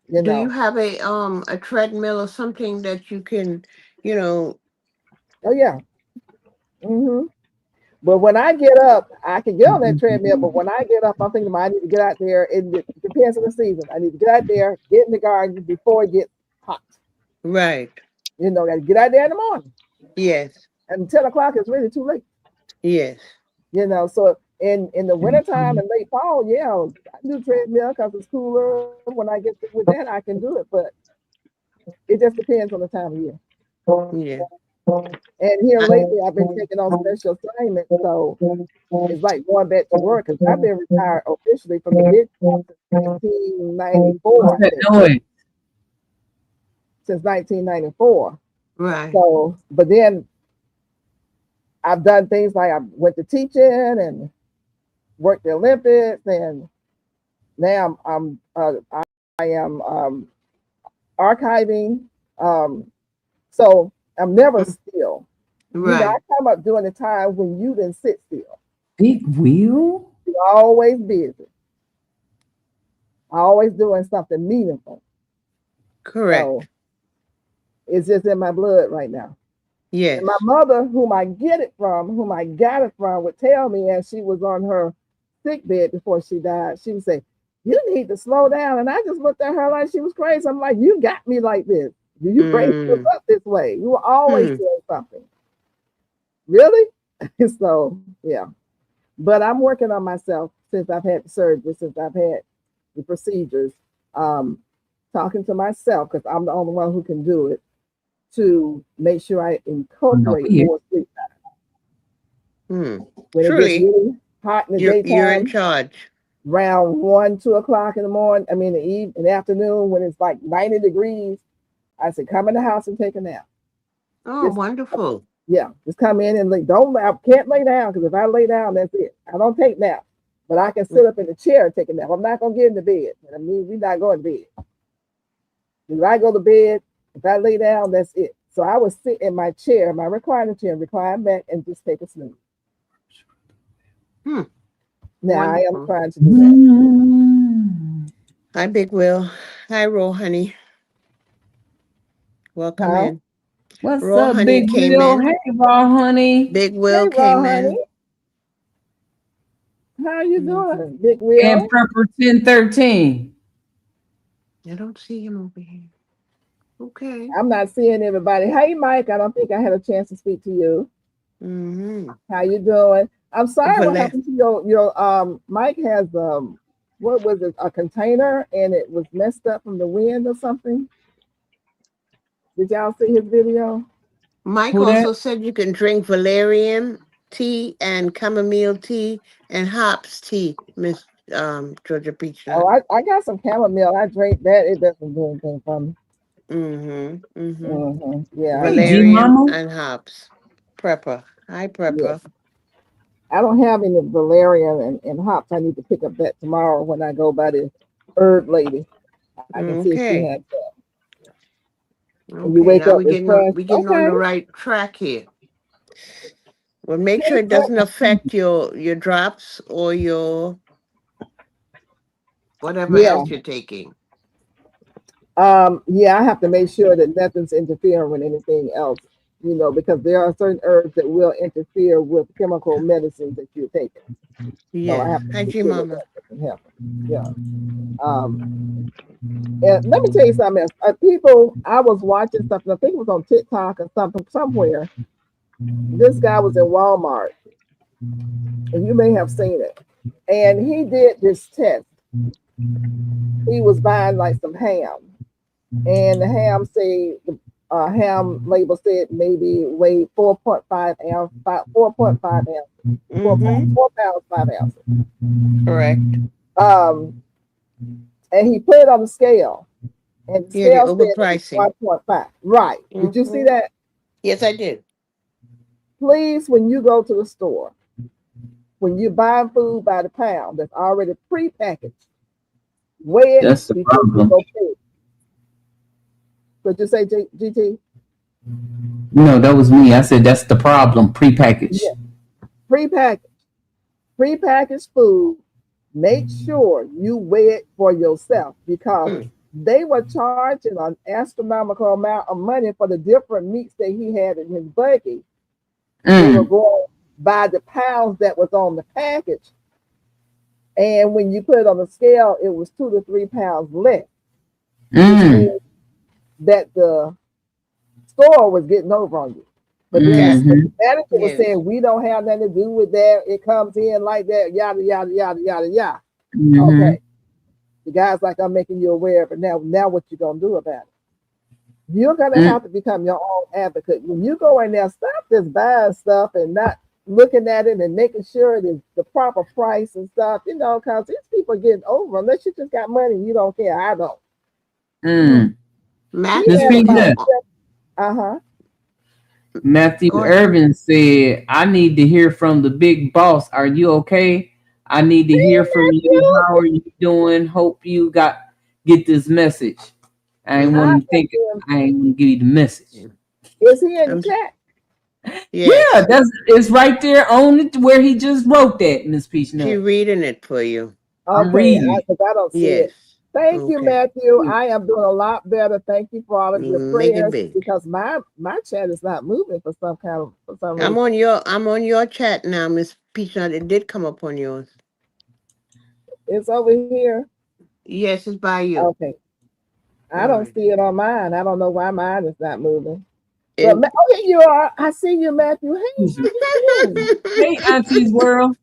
Speaker 1: you
Speaker 3: Do you
Speaker 1: know.
Speaker 3: have a treadmill or something that you can, you know,
Speaker 1: Oh yeah. hmm But when I get up, I can get on that treadmill. But when I get up, I'm thinking I need to get out there. It depends on the season. I need to get out there, get in the garden before it gets hot.
Speaker 3: right?
Speaker 1: Got to get out there in the morning.
Speaker 3: Yes.
Speaker 1: And 10 o'clock is really too late.
Speaker 3: Yes.
Speaker 1: So in the wintertime and late fall, yeah, I do treadmill because it's cooler. When I get with that, I can do it. But it just depends on the time of year.
Speaker 3: Yeah.
Speaker 1: And here
Speaker 3: I,
Speaker 1: lately, I've been taking on special assignments. So it's like going back to work because I've been retired officially from the big since
Speaker 2: What's
Speaker 1: 1994, I
Speaker 2: that
Speaker 1: think.
Speaker 2: noise?
Speaker 1: Since 1994.
Speaker 3: Right.
Speaker 1: So, but then I've done things like I went to teaching and worked the Olympics, and now I am archiving. So I'm never still. You know, I
Speaker 3: Right.
Speaker 1: come up during the time when you didn't sit still.
Speaker 2: Big wheel?
Speaker 1: You're always busy, always doing something meaningful.
Speaker 3: Correct.
Speaker 1: So it's just in my blood right now.
Speaker 3: Yes.
Speaker 1: And my mother, whom I got it from, would tell me as she was on her sick bed before she died, she would say, "You need to slow down." And I just looked at her like she was crazy. I'm like, "You got me like this. You raised us up this way. You were always doing something." Really? So, yeah. But I'm working on myself since I've had the surgery, since I've had the procedures, talking to myself, because I'm the only one who can do it, to make sure I incorporate more sleep patterns. When it gets
Speaker 3: Truly,
Speaker 1: really hot in the
Speaker 3: you're in
Speaker 1: daytime,
Speaker 3: charge.
Speaker 1: around 1, 2 o'clock in the morning, in the afternoon, when it's like 90 degrees, I said, come in the house and take a nap.
Speaker 3: Oh, wonderful.
Speaker 1: Yeah, just come in and I can't lay down, because if I lay down, that's it. I don't take naps, but I can sit up in the chair and take a nap. I'm not gonna get in the bed. I mean, we're not going to bed. If I go to bed, if I lay down, that's it. So I would sit in my chair, my recliner chair, recline back and just take a snooze. Now wonderful. I am trying to do that.
Speaker 3: Hi, Big Will. Hi, Raw Honey. Welcome in.
Speaker 2: What's
Speaker 3: Raw
Speaker 2: up,
Speaker 3: Honey
Speaker 2: Big
Speaker 3: came
Speaker 2: Will?
Speaker 3: in.
Speaker 2: Hey, Raw Honey.
Speaker 3: Big Will
Speaker 1: Hey,
Speaker 3: came
Speaker 1: Raw
Speaker 3: in.
Speaker 1: Honey. How you doing, Big Will?
Speaker 2: And Prepper 1013.
Speaker 3: I don't see him over here. Okay.
Speaker 1: I'm not seeing everybody. Hey, Mike. I don't think I had a chance to speak to you. How you doing? I'm sorry. What happened to your Mike has what was it? A container, and it was messed up from the wind or something. Did y'all see his video?
Speaker 3: Mike also said you can drink valerian tea and chamomile tea and hops tea, Miss Georgia Peach.
Speaker 1: Oh, I got some chamomile. I drank that. It doesn't do anything for me. Yeah.
Speaker 3: Valerian and hops. Prepper. Hi, Prepper.
Speaker 1: Yes. I don't have any valerian and hops. I need to pick up that tomorrow when I go by the herb lady. I can see if she has that.
Speaker 3: Okay, you wake up, we're getting on the right track here. Well, make sure it doesn't affect your drops or your whatever else you're taking.
Speaker 1: Yeah, I have to make sure that nothing's interfering with anything else, because there are certain herbs that will interfere with chemical medicines that you're taking.
Speaker 3: Yeah.
Speaker 1: So I have to
Speaker 3: Hi, G Mama.
Speaker 1: Yeah. And let me tell you something else. I was watching something, I think it was on TikTok or somewhere. This guy was in Walmart, and you may have seen it. And he did this test. He was buying like some ham, and the ham ham label said maybe weighed 4.5 ounces, 4.5 ounces, 4 pounds, 5 ounces.
Speaker 3: Correct.
Speaker 1: And he put it on the scale, and the scale
Speaker 3: overpricing.
Speaker 1: said 1.5. Right. Did you see that?
Speaker 3: Yes, I did.
Speaker 1: Please, when you go to the store, when you buy food by the pound that's already pre-packaged, weigh it.
Speaker 2: That's the problem.
Speaker 1: What'd you say, GT?
Speaker 2: No, that was me. I said that's the problem. Pre-packaged.
Speaker 1: Yeah. Pre-packaged food. Make sure you weigh it for yourself, because they were charging an astronomical amount of money for the different meats that he had in his buggy. They were going by the pounds that was on the package. And when you put it on the scale, it was 2 to 3 pounds less. That the store was getting over on you. But then the manager was saying, we don't have nothing to do with that. It comes in like that, yada, yada, yada, yada, yada. Okay. The guy's like, I'm making you aware of it now. Now what you gonna do about it? You're gonna have to become your own advocate. When you go in there, stop just buying stuff and not looking at it and making sure it is the proper price and stuff, because these people are getting over. Unless you just got money, you don't care. I don't.
Speaker 3: Matthew,
Speaker 2: Matthew
Speaker 3: Go ahead.
Speaker 2: Irvin said, I need to hear from the big boss. Are you okay? I need to hear from you.
Speaker 1: Matthew.
Speaker 2: How are you doing? Hope you get this message. I ain't
Speaker 3: Mhm.
Speaker 1: I
Speaker 2: want to
Speaker 1: am
Speaker 2: think
Speaker 1: doing,
Speaker 2: I ain't gonna give you the message.
Speaker 1: is he in the
Speaker 3: Um,
Speaker 1: chat?
Speaker 2: Yeah,
Speaker 3: yes,
Speaker 2: it's right there on it where he just wrote that, Miss Peach
Speaker 3: she
Speaker 2: Nut.
Speaker 3: reading it for you.
Speaker 2: I'm
Speaker 1: Okay,
Speaker 2: reading it.
Speaker 1: because I don't see
Speaker 3: Yes.
Speaker 1: it. Thank you,
Speaker 3: Okay.
Speaker 1: Matthew. I am doing a lot better. Thank you for all of your
Speaker 3: Make it
Speaker 1: prayers
Speaker 3: big.
Speaker 1: because my chat is not moving for some reason.
Speaker 3: I'm on your chat now, Miss Peanut. It did come up on yours.
Speaker 1: It's over here.
Speaker 3: Yes, it's by you.
Speaker 1: Okay, I
Speaker 3: All
Speaker 1: don't
Speaker 3: right.
Speaker 1: see it on mine. I don't know why mine is not moving. But
Speaker 3: And
Speaker 1: oh, here you are. I see you, Matthew. Hey,
Speaker 2: Excuse me.
Speaker 1: how you doing?
Speaker 2: Hey, Auntie's World.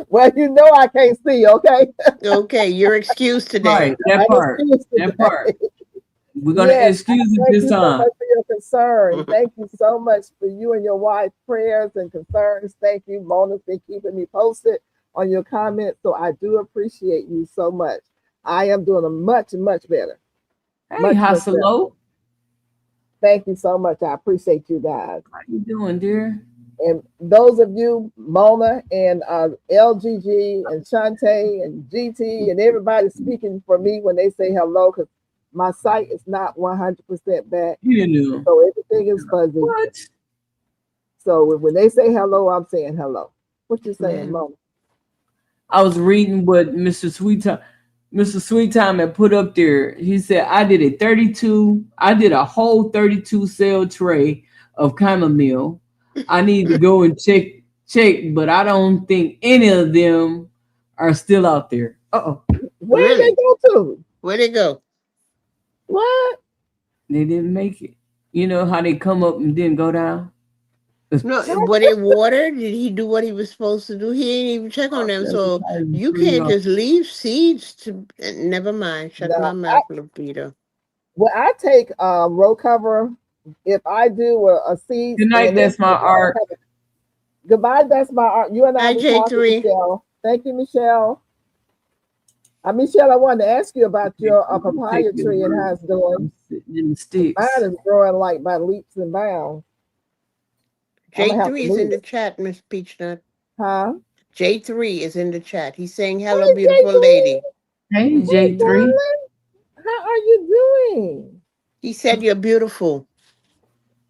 Speaker 1: Well, you know I can't see. Okay,
Speaker 3: okay, you're excused today.
Speaker 2: Right, that
Speaker 1: I'm
Speaker 2: part.
Speaker 1: excused
Speaker 2: That part.
Speaker 1: today.
Speaker 2: We're gonna
Speaker 1: Yes,
Speaker 2: excuse it
Speaker 1: thank
Speaker 2: this
Speaker 1: you so
Speaker 2: time.
Speaker 1: much for your concern. Thank you so much for you and your wife's prayers and concerns. Thank you. Mona's been keeping me posted on your comments, so I do appreciate you so much. I am doing a much better.
Speaker 2: Hey,
Speaker 1: Much better.
Speaker 2: Haselo.
Speaker 1: Thank you so much. I appreciate you guys.
Speaker 2: How you doing, dear?
Speaker 1: And those of you, Mona and LGG and Shantae and GT and everybody speaking for me when they say hello, because my site is not 100% back.
Speaker 2: You know.
Speaker 1: So everything is fuzzy.
Speaker 2: What?
Speaker 1: So when they say hello, I'm saying hello. What you saying,
Speaker 3: Yeah.
Speaker 1: Mona?
Speaker 2: I was reading what Mr. Sweettime had put up there. He said, I did a whole 32 cell tray of chamomile. I need to go and check, but I don't think any of them are still out there. Uh-oh.
Speaker 1: Where did they
Speaker 3: Really?
Speaker 1: go to?
Speaker 3: Where'd it go?
Speaker 1: What?
Speaker 2: They didn't make it. You know how they come up and then go down?
Speaker 3: No, were they watered? Did he do what he was supposed to do? He ain't even check on them. So you can't just leave seeds to. Never mind. Shut my
Speaker 1: No.
Speaker 3: mouth, Lupita.
Speaker 1: Well, I take row cover if I do a seed.
Speaker 2: Good night, that's my art.
Speaker 1: Goodbye, that's my art. You and I
Speaker 3: Hi,
Speaker 1: be talking,
Speaker 3: J3.
Speaker 1: Michelle. Thank you, Michelle. Michelle, I wanted to ask you about your papaya tree and how it's doing.
Speaker 2: I'm sitting in the sticks.
Speaker 1: Mine is growing like by leaps and bounds.
Speaker 3: J3 is in the chat, Miss Peachnut.
Speaker 1: Huh?
Speaker 3: J3 is in the chat. He's saying,
Speaker 1: Hey,
Speaker 3: hello, beautiful
Speaker 1: J3.
Speaker 3: lady.
Speaker 2: Hey,
Speaker 3: Mhm.
Speaker 2: J3.
Speaker 1: Darling, how are you doing?
Speaker 3: He said you're beautiful.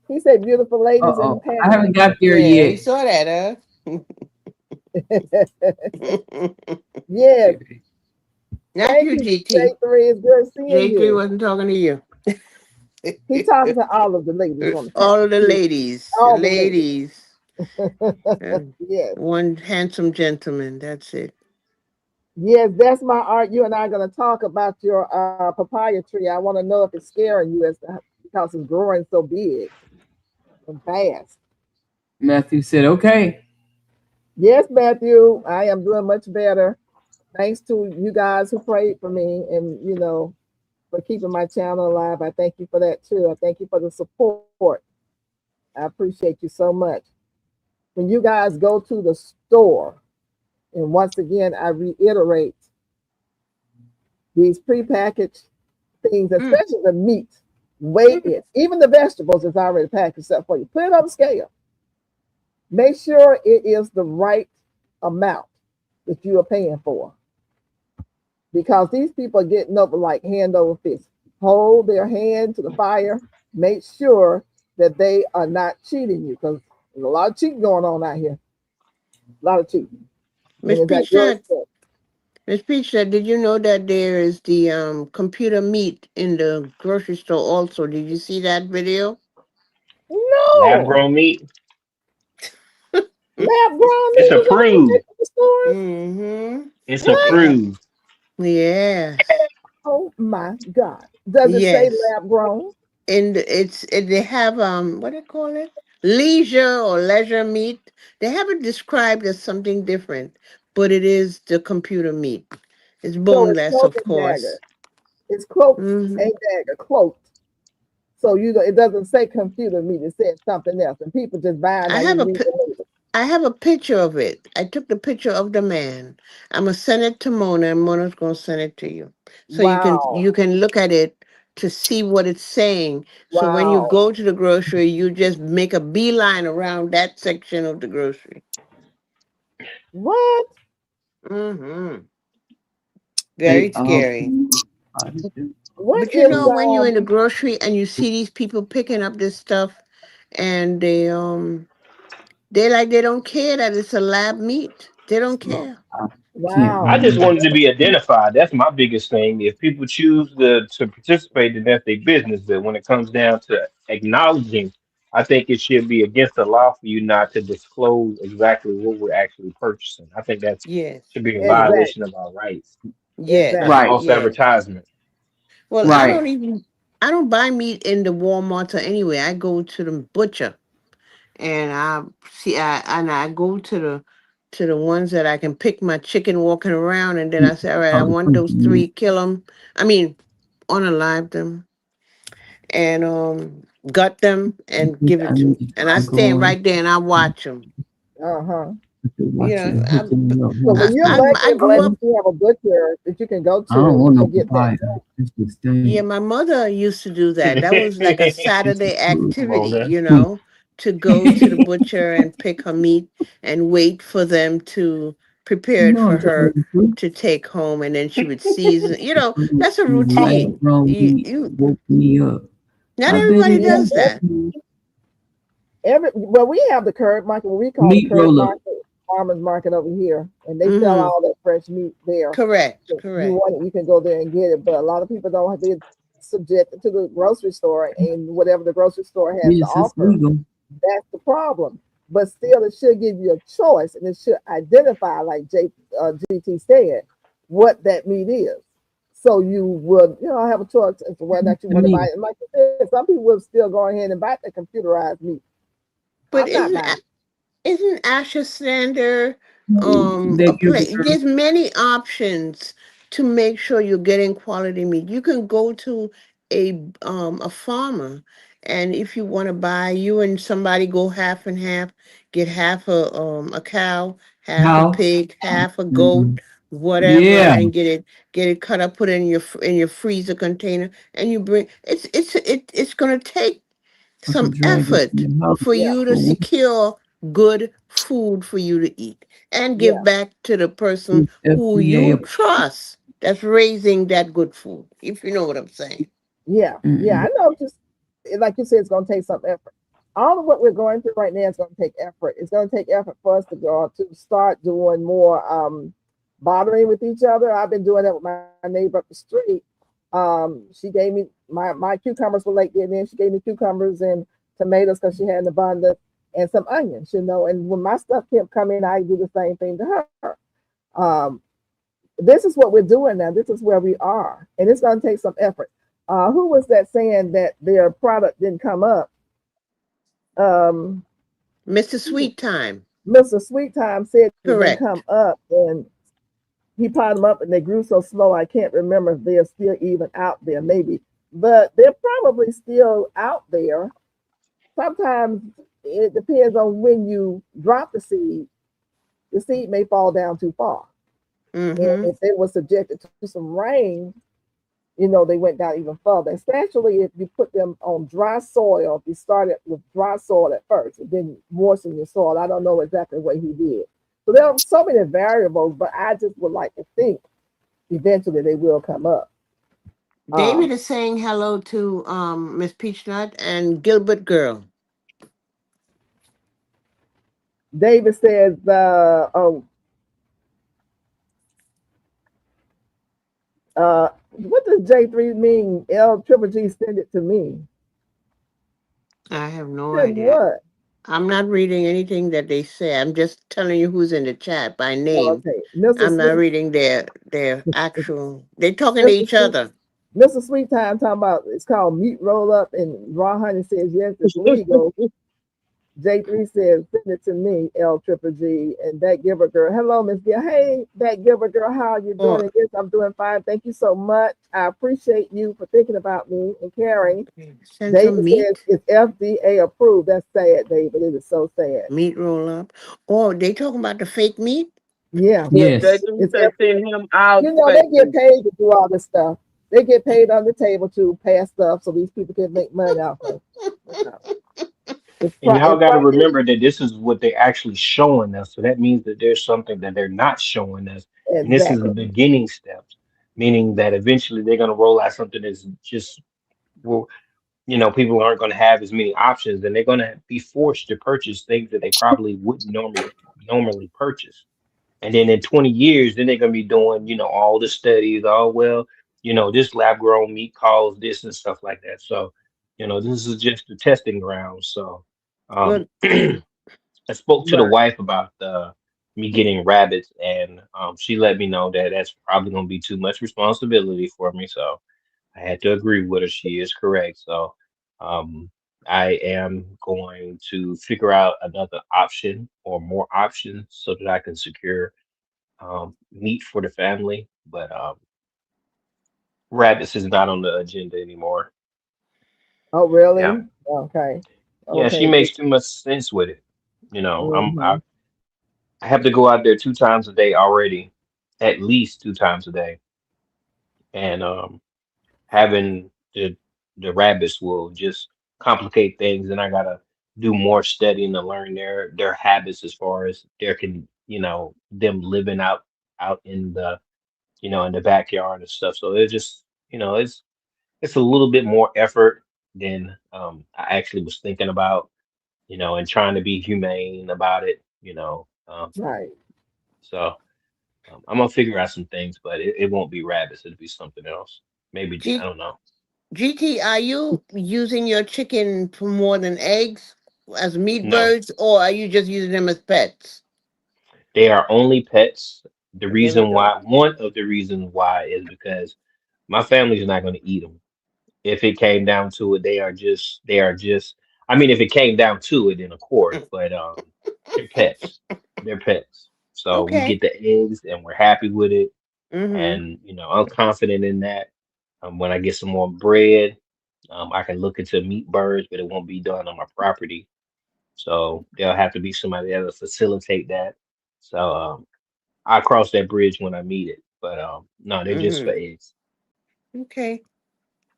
Speaker 1: He said beautiful ladies in
Speaker 2: Uh-oh.
Speaker 1: the
Speaker 2: I haven't got there
Speaker 3: Yeah, he
Speaker 2: yet.
Speaker 3: saw that, huh?
Speaker 1: Yes.
Speaker 3: Not
Speaker 1: Thank
Speaker 3: you,
Speaker 1: you,
Speaker 3: GT.
Speaker 1: J3. It's good seeing
Speaker 3: J3
Speaker 1: you.
Speaker 3: wasn't talking to you.
Speaker 1: He talking to all of the ladies on the
Speaker 3: All of the
Speaker 1: panel.
Speaker 3: ladies.
Speaker 1: All the
Speaker 3: Ladies.
Speaker 1: Yes.
Speaker 3: One handsome gentleman. That's it.
Speaker 1: Yes, that's my art. You and I are going to talk about your papaya tree. I want to know if it's scaring you because it's growing so big and fast.
Speaker 2: Matthew said, okay.
Speaker 1: Yes, Matthew, I am doing much better. Thanks to you guys who prayed for me and, for keeping my channel alive. I thank you for that too. I thank you for the support. I appreciate you so much. When you guys go to the store, and once again, I reiterate, these prepackaged things, especially the meat, weigh it. Even the vegetables is already packaged up for you. Put it on the scale. Make sure it is the right amount that you are paying for. Because these people are getting over like hand over fist. Hold their hand to the fire. Make sure that they are not cheating you because there's a lot of cheating going on out here. A lot of cheating.
Speaker 3: Miss Peach said, did you know that there is the computer meat in the grocery store also? Did you see that video?
Speaker 1: No.
Speaker 5: Lab grown meat.
Speaker 1: Lab grown
Speaker 5: It's
Speaker 1: meat is
Speaker 5: approved.
Speaker 1: the stores?
Speaker 3: Mm-hmm.
Speaker 5: It's approved.
Speaker 3: Yes.
Speaker 1: Oh my God. Does it say lab grown?
Speaker 3: And they have what do they call it? Leisure or leisure meat. They have it described as something different, but it is the computer meat. It's
Speaker 1: So it's
Speaker 3: boneless,
Speaker 1: cloak
Speaker 3: of
Speaker 1: and dagger.
Speaker 3: course.
Speaker 1: It's cloaked
Speaker 3: Mhm.
Speaker 1: and dagger, cloaked. So it doesn't say computer meat, it says something else. And people just buying
Speaker 3: I
Speaker 1: that
Speaker 3: have
Speaker 1: you
Speaker 3: a
Speaker 1: read
Speaker 3: pi-
Speaker 1: the label.
Speaker 3: I have a picture of it. I took the picture of the man. I'm gonna send it to Mona, and Mona's gonna send it to you, so you
Speaker 1: Wow.
Speaker 3: can look at it to see what it's saying. So when you
Speaker 1: Wow.
Speaker 3: go to the grocery, you just make a beeline around that section of the grocery.
Speaker 1: What?
Speaker 3: Mm-hmm.
Speaker 2: Hey,
Speaker 3: Very scary.
Speaker 1: What
Speaker 3: But you
Speaker 1: is
Speaker 3: know, when you're in the grocery and you see these people picking up this stuff, and they like they don't care that it's a lab meat. They don't care.
Speaker 2: Can't
Speaker 5: I
Speaker 1: wow?
Speaker 5: just
Speaker 2: believe
Speaker 5: wanted to be identified. That's my biggest thing. If people choose to participate, then that's their business. But when it comes down to acknowledging, I think it should be against the law for you not to disclose exactly what we're actually purchasing. I think that's
Speaker 3: Yes.
Speaker 5: should be a
Speaker 3: Yes.
Speaker 1: Exactly.
Speaker 5: violation of our rights.
Speaker 3: Yes.
Speaker 5: That's
Speaker 1: Exactly.
Speaker 2: right,
Speaker 5: false
Speaker 3: Yes.
Speaker 5: advertisement.
Speaker 3: Well,
Speaker 2: right.
Speaker 3: I don't buy meat in the Walmart or anyway. I go to the butcher and I go to the ones that I can pick my chicken walking around, and then I say, all right, I want those three, kill them. I mean, unalive them and gut them and give it to me. And I stand right there and I watch them.
Speaker 1: Uh-huh.
Speaker 3: You know,
Speaker 1: So when you're lucky
Speaker 3: I
Speaker 1: and
Speaker 3: grew
Speaker 1: blessed
Speaker 3: up.
Speaker 1: that you have a butcher that you can go
Speaker 2: I don't
Speaker 1: to
Speaker 2: want no
Speaker 1: and get that.
Speaker 2: papaya. It's the
Speaker 3: Yeah,
Speaker 2: stain.
Speaker 3: my mother used to do that. That was like a Saturday activity,
Speaker 5: Mona.
Speaker 3: you know, to go to the butcher and pick her meat and wait for them to prepare it
Speaker 2: No,
Speaker 3: for
Speaker 2: I'm
Speaker 3: her
Speaker 2: telling you,
Speaker 3: to take home, and then she would season. You know,
Speaker 2: the
Speaker 3: that's a
Speaker 2: lab
Speaker 3: routine.
Speaker 2: grown meat
Speaker 3: You
Speaker 2: woke me up.
Speaker 3: not
Speaker 2: I bet
Speaker 3: everybody
Speaker 2: it
Speaker 1: Yeah,
Speaker 3: does
Speaker 2: is
Speaker 3: that.
Speaker 1: well, we have the curb market, what we call the
Speaker 2: meat
Speaker 1: curb
Speaker 2: roll up.
Speaker 1: market, farmers market over here, and they sell
Speaker 3: Mm-hmm.
Speaker 1: all that fresh meat there.
Speaker 3: Correct.
Speaker 1: If you
Speaker 3: Correct.
Speaker 1: want it, you can go there and get it. But a lot of people don't have to subject it to the grocery store and whatever the grocery store has to
Speaker 2: Yes, it's
Speaker 1: offer.
Speaker 2: legal.
Speaker 1: That's the problem. But still, it should give you a choice, and it should identify, like GT said, what that meat is. So you would, have a choice as to whether or not you
Speaker 2: I
Speaker 1: want to buy
Speaker 2: mean,
Speaker 1: it. And like you said, some people will still go ahead and buy the computerized meat.
Speaker 3: But
Speaker 1: I'm not buying it.
Speaker 3: isn't Asher Slander a
Speaker 2: that give a
Speaker 3: place?
Speaker 2: girl.
Speaker 3: There's many options to make sure you're getting quality meat. You can go to a farmer, and if you want to buy, you and somebody go half and half, get half a cow, half a
Speaker 2: How?
Speaker 3: pig, half a goat,
Speaker 2: Mhm.
Speaker 3: whatever,
Speaker 2: Yeah,
Speaker 3: and get it cut up, put it in your freezer container, and you bring it's gonna take
Speaker 2: I can
Speaker 3: some
Speaker 2: drag it
Speaker 3: effort
Speaker 2: from the house
Speaker 3: for
Speaker 1: Yeah,
Speaker 3: you to
Speaker 2: for one
Speaker 3: secure good food for you to eat and
Speaker 1: yeah,
Speaker 3: give back to the person
Speaker 2: with
Speaker 3: who
Speaker 2: FDA.
Speaker 3: you trust that's raising that good food, if you know what I'm saying.
Speaker 1: yeah, yeah.
Speaker 2: Mm-mm.
Speaker 1: I know. Just like you said, it's going to take some effort. All of what we're going through right now is going to take effort. It's going to take effort for us to go to start doing more bothering with each other. I've been doing that with my neighbor up the street. She gave me my cucumbers were late getting in. She gave me cucumbers and tomatoes because she had an abundance and some onions, And when my stuff kept coming, I do the same thing to her. Um, this is what we're doing now. This is where we are, and it's going to take some effort. Who was that saying that their product didn't come up? Um,
Speaker 3: Mr. Sweet Time.
Speaker 1: Mr. Sweet Time said it didn't come
Speaker 3: Correct.
Speaker 1: up, and he piled them up, and they grew so slow. I can't remember if they're still even out there, maybe, but they're probably still out there. Sometimes it depends on when you drop the seed. The seed may fall down too far, and
Speaker 3: Mm-hmm.
Speaker 1: if they were subjected to some rain, they went down even further, especially if you put them on dry soil. If you started with dry soil at first and then moisten your soil. I don't know exactly what he did. So there are so many variables, but I just would like to think eventually they will come up.
Speaker 3: David
Speaker 1: Um,
Speaker 3: is saying hello to Miss Peachnut and Gilbert Girl.
Speaker 1: David says, what does J3 mean? L triple G send it to me.
Speaker 3: I have no
Speaker 1: Send
Speaker 3: idea.
Speaker 1: what?
Speaker 3: I'm not reading anything that they say. I'm just telling you who's in the chat by
Speaker 1: Oh,
Speaker 3: name.
Speaker 1: okay.
Speaker 3: I'm not reading their actual. They're talking to
Speaker 1: Mr.
Speaker 3: each other.
Speaker 1: Mr. Sweet Time talking about it's called meat roll up, and Raw Honey says yes, it's legal. J3 says send it to me, L triple G, and that Gilbert girl. Hello, Miss Gill. Hey, that Gilbert girl, how are you doing?
Speaker 3: Or
Speaker 1: And yes, I'm doing fine. Thank you so much. I appreciate you for thinking about me and caring.
Speaker 3: send some
Speaker 1: David says
Speaker 3: meat,
Speaker 1: it's FDA approved. That's sad, David. It is so sad.
Speaker 3: meat roll up. Or they talking about the fake meat?
Speaker 1: Yeah,
Speaker 4: Yeah, they
Speaker 2: Yes.
Speaker 4: do
Speaker 1: it's
Speaker 4: say
Speaker 1: FDA.
Speaker 4: send him out
Speaker 1: They get
Speaker 4: spaces.
Speaker 1: paid to do all this stuff. they get paid on the table to pass stuff so these people can make money off of it.
Speaker 5: And y'all
Speaker 1: It's
Speaker 5: got to
Speaker 1: practice.
Speaker 5: remember that this is what they're actually showing us. So that means that there's something that they're not showing us. And this is the
Speaker 1: Exactly.
Speaker 5: beginning steps, meaning that eventually they're going to roll out something that's just, well, people aren't going to have as many options and they're going to be forced to purchase things that they probably wouldn't normally purchase. And then in 20 years, then they're going to be doing, all the studies. Oh, well, this lab grown meat calls this and stuff like that. So, this is just the testing ground. So,
Speaker 3: Well,
Speaker 5: I spoke to the
Speaker 1: Right.
Speaker 5: wife about me getting rabbits, and she let me know that that's probably going to be too much responsibility for me. So I had to agree with her. She is correct. So um, I am going to figure out another option or more options so that I can secure meat for the family. But rabbits is not on the agenda anymore.
Speaker 1: Oh,
Speaker 5: Yeah,
Speaker 1: really? Okay.
Speaker 5: yeah, she
Speaker 1: Okay.
Speaker 5: makes too much sense with it.
Speaker 1: Mm-hmm.
Speaker 5: I have to go out there 2 times a day already, at least 2 times a day, and having the rabbits will just complicate things, and I gotta do more studying to learn their habits as far as them living out in the in the backyard and stuff. So it just it's a little bit more effort than I actually was thinking about, and trying to be humane about it.
Speaker 1: Right.
Speaker 5: So I'm gonna figure out some things, but it won't be rabbits. It'll be something else. Maybe I
Speaker 3: G-
Speaker 5: don't know.
Speaker 3: GT, are you using your chicken for more than eggs as meat
Speaker 5: No,
Speaker 3: birds, or are you just using them as pets?
Speaker 5: they are only pets. The
Speaker 3: There we
Speaker 5: reason
Speaker 3: go.
Speaker 5: why, one of the reasons why, is because my family's not going to eat them. If it came down to it, they are just. I mean, if it came down to it, then of course, but they're pets. They're pets. So we
Speaker 3: Okay.
Speaker 5: get the eggs, and we're happy with it,
Speaker 3: Mm-hmm.
Speaker 5: and I'm confident in that. When I get some more bread, I can look into meat birds, but it won't be done on my property. So there'll have to be somebody that'll facilitate that. So I cross that bridge when I meet it. But no, they're just for
Speaker 3: Mm-hmm.
Speaker 5: eggs.
Speaker 3: Okay.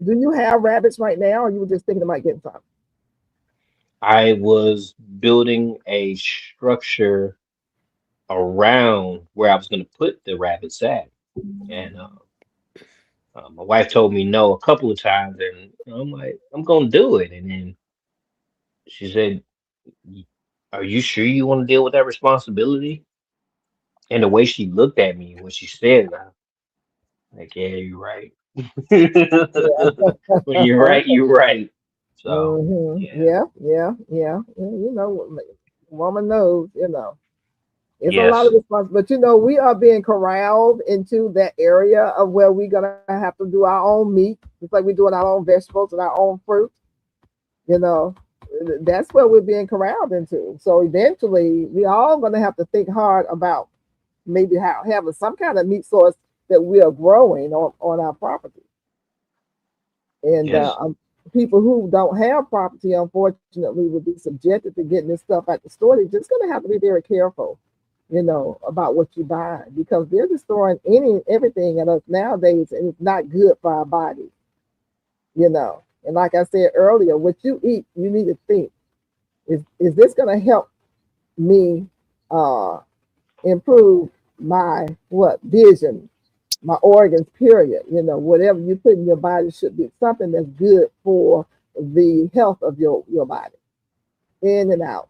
Speaker 1: Do you have rabbits right now, or you were just thinking about getting some?
Speaker 5: I was building a structure around where I was going to put the rabbits at, and my wife told me no a couple of times, and I'm like, I'm going to do it. And then she said, "Are you sure you want to deal with that responsibility?" And the way she looked at me when she said that, like, yeah, you're right.
Speaker 1: Yeah.
Speaker 5: When you're right, you're right. So, yeah,
Speaker 1: Yeah. Yeah. Yeah. You know, woman knows. It's a lot of
Speaker 5: yes,
Speaker 1: responsibility, but we are being corralled into that area of where we're gonna have to do our own meat, just like we're doing our own vegetables and our own fruit. You know, that's where we're being corralled into. So eventually, we all gonna have to think hard about maybe having some kind of meat source that we are growing on our property. And
Speaker 5: yes,
Speaker 1: people who don't have property, unfortunately, will be subjected to getting this stuff at the store. They're just gonna have to be very careful about what you buy because they're destroying everything in us nowadays, and it's not good for our body. And like I said earlier, what you eat, you need to think: is this going to help me uh, improve my vision, my organs? Period. Whatever you put in your body should be something that's good for the health of your body, in and out.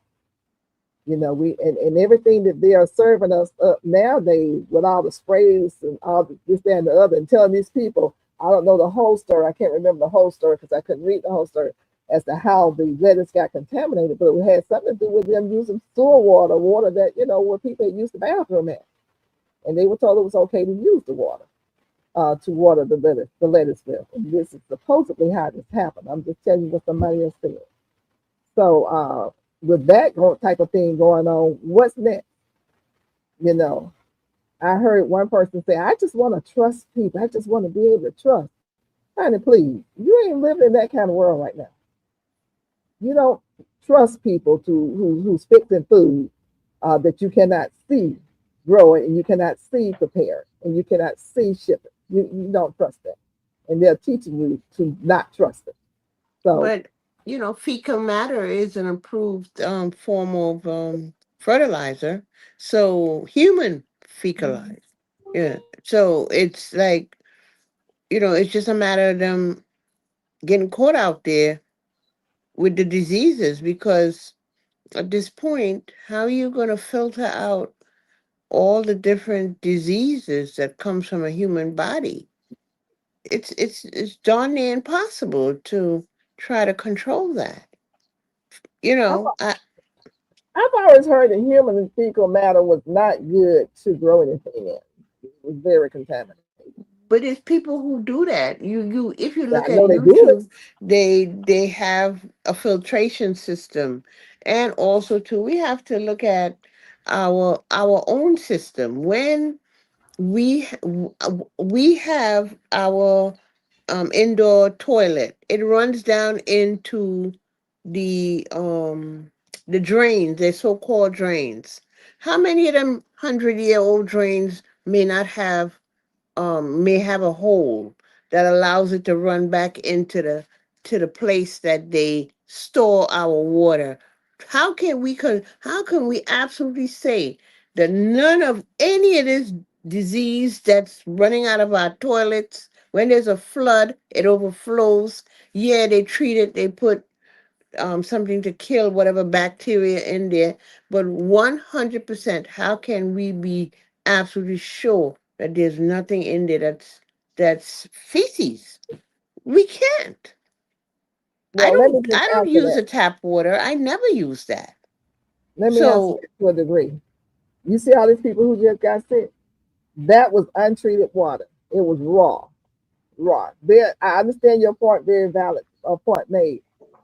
Speaker 1: We and everything that they are serving us up nowadays with all the sprays and all this, that, and the other, and telling these people, I don't know the whole story. I can't remember the whole story because I couldn't read the whole story as to how the lettuce got contaminated, but it had something to do with them using sewer water that, where people had used the bathroom at. And they were told it was okay to use the water to water the lettuce with. And this is supposedly how this happened. I'm just telling you what somebody else said. So with that type of thing going on, what's next? You know, I heard one person say, I just want to trust people. I just want to be able to trust. Honey, please, you ain't living in that kind of world right now. You don't trust people who's fixing food that you cannot see growing and you cannot see prepared and you cannot see shipping. You don't trust that. and they're teaching you to not trust it. So
Speaker 3: But fecal matter is an approved form of fertilizer. So human fecalize. Yeah. So it's like, it's just a matter of them getting caught out there with the diseases, because at this point, how are you going to filter out all the different diseases that comes from a human body? It's darn near impossible to try to control that. You
Speaker 1: I've,
Speaker 3: know, I,
Speaker 1: I've always heard that human fecal matter was not good to grow anything in. It was very contaminated.
Speaker 3: but it's people who do that. If you
Speaker 1: Yeah,
Speaker 3: look
Speaker 1: I
Speaker 3: at
Speaker 1: know they do it.
Speaker 3: YouTube, they have a filtration system, and also too, we have to look at our own system. When we have our indoor toilet. It runs down into the drains, the so-called drains. How many of them 100-year-old drains may have a hole that allows it to run back into the place that they store our water? How can we absolutely say that none of any of this disease that's running out of our toilets, when there's a flood, it overflows? Yeah, they treat it, they put something to kill whatever bacteria in there. But 100%, how can we be absolutely sure that there's nothing in there that's feces? We can't. I
Speaker 1: Well, let me
Speaker 3: don't
Speaker 1: just
Speaker 3: I don't
Speaker 1: answer
Speaker 3: use
Speaker 1: that.
Speaker 3: the tap water. I never use that.
Speaker 1: Let me answer
Speaker 3: So,
Speaker 1: that to a degree. You see all these people who just got sick? That was untreated water. It was raw. Raw. There, I understand your point, very valid point made.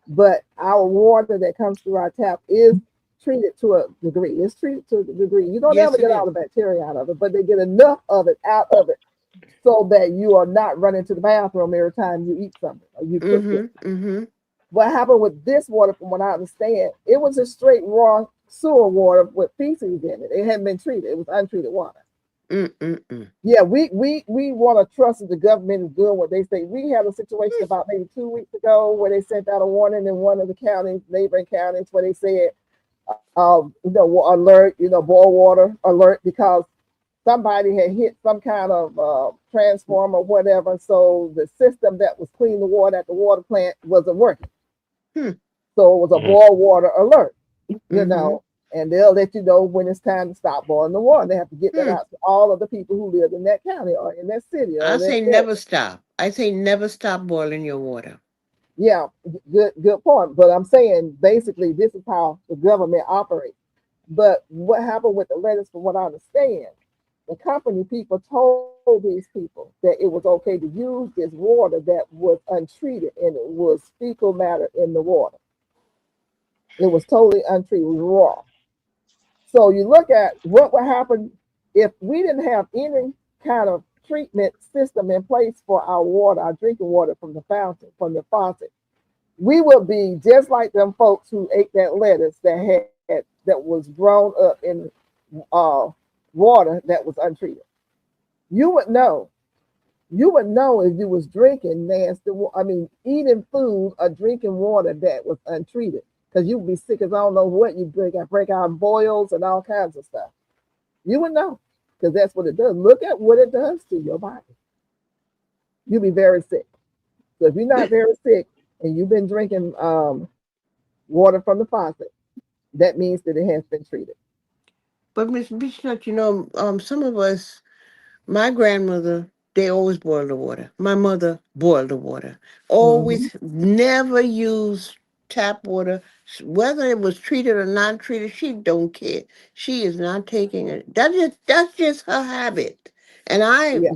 Speaker 1: But our water that comes through our tap is treated to a degree. It's treated to a degree. You don't
Speaker 3: yes,
Speaker 1: ever
Speaker 3: it
Speaker 1: get all
Speaker 3: is.
Speaker 1: the bacteria out of it, but they get enough of it out of it so that you are not running to the bathroom every time you eat something or you cook it.
Speaker 3: Mm-hmm. Mm-hmm.
Speaker 1: What happened with this water, from what I understand, it was just straight raw sewer water with feces in it. It hadn't been treated. It was untreated water.
Speaker 3: Mm-mm-mm.
Speaker 1: Yeah, we want to trust that the government is doing what they say. We had a situation about maybe 2 weeks ago where they sent out a warning in one of the counties, neighboring counties, where they said, alert, boil water alert, because somebody had hit some kind of transformer or whatever. So the system that was cleaning the water at the water plant wasn't working.
Speaker 3: Hmm.
Speaker 1: So it was a
Speaker 5: Mhm.
Speaker 1: boil water alert, you
Speaker 3: Mm-hmm.
Speaker 1: know, and they'll let you know when it's time to stop boiling the water. They have to get that
Speaker 3: Hmm.
Speaker 1: out to all of the people who live in that county or in that city or
Speaker 3: I
Speaker 1: that
Speaker 3: say
Speaker 1: area.
Speaker 3: never stop. I say never stop boiling your water.
Speaker 1: Yeah, good point. But I'm saying basically this is how the government operates. But what happened with the lettuce, from what I understand, the company people told these people that it was okay to use this water that was untreated, and it was fecal matter in the water. It was totally untreated, it was raw. So you look at what would happen if we didn't have any kind of treatment system in place for our water, our drinking water from the fountain, from the faucet. We would be just like them folks who ate that lettuce that was grown up in uh, water that was untreated. You would know. You would know if you was drinking nasty. I mean, eating food or drinking water that was untreated, because you would be sick as I don't know what you drink. I break out boils and all kinds of stuff. You would know, because that's what it does. Look at what it does to your body. You'll be very sick. So if you're not very sick and you've been drinking water from the faucet, that means that it has been treated.
Speaker 3: But Miss Beechnut, some of us, my grandmother, they always boiled the water. My mother boiled the water.
Speaker 1: Hmm.
Speaker 3: Always never used tap water. Whether it was treated or not treated, she don't care. She is not taking it. That's just her habit. And
Speaker 1: Yeah.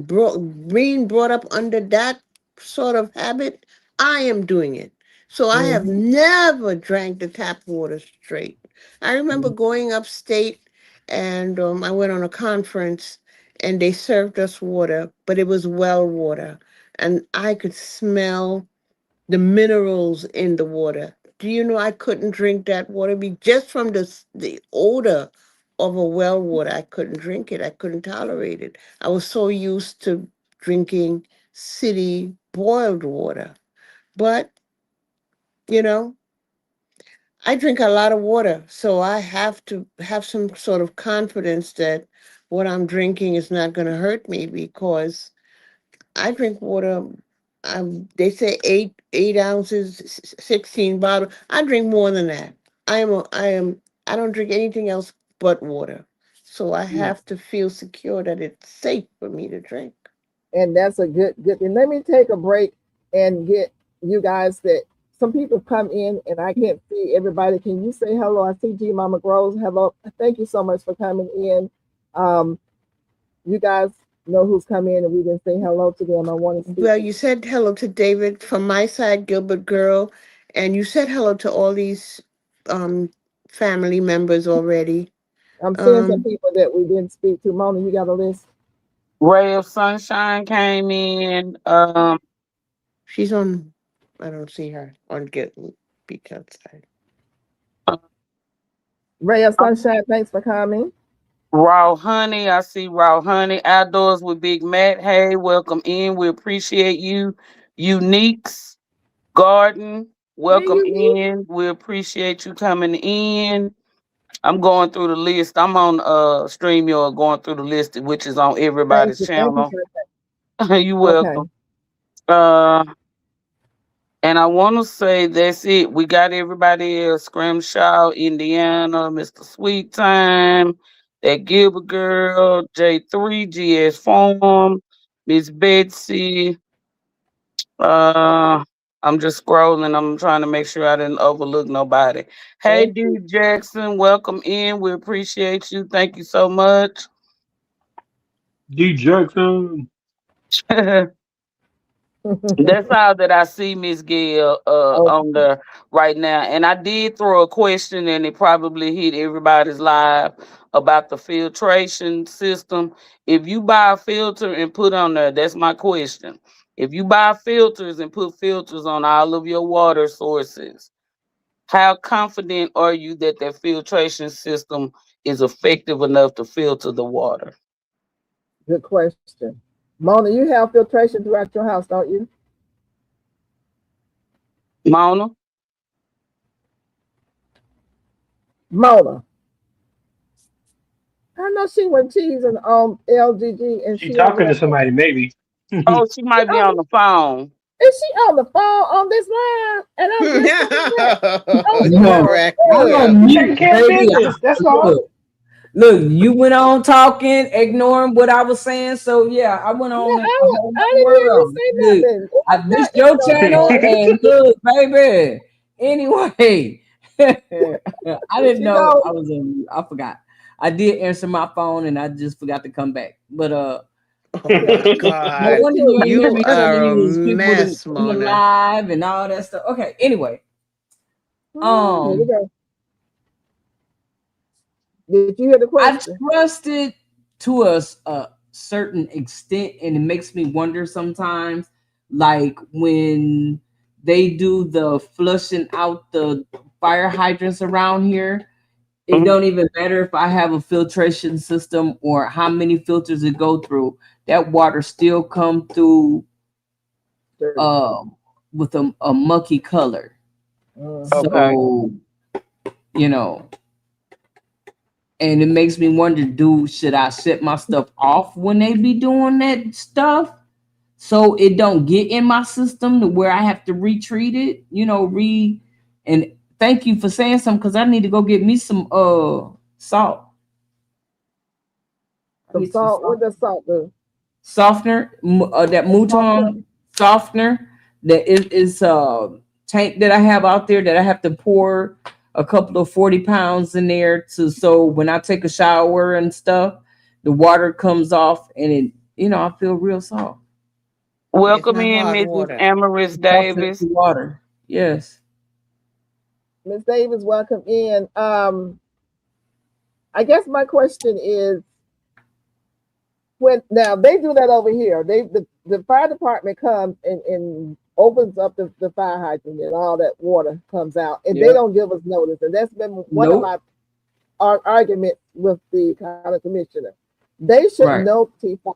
Speaker 3: being brought up under that sort of habit, I am doing it. So I have
Speaker 1: Hmm.
Speaker 3: never drank the tap water straight. I remember going upstate, and I went on a conference, and they served us water, but it was well water. And I could smell the minerals in the water. Do you know I couldn't drink that water? Just from the odor of a well water, I couldn't drink it. I couldn't tolerate it. I was so used to drinking city boiled water. But, you know, I drink a lot of water, so I have to have some sort of confidence that what I'm drinking is not going to hurt me because I drink water. They say 8 ounces, 16 bottles. I drink more than that. I don't drink anything else but water. So I
Speaker 1: Mm.
Speaker 3: have to feel secure that it's safe for me to drink.
Speaker 1: And that's a good thing. Let me take a break and get you guys that some people come in and I can't see everybody. Can you say hello? I see G Mama Grows. Hello. Thank you so much for coming in. You guys know who's come in and we didn't say hello to them. I want to speak.
Speaker 3: Well, you said hello to David from my side, Gilbert Girl, and you said hello to all these um, family members already.
Speaker 1: I'm seeing some people that we didn't speak to. Mona, you got a list?
Speaker 4: Ray of Sunshine came in.
Speaker 3: She's on. I don't see her on Get Beach Outside.
Speaker 1: Ray of Sunshine, thanks for coming.
Speaker 4: Raw Honey, I see Raw Honey. Outdoors with Big Matt. Hey, welcome in. We appreciate you. Uniques Garden, welcome in. We appreciate you coming in. I'm going through the list. I'm on StreamYard going through the list, which is on everybody's channel. You're welcome. And I want to say that's it. We got everybody else. Scrimshaw, Indiana, Mr. Sweet Time, that Gilbert Girl, J3, GS Farm, Miss Betsy. I'm just scrolling. I'm trying to make sure I didn't overlook nobody. Hey, D Jackson, welcome in. We appreciate you. Thank you so much.
Speaker 5: D Jackson.
Speaker 4: That's all that I see, Miss Gail, on there right now. And I did throw a question, and it probably hit everybody's live about the filtration system. If you buy a filter and put on there, that's my question. If you buy filters and put filters on all of your water sources, how confident are you that that filtration system is effective enough to filter the water?
Speaker 1: Good question. Mona, you have filtration throughout your house, don't you?
Speaker 4: Mona?
Speaker 1: Mona. I know she went cheese and LGG and
Speaker 5: She talking to somebody, maybe.
Speaker 4: Oh, she might be on the phone.
Speaker 1: Is she on the phone on this line? And I'm just
Speaker 2: That's all. Look, you went on talking, ignoring what I was saying. So yeah, I went on.
Speaker 1: I didn't hear you say nothing.
Speaker 2: This your channel, and look, baby. Anyway, I didn't know I was on. I forgot. I did answer my phone, and I just forgot to come back. But
Speaker 3: oh my God, you are a mess, Mona.
Speaker 2: Live and all that stuff. Okay. Anyway,
Speaker 1: here we go. Did you hear the question?
Speaker 2: I trust it to a certain extent, and it makes me wonder sometimes, like when they do the flushing out the fire hydrants around here, it don't even matter if I have a filtration system or how many filters it go through. That water still come through with a mucky color. So, you know, and it makes me wonder, should I set my stuff off when they be doing that stuff so it don't get in my system to where I have to retreat it, and thank you for saying something, because I need to go get me some salt.
Speaker 1: Some salt. What does salt do?
Speaker 2: Softener, that Mouton softener that is tank that I have out there that I have to pour a couple of 40 pounds in there so when I take a shower and stuff, the water comes off and it, I feel real soft.
Speaker 4: Welcome in, Mrs. Amaris Davis.
Speaker 2: Water. Yes.
Speaker 1: Ms. Davis, welcome in. I guess my question is, now they do that over here. The fire department comes and opens up the fire hydrant and all that water comes out, and they don't give us notice. And that's been one of my arguments with the county commissioner. They should notify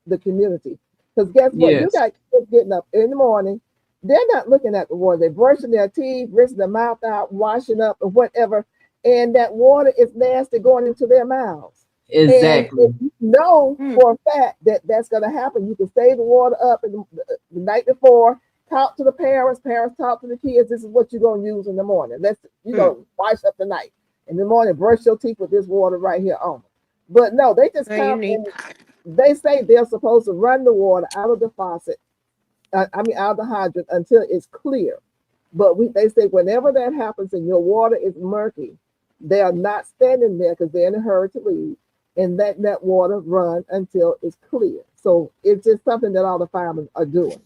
Speaker 1: the community. Because guess what? You
Speaker 2: Yes,
Speaker 1: got kids getting up in the morning. They're not looking at the water. They're brushing their teeth, rinsing their mouth out, washing up, or whatever. And that water is nasty going into their mouths. And if
Speaker 2: exactly.
Speaker 1: you know
Speaker 3: Mm.
Speaker 1: for a fact that that's going to happen, you can save the water up the night before. Talk to the parents. Parents talk to the kids. This is what you're going to use in the morning. Let's wash up the night. In the morning, brush your teeth with this water right here on. But no, they just
Speaker 3: How
Speaker 1: come
Speaker 3: unique.
Speaker 1: and they say they're supposed to run the water out of the faucet. Out of the hydrant until it's clear. But they say whenever that happens and your water is murky, they are not standing there because they're in a hurry to leave and let that water run until it's clear. So it's just something that all the firemen are doing.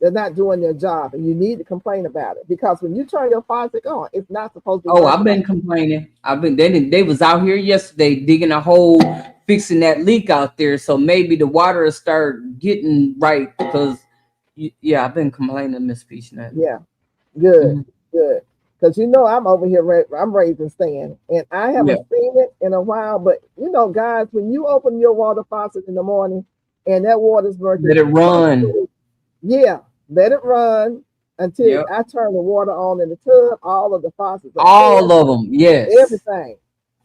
Speaker 1: They're not doing their job, and you need to complain about it because when you turn your faucet on, it's not supposed to
Speaker 2: Oh,
Speaker 1: run.
Speaker 2: I've been complaining. They was out here yesterday digging a hole, fixing that leak out there. So maybe the water will start getting right because yeah, I've been complaining, Miss Peachnet.
Speaker 1: Yeah, good,
Speaker 2: Mhm.
Speaker 1: good. Because I'm over here, I'm raising Stan, and I haven't
Speaker 2: Yeah,
Speaker 1: seen it in a while. But guys, when you open your water faucet in the morning and that water's
Speaker 2: let
Speaker 1: working,
Speaker 2: it run.
Speaker 1: yeah, let it run until
Speaker 2: Yep,
Speaker 1: I turn the water on in the tub. All of the faucets are clear,
Speaker 2: all of them. Yes,
Speaker 1: everything, and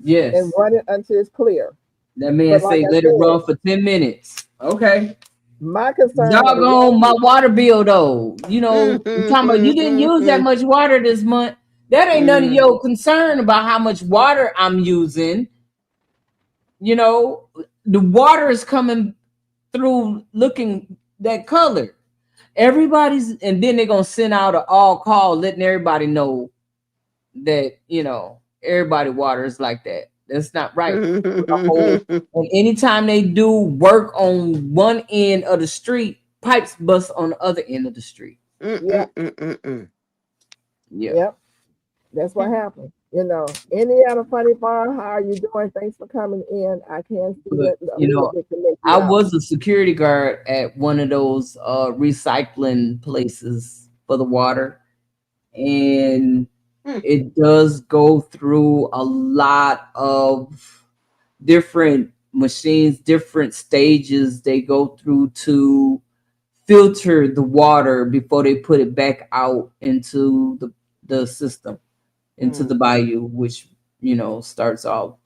Speaker 2: yes.
Speaker 1: run it until it's clear.
Speaker 2: That man
Speaker 1: But like
Speaker 2: say
Speaker 1: I
Speaker 2: let it
Speaker 1: said,
Speaker 2: run for 10 minutes. Okay.
Speaker 1: my concern on the
Speaker 2: Doggone
Speaker 1: water
Speaker 2: my
Speaker 1: is,
Speaker 2: water bill though. I'm talking about you didn't use that much water this month. That ain't none of
Speaker 3: Mm.
Speaker 2: your concern about how much water I'm using. You know, the water is coming through looking that color. Everybody's and then they're gonna send out an all call letting everybody know that everybody water is like that. That's not right. The whole and anytime they do work on one end of the street, pipes bust on the other end of the street.
Speaker 1: yeah,
Speaker 2: Yeah.
Speaker 1: yep, that's what happened. Indiana Funny Farm, how are you doing? Thanks for coming in. I can see
Speaker 2: But
Speaker 1: it a little bit to make you
Speaker 2: I
Speaker 1: out.
Speaker 2: was a security guard at one of those recycling places for the water. And it does go through a lot of different machines, different stages they go through to filter the water before they put it back out into the system, into the bayou, which starts it all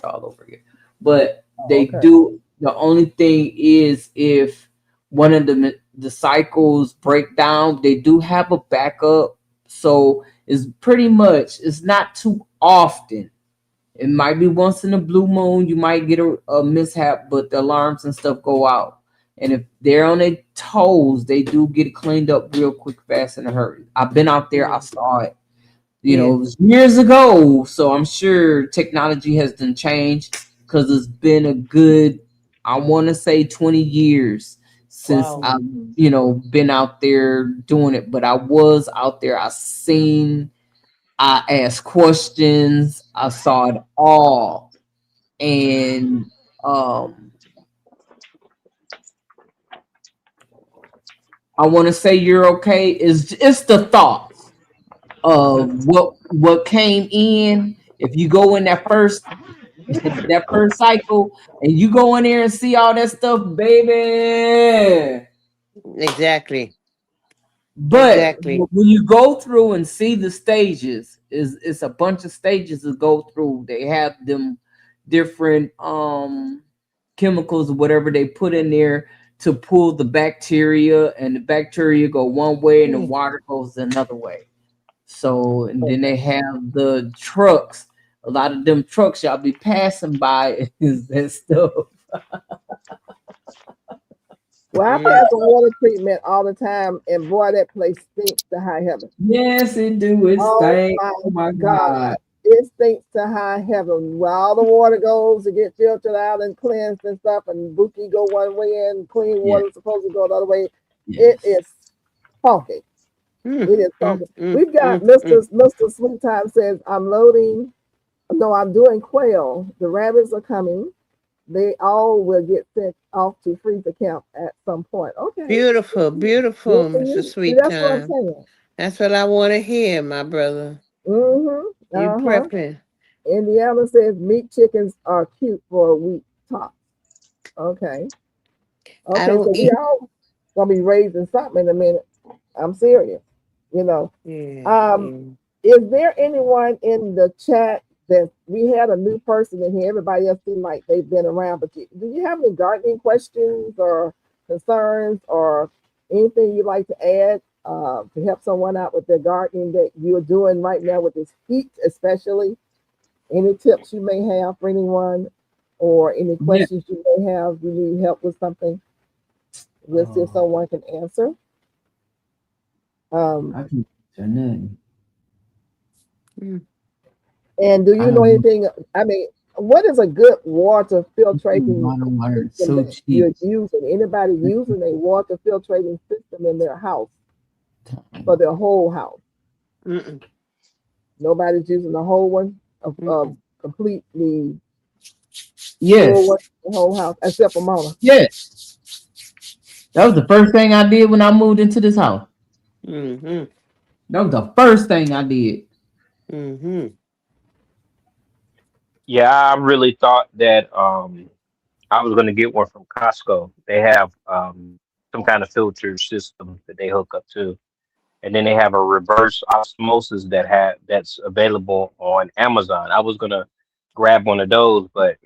Speaker 2: over again. But
Speaker 1: Oh,
Speaker 2: they
Speaker 1: okay.
Speaker 2: do. The only thing is if one of the cycles break down, they do have a backup. So it's not too often. It might be once in a blue moon, you might get a mishap, but the alarms and stuff go out. And if they're on their toes, they do get it cleaned up real quick, fast, in a hurry. I've been out there, I saw it.
Speaker 3: Yeah.
Speaker 2: It was years ago, so I'm sure technology has done changed because it's been a good, I want to say 20 years since
Speaker 3: Wow.
Speaker 2: I've, been out there doing it. But I was out there, I asked questions, I saw it all. And I want to say you're okay. It's the thoughts of what came in. If you go in that first cycle and you go in there and see all that stuff, baby.
Speaker 3: Exactly.
Speaker 2: But
Speaker 3: Exactly.
Speaker 2: when you go through and see the stages, it's a bunch of stages to go through. They have them different chemicals or whatever they put in there to pull the bacteria, and the bacteria go one way and the
Speaker 3: Mm.
Speaker 2: water goes another way. So, and then they
Speaker 1: Okay.
Speaker 2: have the trucks. A lot of them trucks y'all be passing by is that stuff.
Speaker 1: Well, I
Speaker 3: Mm.
Speaker 1: pass a water treatment all the time, and boy, that place stinks to high heaven.
Speaker 2: Yes, it do. It
Speaker 1: Oh
Speaker 2: stank.
Speaker 1: my
Speaker 2: Oh my
Speaker 1: God.
Speaker 2: God.
Speaker 1: It stinks to high heaven. Where all the water goes to get filtered out and cleansed and stuff, and Buki go one way and clean
Speaker 2: Yeah.
Speaker 1: water is supposed to go the other way. It
Speaker 2: Yes.
Speaker 1: is funky.
Speaker 3: Mm.
Speaker 1: It is
Speaker 3: Mm.
Speaker 1: funky.
Speaker 3: Mm.
Speaker 1: We've got
Speaker 3: Mm.
Speaker 1: Mr. Sweet Time says, I'm loading. No, I'm doing quail. The rabbits are coming. They all will get sent off to freezer camp at some point. Okay.
Speaker 3: Beautiful,
Speaker 1: Good
Speaker 3: beautiful,
Speaker 1: for
Speaker 3: Mr.
Speaker 1: you. See,
Speaker 3: Sweet
Speaker 1: that's what I'm
Speaker 3: Time.
Speaker 1: saying.
Speaker 3: That's what I want to hear, my brother.
Speaker 1: Mm-hmm.
Speaker 3: You
Speaker 1: Uh-huh.
Speaker 3: prepping.
Speaker 1: Indiana says meat chickens are cute for a week top. Okay.
Speaker 3: I
Speaker 1: Okay, so
Speaker 3: don't
Speaker 1: we
Speaker 3: eat.
Speaker 1: all gonna be raising something in a minute. I'm serious. You know.
Speaker 3: Yeah,
Speaker 1: Um,
Speaker 3: yeah.
Speaker 1: is there anyone in the chat that we had a new person in here? Everybody else seemed like they've been around, but do you have any gardening questions or concerns or anything you'd like to add to help someone out with their gardening that you're doing right now with this heat, especially? Any tips you may have for anyone or any
Speaker 2: Yeah.
Speaker 1: questions you may have, you need help with something? We'll see if someone can answer.
Speaker 2: I can turn that.
Speaker 3: Mm.
Speaker 1: And do
Speaker 2: I
Speaker 1: you know
Speaker 2: don't know.
Speaker 1: anything? I mean, what is a good water filtrating
Speaker 2: Water is
Speaker 1: system
Speaker 2: so
Speaker 1: that
Speaker 2: cheap.
Speaker 1: you're using? Anybody using a water filtrating system in their house for their whole house?
Speaker 3: Mm-mm.
Speaker 1: Nobody's using the whole one of
Speaker 3: Mm-mm.
Speaker 1: completely full
Speaker 2: Yes.
Speaker 1: one, the whole house, except for Mona.
Speaker 2: Yes. That was the first thing I did when I moved into this house.
Speaker 3: Mm-hmm.
Speaker 2: That was the first thing I did.
Speaker 3: Mm-hmm.
Speaker 5: Yeah, I really thought that I was gonna get one from Costco. They have some kind of filter system that they hook up to, and then they have a reverse osmosis that's available on Amazon. I was gonna grab one of those, but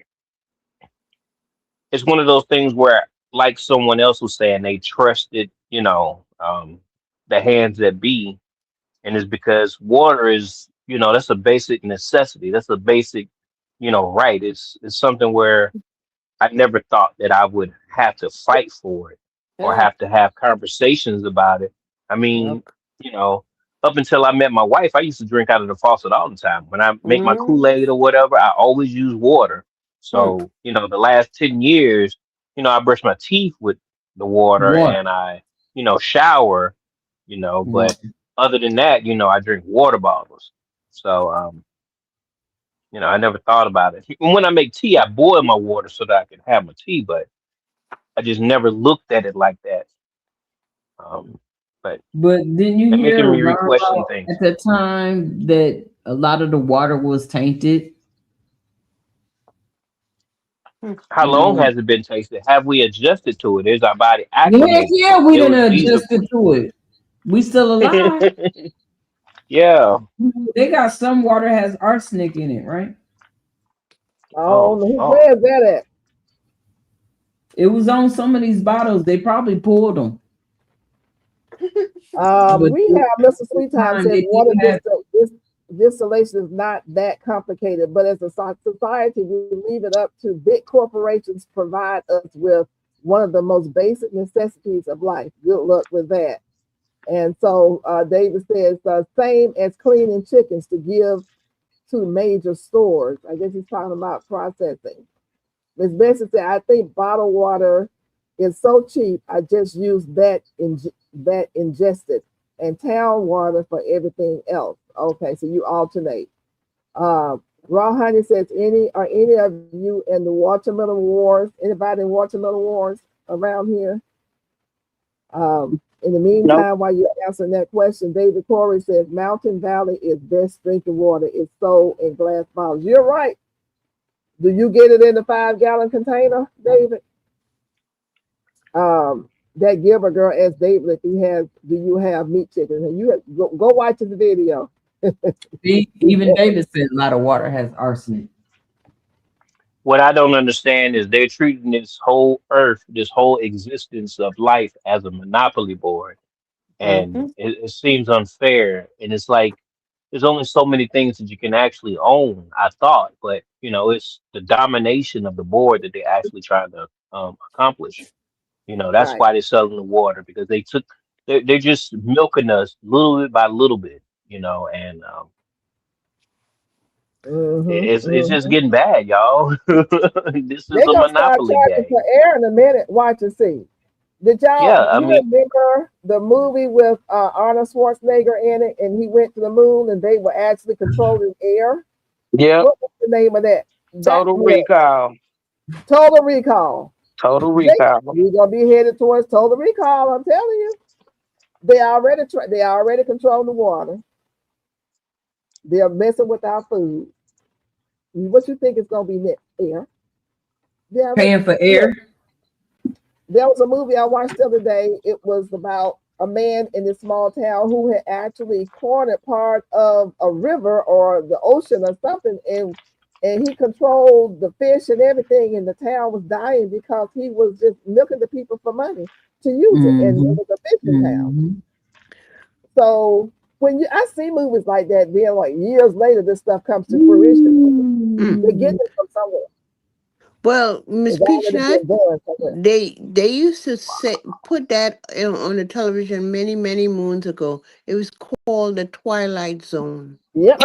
Speaker 5: it's one of those things where, like someone else was saying, they trusted, the hands that be, and it's because water is, that's a basic necessity. That's a basic, right. It's something where I never thought that I would have to fight for it or
Speaker 3: Yeah.
Speaker 5: have to have conversations about it. I
Speaker 3: Yep.
Speaker 5: mean, you know, up until I met my wife, I used to drink out of the faucet all the time. When I make my
Speaker 3: Mm-hmm.
Speaker 5: Kool-Aid or whatever, I always use water. So, the last 10 years, I brush my teeth with the water
Speaker 2: Water.
Speaker 5: and I, shower, but
Speaker 2: Water.
Speaker 5: other than that, I drink water bottles. So, I never thought about it. When I make tea, I boil my water so that I can have my tea, but I just never looked at it like that. But
Speaker 2: But didn't you
Speaker 5: they're
Speaker 2: hear
Speaker 5: making
Speaker 2: or
Speaker 5: me
Speaker 2: learn
Speaker 5: re-question
Speaker 2: about
Speaker 5: things.
Speaker 2: at that time that a lot of the water was tainted?
Speaker 5: How long has it been tasted? Have we adjusted to it? Is our body
Speaker 2: Heck
Speaker 5: acclimated to
Speaker 2: yeah,
Speaker 5: it?
Speaker 2: we didn't
Speaker 5: These are
Speaker 2: adjust it to it. We still alive.
Speaker 5: yeah.
Speaker 2: They got some water has arsenic in it, right?
Speaker 1: Oh,
Speaker 5: Oh,
Speaker 1: no,
Speaker 5: oh.
Speaker 1: where is that
Speaker 2: It was on some of these bottles. They probably pulled them.
Speaker 1: at?
Speaker 2: But
Speaker 1: We have Mr.
Speaker 2: this
Speaker 1: Sweet Time
Speaker 2: time
Speaker 1: said
Speaker 2: they
Speaker 1: water
Speaker 2: didn't have.
Speaker 1: distillation is not that complicated, but as a society, we leave it up to big corporations provide us with one of the most basic necessities of life. Good luck with that. And so David says, same as cleaning chickens to give to major stores. I guess he's talking about processing. Ms. Benson said, I think bottled water is so cheap. I just use that ingested and town water for everything else. Okay, so you alternate. Uh, Raw Honey says, are any of you in the watermelon wars? Anybody in watermelon wars around here? In the
Speaker 4: Nope.
Speaker 1: meantime, while you're answering that question, David Corey says Mountain Valley is best drinking water. It's sold in glass bottles. You're right. Do you get it in the 5-gallon container, David? That Gilbert girl asked David if he has, do you have meat chickens? And you go watch this video.
Speaker 2: Even David said a lot of water has arsenic.
Speaker 5: What I don't understand is they're treating this whole earth, this whole existence of life as a monopoly board.
Speaker 3: Mm-hmm.
Speaker 5: And it seems unfair. And it's like there's only so many things that you can actually own, I thought, but it's the domination of the board that they're actually trying to accomplish. That's
Speaker 1: Right.
Speaker 5: why they're selling the water because they're just milking us little bit by little bit, and it's just
Speaker 1: Mm-hmm.
Speaker 5: getting bad, y'all. This is
Speaker 1: They're
Speaker 5: a
Speaker 1: gonna start
Speaker 5: monopoly
Speaker 1: charging
Speaker 5: game.
Speaker 1: for air in a minute. Watch and see. Did y'all
Speaker 5: Yeah, I
Speaker 1: you
Speaker 5: mean,
Speaker 1: remember the movie with Arnold Schwarzenegger in it, and he went to the moon, and they were actually controlling air?
Speaker 4: Yep.
Speaker 1: What was the name of that? That
Speaker 4: Total
Speaker 1: movie,
Speaker 4: recall.
Speaker 1: Total Recall.
Speaker 4: Total
Speaker 1: They,
Speaker 4: recall.
Speaker 1: we're gonna be headed towards Total Recall. I'm telling you, they already control the water. They're messing with our food. What you think is gonna be next? Air. Yeah,
Speaker 2: Paying for
Speaker 1: look,
Speaker 2: air.
Speaker 1: There was a movie I watched the other day. It was about a man in this small town who had actually cornered part of a river or the ocean or something, and he controlled the fish and everything, and the town was dying because he was just milking the people for money to use it, and it
Speaker 2: Mhm.
Speaker 1: was a fishing town.
Speaker 2: Mhm.
Speaker 1: So I see movies like that, then like years later, this stuff comes to fruition. They're getting it from somewhere.
Speaker 3: Well, Miss
Speaker 1: It's
Speaker 3: Peach
Speaker 1: already
Speaker 3: Nut,
Speaker 1: been done somewhere.
Speaker 3: they used to say put that on the television many moons ago. It was called the Twilight Zone.
Speaker 1: Yep.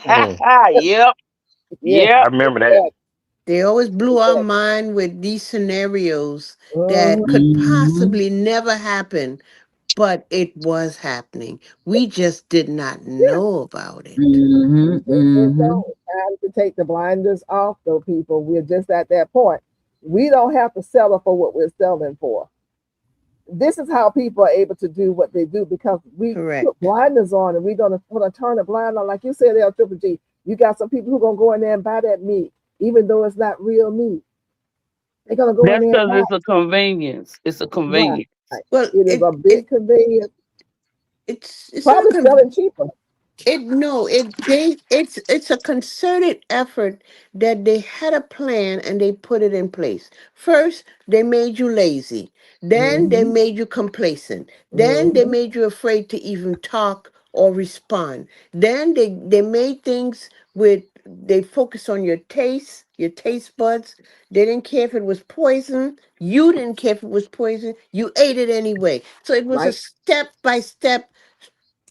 Speaker 5: Mm,
Speaker 4: Yep.
Speaker 1: Yes.
Speaker 5: I
Speaker 4: Yep.
Speaker 5: remember that.
Speaker 1: Exactly.
Speaker 3: They always blew our
Speaker 1: Exactly.
Speaker 3: mind with these scenarios that
Speaker 1: Mhm.
Speaker 3: could
Speaker 2: Mhm.
Speaker 3: possibly never happen, but it was happening. We just did not
Speaker 1: Yeah.
Speaker 3: know about it.
Speaker 2: Mhm.
Speaker 1: We just didn't
Speaker 2: Mhm.
Speaker 1: know. It's time to take the blinders off, though, people. We're just at that point. We don't have to settle for what we're selling for. This is how people are able to do what they do because we put
Speaker 3: Correct.
Speaker 1: blinders on and we're gonna turn a blind on. Like you said, L Triple G, you got some people who are gonna go in there and buy that meat, even though it's not real meat. They're gonna go in
Speaker 4: That's
Speaker 1: there and
Speaker 4: because
Speaker 1: buy
Speaker 4: it's a convenience. It's a
Speaker 1: it. Right.
Speaker 4: convenience.
Speaker 3: Well,
Speaker 1: It is a big convenience,
Speaker 3: it's not
Speaker 1: probably selling cheaper.
Speaker 3: it no it they it's a concerted effort that they had a plan and they put it in place. First, they made you lazy. Then they
Speaker 1: Mm-hmm.
Speaker 3: made you complacent. Then they
Speaker 1: Mm-hmm.
Speaker 3: made you afraid to even talk or respond. Then they made things with they focused on your taste buds. They didn't care if it was poison. You didn't care if it was poison. You ate it anyway. So it was a
Speaker 1: Right.
Speaker 3: step by step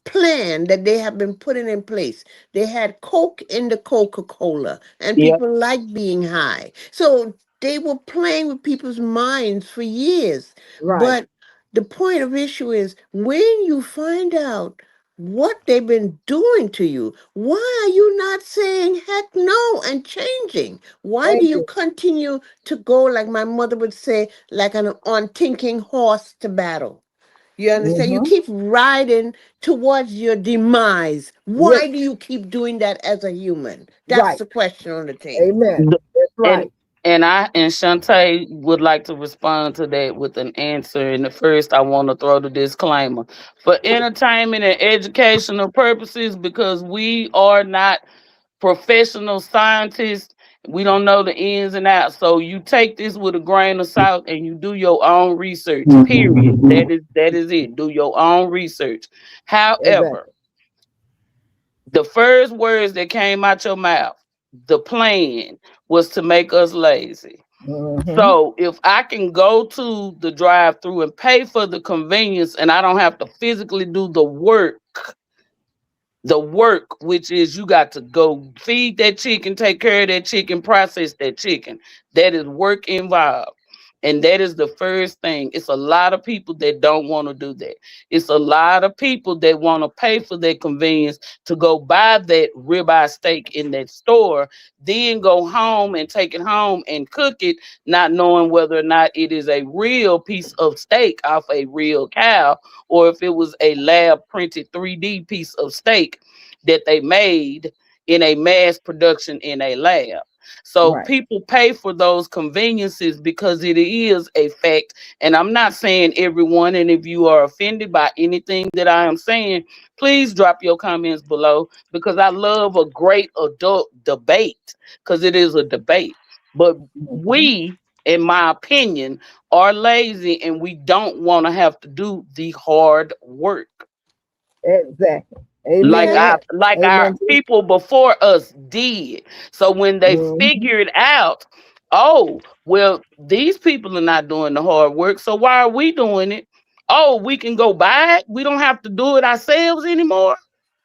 Speaker 3: plan that they have been putting in place. They had Coke in the Coca-Cola, and
Speaker 4: Yep.
Speaker 3: people like being high. So they were playing with people's minds for years.
Speaker 1: Right.
Speaker 3: But the point of issue is when you find out what they've been doing to you, why are you not saying heck no and changing? Why do
Speaker 1: Thank
Speaker 3: you
Speaker 1: you.
Speaker 3: continue to go, like my mother would say, like an unthinking horse to battle? You understand? You
Speaker 1: Mm-hmm.
Speaker 3: keep riding towards your demise.
Speaker 1: Yep.
Speaker 3: Why do you keep doing that as a human? That's
Speaker 1: Right.
Speaker 3: the question on the table.
Speaker 1: Amen. That's
Speaker 4: And
Speaker 1: right.
Speaker 4: and Shantae would like to respond to that with an answer. And at first, I want to throw the disclaimer for entertainment and educational purposes because we are not professional scientists. We don't know the ins and outs. So you take this with a grain of salt and you do your own research. Period. That is it. Do your own research. However,
Speaker 1: Exactly.
Speaker 4: the first words that came out your mouth, the plan was to make us lazy.
Speaker 1: Mm-hmm.
Speaker 4: So if I can go to the drive through and pay for the convenience and I don't have to physically do the work, which is you got to go feed that chicken, take care of that chicken, process that chicken. That is work involved. And that is the first thing. It's a lot of people that don't want to do that. It's a lot of people that want to pay for their convenience to go buy that ribeye steak in that store, then go home and take it home and cook it, not knowing whether or not it is a real piece of steak off a real cow or if it was a lab printed 3D piece of steak that they made in a mass production in a lab. So
Speaker 1: Right.
Speaker 4: people pay for those conveniences because it is a fact. And I'm not saying everyone, and if you are offended by anything that I am saying, please drop your comments below because I love a great adult debate because it is a debate. But
Speaker 1: Mm-hmm.
Speaker 4: we, in my opinion, are lazy and we don't want to have to do the hard work
Speaker 1: Exactly.
Speaker 4: like
Speaker 3: Yeah,
Speaker 4: our
Speaker 1: Amen.
Speaker 4: like our
Speaker 1: Amen. To
Speaker 4: people before us did. So when they
Speaker 1: mm-hmm.
Speaker 4: figured out, oh, well, these people are not doing the hard work, so why are we doing it? Oh, we can go buy it. We don't have to do it ourselves anymore.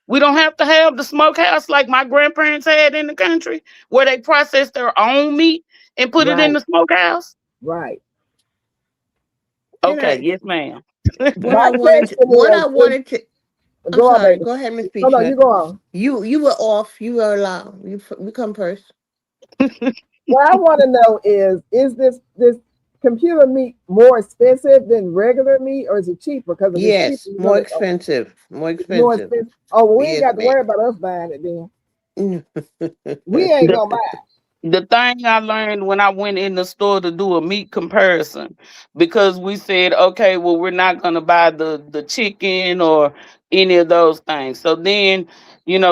Speaker 4: We don't have to have the smokehouse like my grandparents had in the country where they process their own meat and put it in
Speaker 1: Right.
Speaker 4: the smokehouse.
Speaker 1: Right.
Speaker 3: can
Speaker 4: Okay,
Speaker 3: I?
Speaker 4: yes, ma'am.
Speaker 1: My question
Speaker 3: What I
Speaker 1: is
Speaker 3: wanted to. I'm
Speaker 1: go on,
Speaker 3: sorry.
Speaker 1: baby.
Speaker 3: Go ahead, Miss
Speaker 1: No, no, you
Speaker 3: Peachlet.
Speaker 1: go on.
Speaker 3: You were off. You were allowed. You come first.
Speaker 1: What I want to know is this computer meat more expensive than regular meat, or is it cheaper? Because if it's cheaper,
Speaker 3: Yes,
Speaker 1: you're
Speaker 3: more
Speaker 1: gonna
Speaker 3: expensive. More
Speaker 1: it's more
Speaker 3: expensive.
Speaker 1: expensive. Oh, well, we ain't
Speaker 3: Yes,
Speaker 1: got to
Speaker 3: ma'am.
Speaker 1: worry about us buying it then. We ain't gonna buy it.
Speaker 4: The thing I learned when I went in the store to do a meat comparison, because we said, okay, well, we're not going to buy the chicken or any of those things. So then,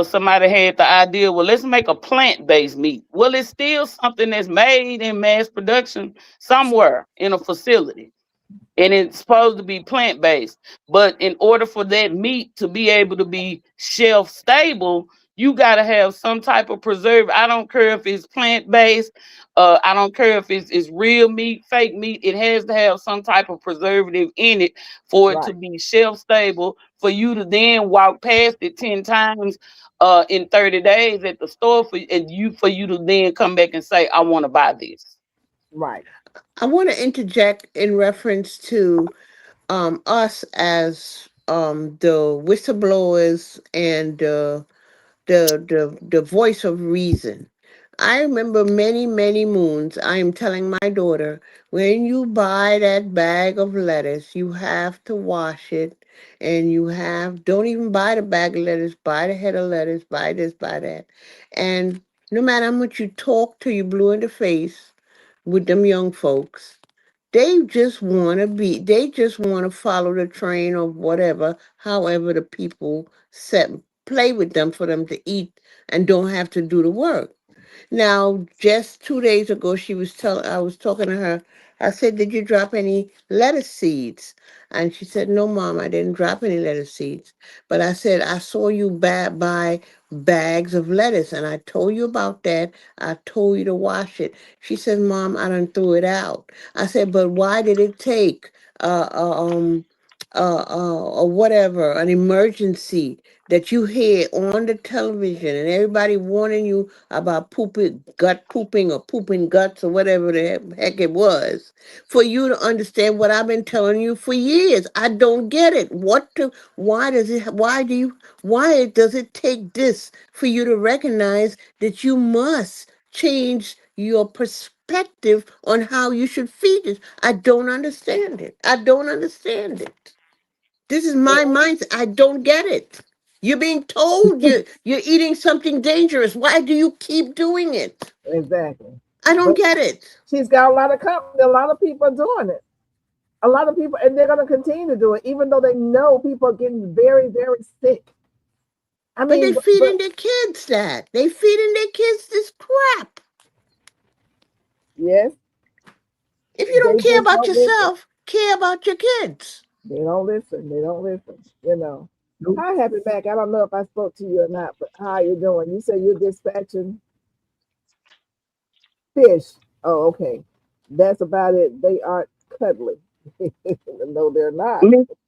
Speaker 4: somebody had the idea, well, let's make a plant-based meat. Well, it's still something that's made in mass production somewhere in a facility, and it's supposed to be plant based. But in order for that meat to be able to be shelf stable, you got to have some type of preserve. I don't care if it's plant based. I don't care if it's real meat, fake meat. It has to have some type of preservative in it for it to
Speaker 1: Right,
Speaker 4: be shelf stable. For you to then walk past it 10 times in 30 days at the store for you to then come back and say, I want to buy this.
Speaker 1: right,
Speaker 3: I want to interject in reference to us as the whistleblowers and the voice of reason. I remember many, many moons, I am telling my daughter, when you buy that bag of lettuce, you have to wash it, and don't even buy the bag of lettuce, buy the head of lettuce, buy this, buy that. And no matter how much you talk till you blue in the face with them young folks, they just want to follow the train of whatever, however the people set play with them for them to eat and don't have to do the work. Now, just 2 days ago, I was talking to her. I said, "Did you drop any lettuce seeds?" And she said, "No, Mom, I didn't drop any lettuce seeds." But I said, "I saw you buy bags of lettuce, and I told you about that. I told you to wash it." She said, "Mom, I done threw it out." I said, "But why did it take uh, uh um or whatever, an emergency that you hear on the television and everybody warning you about pooping or pooping guts or whatever the heck it was, for you to understand what I've been telling you for years? I don't get it. Why does it take this for you to recognize that you must change your perspective on how you should feed it? I don't understand it. I don't understand it. This is my mindset. I don't get it. You're being told you're eating something dangerous. Why do you keep doing it?
Speaker 1: exactly.
Speaker 3: I don't
Speaker 1: But
Speaker 3: get it.
Speaker 1: she's got a lot of company. A lot of people are doing it. A lot of people, and they're going to continue to do it, even though they know people are getting very, very sick. I
Speaker 3: But they
Speaker 1: mean,
Speaker 3: feeding their kids that. They feeding their kids this crap.
Speaker 1: yes,
Speaker 3: If you
Speaker 1: they
Speaker 3: don't care
Speaker 1: just
Speaker 3: about
Speaker 1: don't listen.
Speaker 3: yourself, care about your kids.
Speaker 1: They don't listen. They don't listen. You know.
Speaker 2: Nope.
Speaker 1: Hi, Happy Mac. I don't know if I spoke to you or not, but how you doing? You say you're dispatching fish. Oh, okay. That's about it. They aren't cuddly. No, they're not.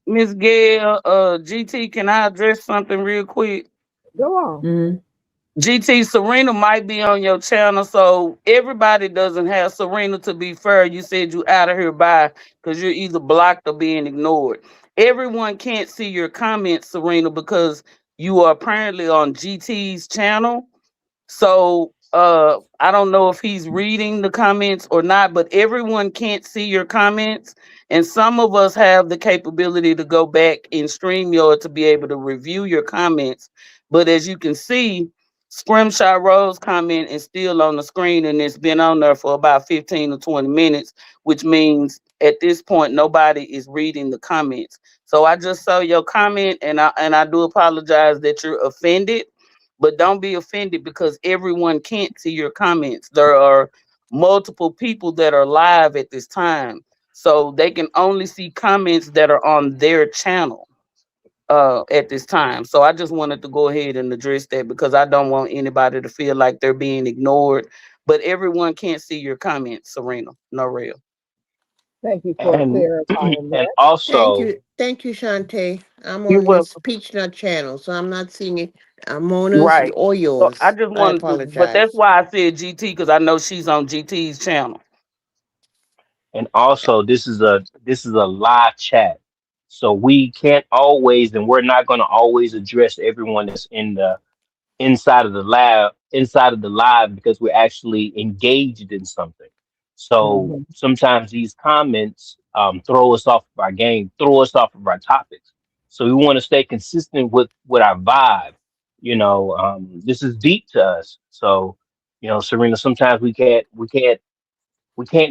Speaker 4: Miss Gail, GT, can I address something real quick?
Speaker 1: Go on.
Speaker 2: Mm-hmm.
Speaker 4: GT, Serena might be on your channel, so everybody doesn't have Serena. To be fair, you said you out of here by because you're either blocked or being ignored. Everyone can't see your comments, Serena, because you are apparently on GT's channel. So I don't know if he's reading the comments or not, but everyone can't see your comments. And some of us have the capability to go back in StreamYard to be able to review your comments. But as you can see, Scrimshaw Rose comment is still on the screen, and it's been on there for about 15 or 20 minutes, which means at this point nobody is reading the comments. So I just saw your comment, and I do apologize that you're offended, but don't be offended because everyone can't see your comments. There are multiple people that are live at this time, so they can only see comments that are on their channel at this time. So I just wanted to go ahead and address that because I don't want anybody to feel like they're being ignored. But everyone can't see your comments, Serena. No real.
Speaker 1: Thank you for
Speaker 5: And
Speaker 1: clarifying
Speaker 5: and
Speaker 1: that.
Speaker 5: also
Speaker 3: Thank you, Shantae. I'm
Speaker 4: You're
Speaker 3: on his
Speaker 4: welcome.
Speaker 3: Speech Nut channel, so I'm not seeing it. Mona's
Speaker 4: Right.
Speaker 3: or
Speaker 4: So I
Speaker 3: yours.
Speaker 4: just
Speaker 3: I
Speaker 4: wanted to, but that's
Speaker 3: apologize.
Speaker 4: why I said GT because I know she's on GT's channel.
Speaker 5: this is a live chat. So we can't always, and we're not going to always address everyone that's inside of the live, because we're actually engaged in something. So
Speaker 1: Hmm.
Speaker 5: sometimes these comments throw us off of our game, throw us off of our topics. So we want to stay consistent with our vibe. This is deep to us. So You know, Serena, sometimes we can't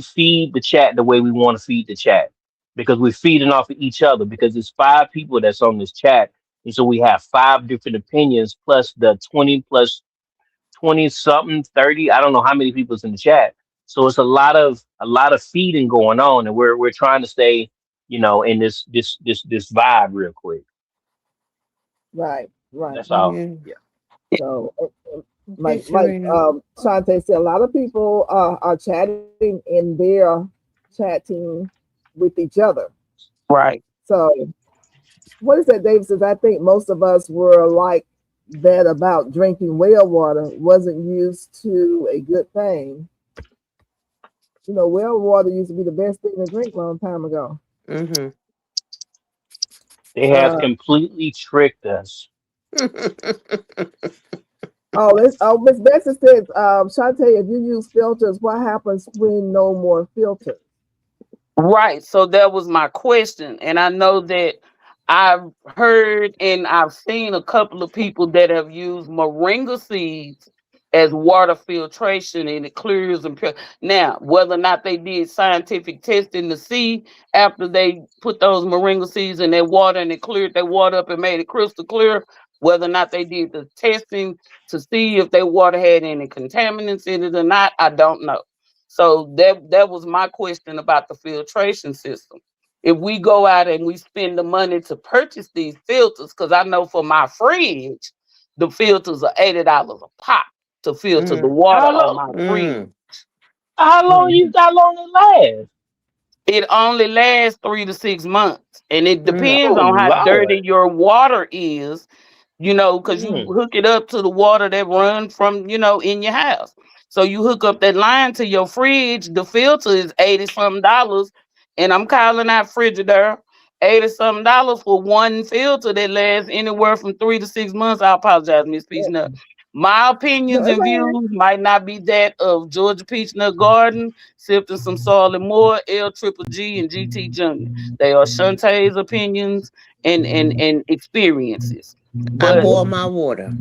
Speaker 5: feed the chat the way we want to feed the chat because we're feeding off of each other because it's 5 people that's on this chat. And so we have 5 different opinions plus the 20 plus 20 something, 30. I don't know how many people's in the chat. So it's a lot of feeding going on and we're trying to stay, in this vibe real quick.
Speaker 1: Right, right.
Speaker 5: That's all.
Speaker 3: Yeah.
Speaker 5: Yeah.
Speaker 1: So,
Speaker 3: Okay,
Speaker 1: like
Speaker 3: Serena.
Speaker 1: Shante said, a lot of people are chatting in their chatting with each other.
Speaker 4: Right.
Speaker 1: So, what is that, Dave says? I think most of us were like that about drinking well water wasn't used to a good thing. You know, well water used to be the best thing to drink a long time ago.
Speaker 3: Mm-hmm.
Speaker 5: They have
Speaker 1: Uh,
Speaker 5: completely tricked us.
Speaker 1: Miss Bessie said, Shante, if you use filters, what happens when no more filters?
Speaker 4: Right. So that was my question. And I know that I've heard and I've seen a couple of people that have used moringa seeds as water filtration and it clears and now whether or not they did scientific testing to see after they put those moringa seeds in their water and it cleared their water up and made it crystal clear, whether or not they did the testing to see if their water had any contaminants in it or not, I don't know. So that was my question about the filtration system. If we go out and we spend the money to purchase these filters, because I know for my fridge, the filters are $80 a pop to filter the
Speaker 3: Mm,
Speaker 4: water
Speaker 5: How
Speaker 4: on
Speaker 5: long?
Speaker 4: my fridge.
Speaker 3: mm.
Speaker 5: How long
Speaker 1: Mhm.
Speaker 5: it lasts?
Speaker 4: It only lasts 3 to 6 months, and it
Speaker 3: Mm.
Speaker 4: depends
Speaker 5: Oh
Speaker 4: on how dirty
Speaker 5: Lord.
Speaker 4: your water is. Because you
Speaker 5: Mm.
Speaker 4: hook it up to the water that runs from, in your house. So you hook up that line to your fridge. The filter is 80 something dollars. And I'm calling out Frigidaire, 80 something dollars for one filter that lasts anywhere from 3 to 6 months. I apologize, Miss
Speaker 1: Yeah.
Speaker 4: Peanut. My
Speaker 1: No,
Speaker 4: opinions
Speaker 1: it's
Speaker 4: and
Speaker 1: all right.
Speaker 4: views might not be that of Georgia Peanut Garden, Sifton some Solid Moore, L Triple G, and GT Junior. They are Shantae's opinions and experiences.
Speaker 3: I
Speaker 4: But
Speaker 3: boil my water.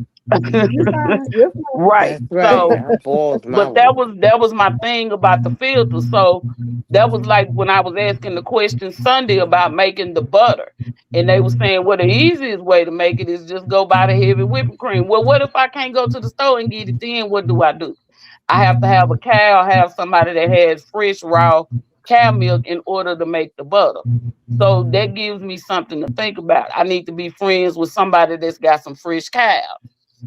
Speaker 1: You're fine. You're fine.
Speaker 4: right.
Speaker 3: That's right.
Speaker 4: So,
Speaker 3: I boiled my
Speaker 4: but that
Speaker 3: water.
Speaker 4: was that was my thing about the filter. So that was like when I was asking the question Sunday about making the butter. And they were saying, well, the easiest way to make it is just go buy the heavy whipping cream. Well, what if I can't go to the store and get it then? What do? I have to have a cow, have somebody that has fresh, raw cow milk in order to make the butter. So that gives me something to think about. I need to be friends with somebody that's got some fresh cows.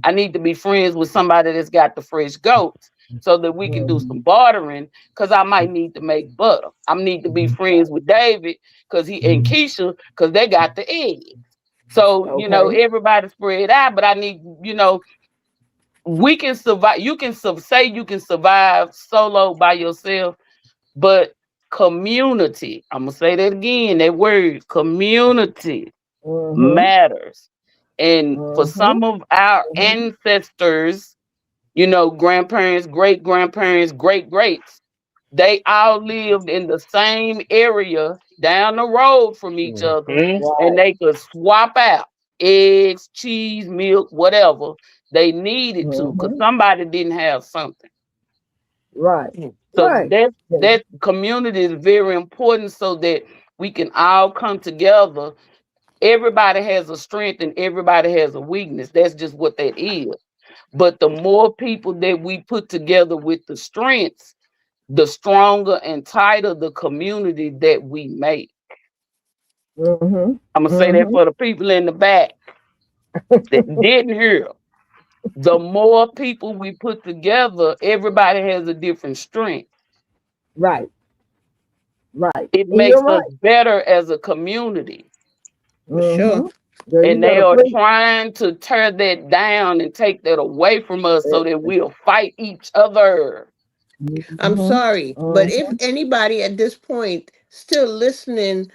Speaker 4: I need to be friends with somebody that's got the fresh goats so that we can do some
Speaker 1: Mhm.
Speaker 4: bartering because I might need to make butter. I need to be friends with David because he and Keisha because they got the eggs. So,
Speaker 1: Okay.
Speaker 4: everybody spread out, but I need, we can survive. You can say you can survive solo by yourself, but community, I'm gonna say that again, that word community
Speaker 1: Mm-hmm.
Speaker 4: matters. And for
Speaker 1: Mm-hmm.
Speaker 4: some of our
Speaker 1: Mm-hmm.
Speaker 4: ancestors, grandparents, great grandparents, great greats, they all lived in the same area down the road from each other,
Speaker 5: Hmm.
Speaker 4: and
Speaker 1: Right.
Speaker 4: they could swap out eggs, cheese, milk, whatever they needed to, because
Speaker 1: Mm-hmm.
Speaker 4: somebody didn't have something.
Speaker 1: Right.
Speaker 3: Mm.
Speaker 4: So
Speaker 1: Right.
Speaker 4: that community is very important so that we can all come together. Everybody has a strength and everybody has a weakness. That's just what that is. But the more people that we put together with the strengths, the stronger and tighter the community that we make.
Speaker 1: Mm-hmm.
Speaker 4: I'm gonna say that
Speaker 1: Mm-hmm.
Speaker 4: for the people in the back that didn't hear. The more people we put together, everybody has a different strength.
Speaker 1: Right. Right.
Speaker 4: It
Speaker 1: And you're
Speaker 4: makes us
Speaker 1: right.
Speaker 4: better as a community.
Speaker 3: For sure.
Speaker 1: Mm-hmm. Girl, you
Speaker 4: And they
Speaker 1: better
Speaker 4: are
Speaker 1: preach.
Speaker 4: trying to tear that down and take that away from us so that we'll fight each other.
Speaker 3: I'm
Speaker 1: Mm-hmm.
Speaker 3: sorry, but if
Speaker 1: Mm-hmm.
Speaker 3: anybody at this point still listening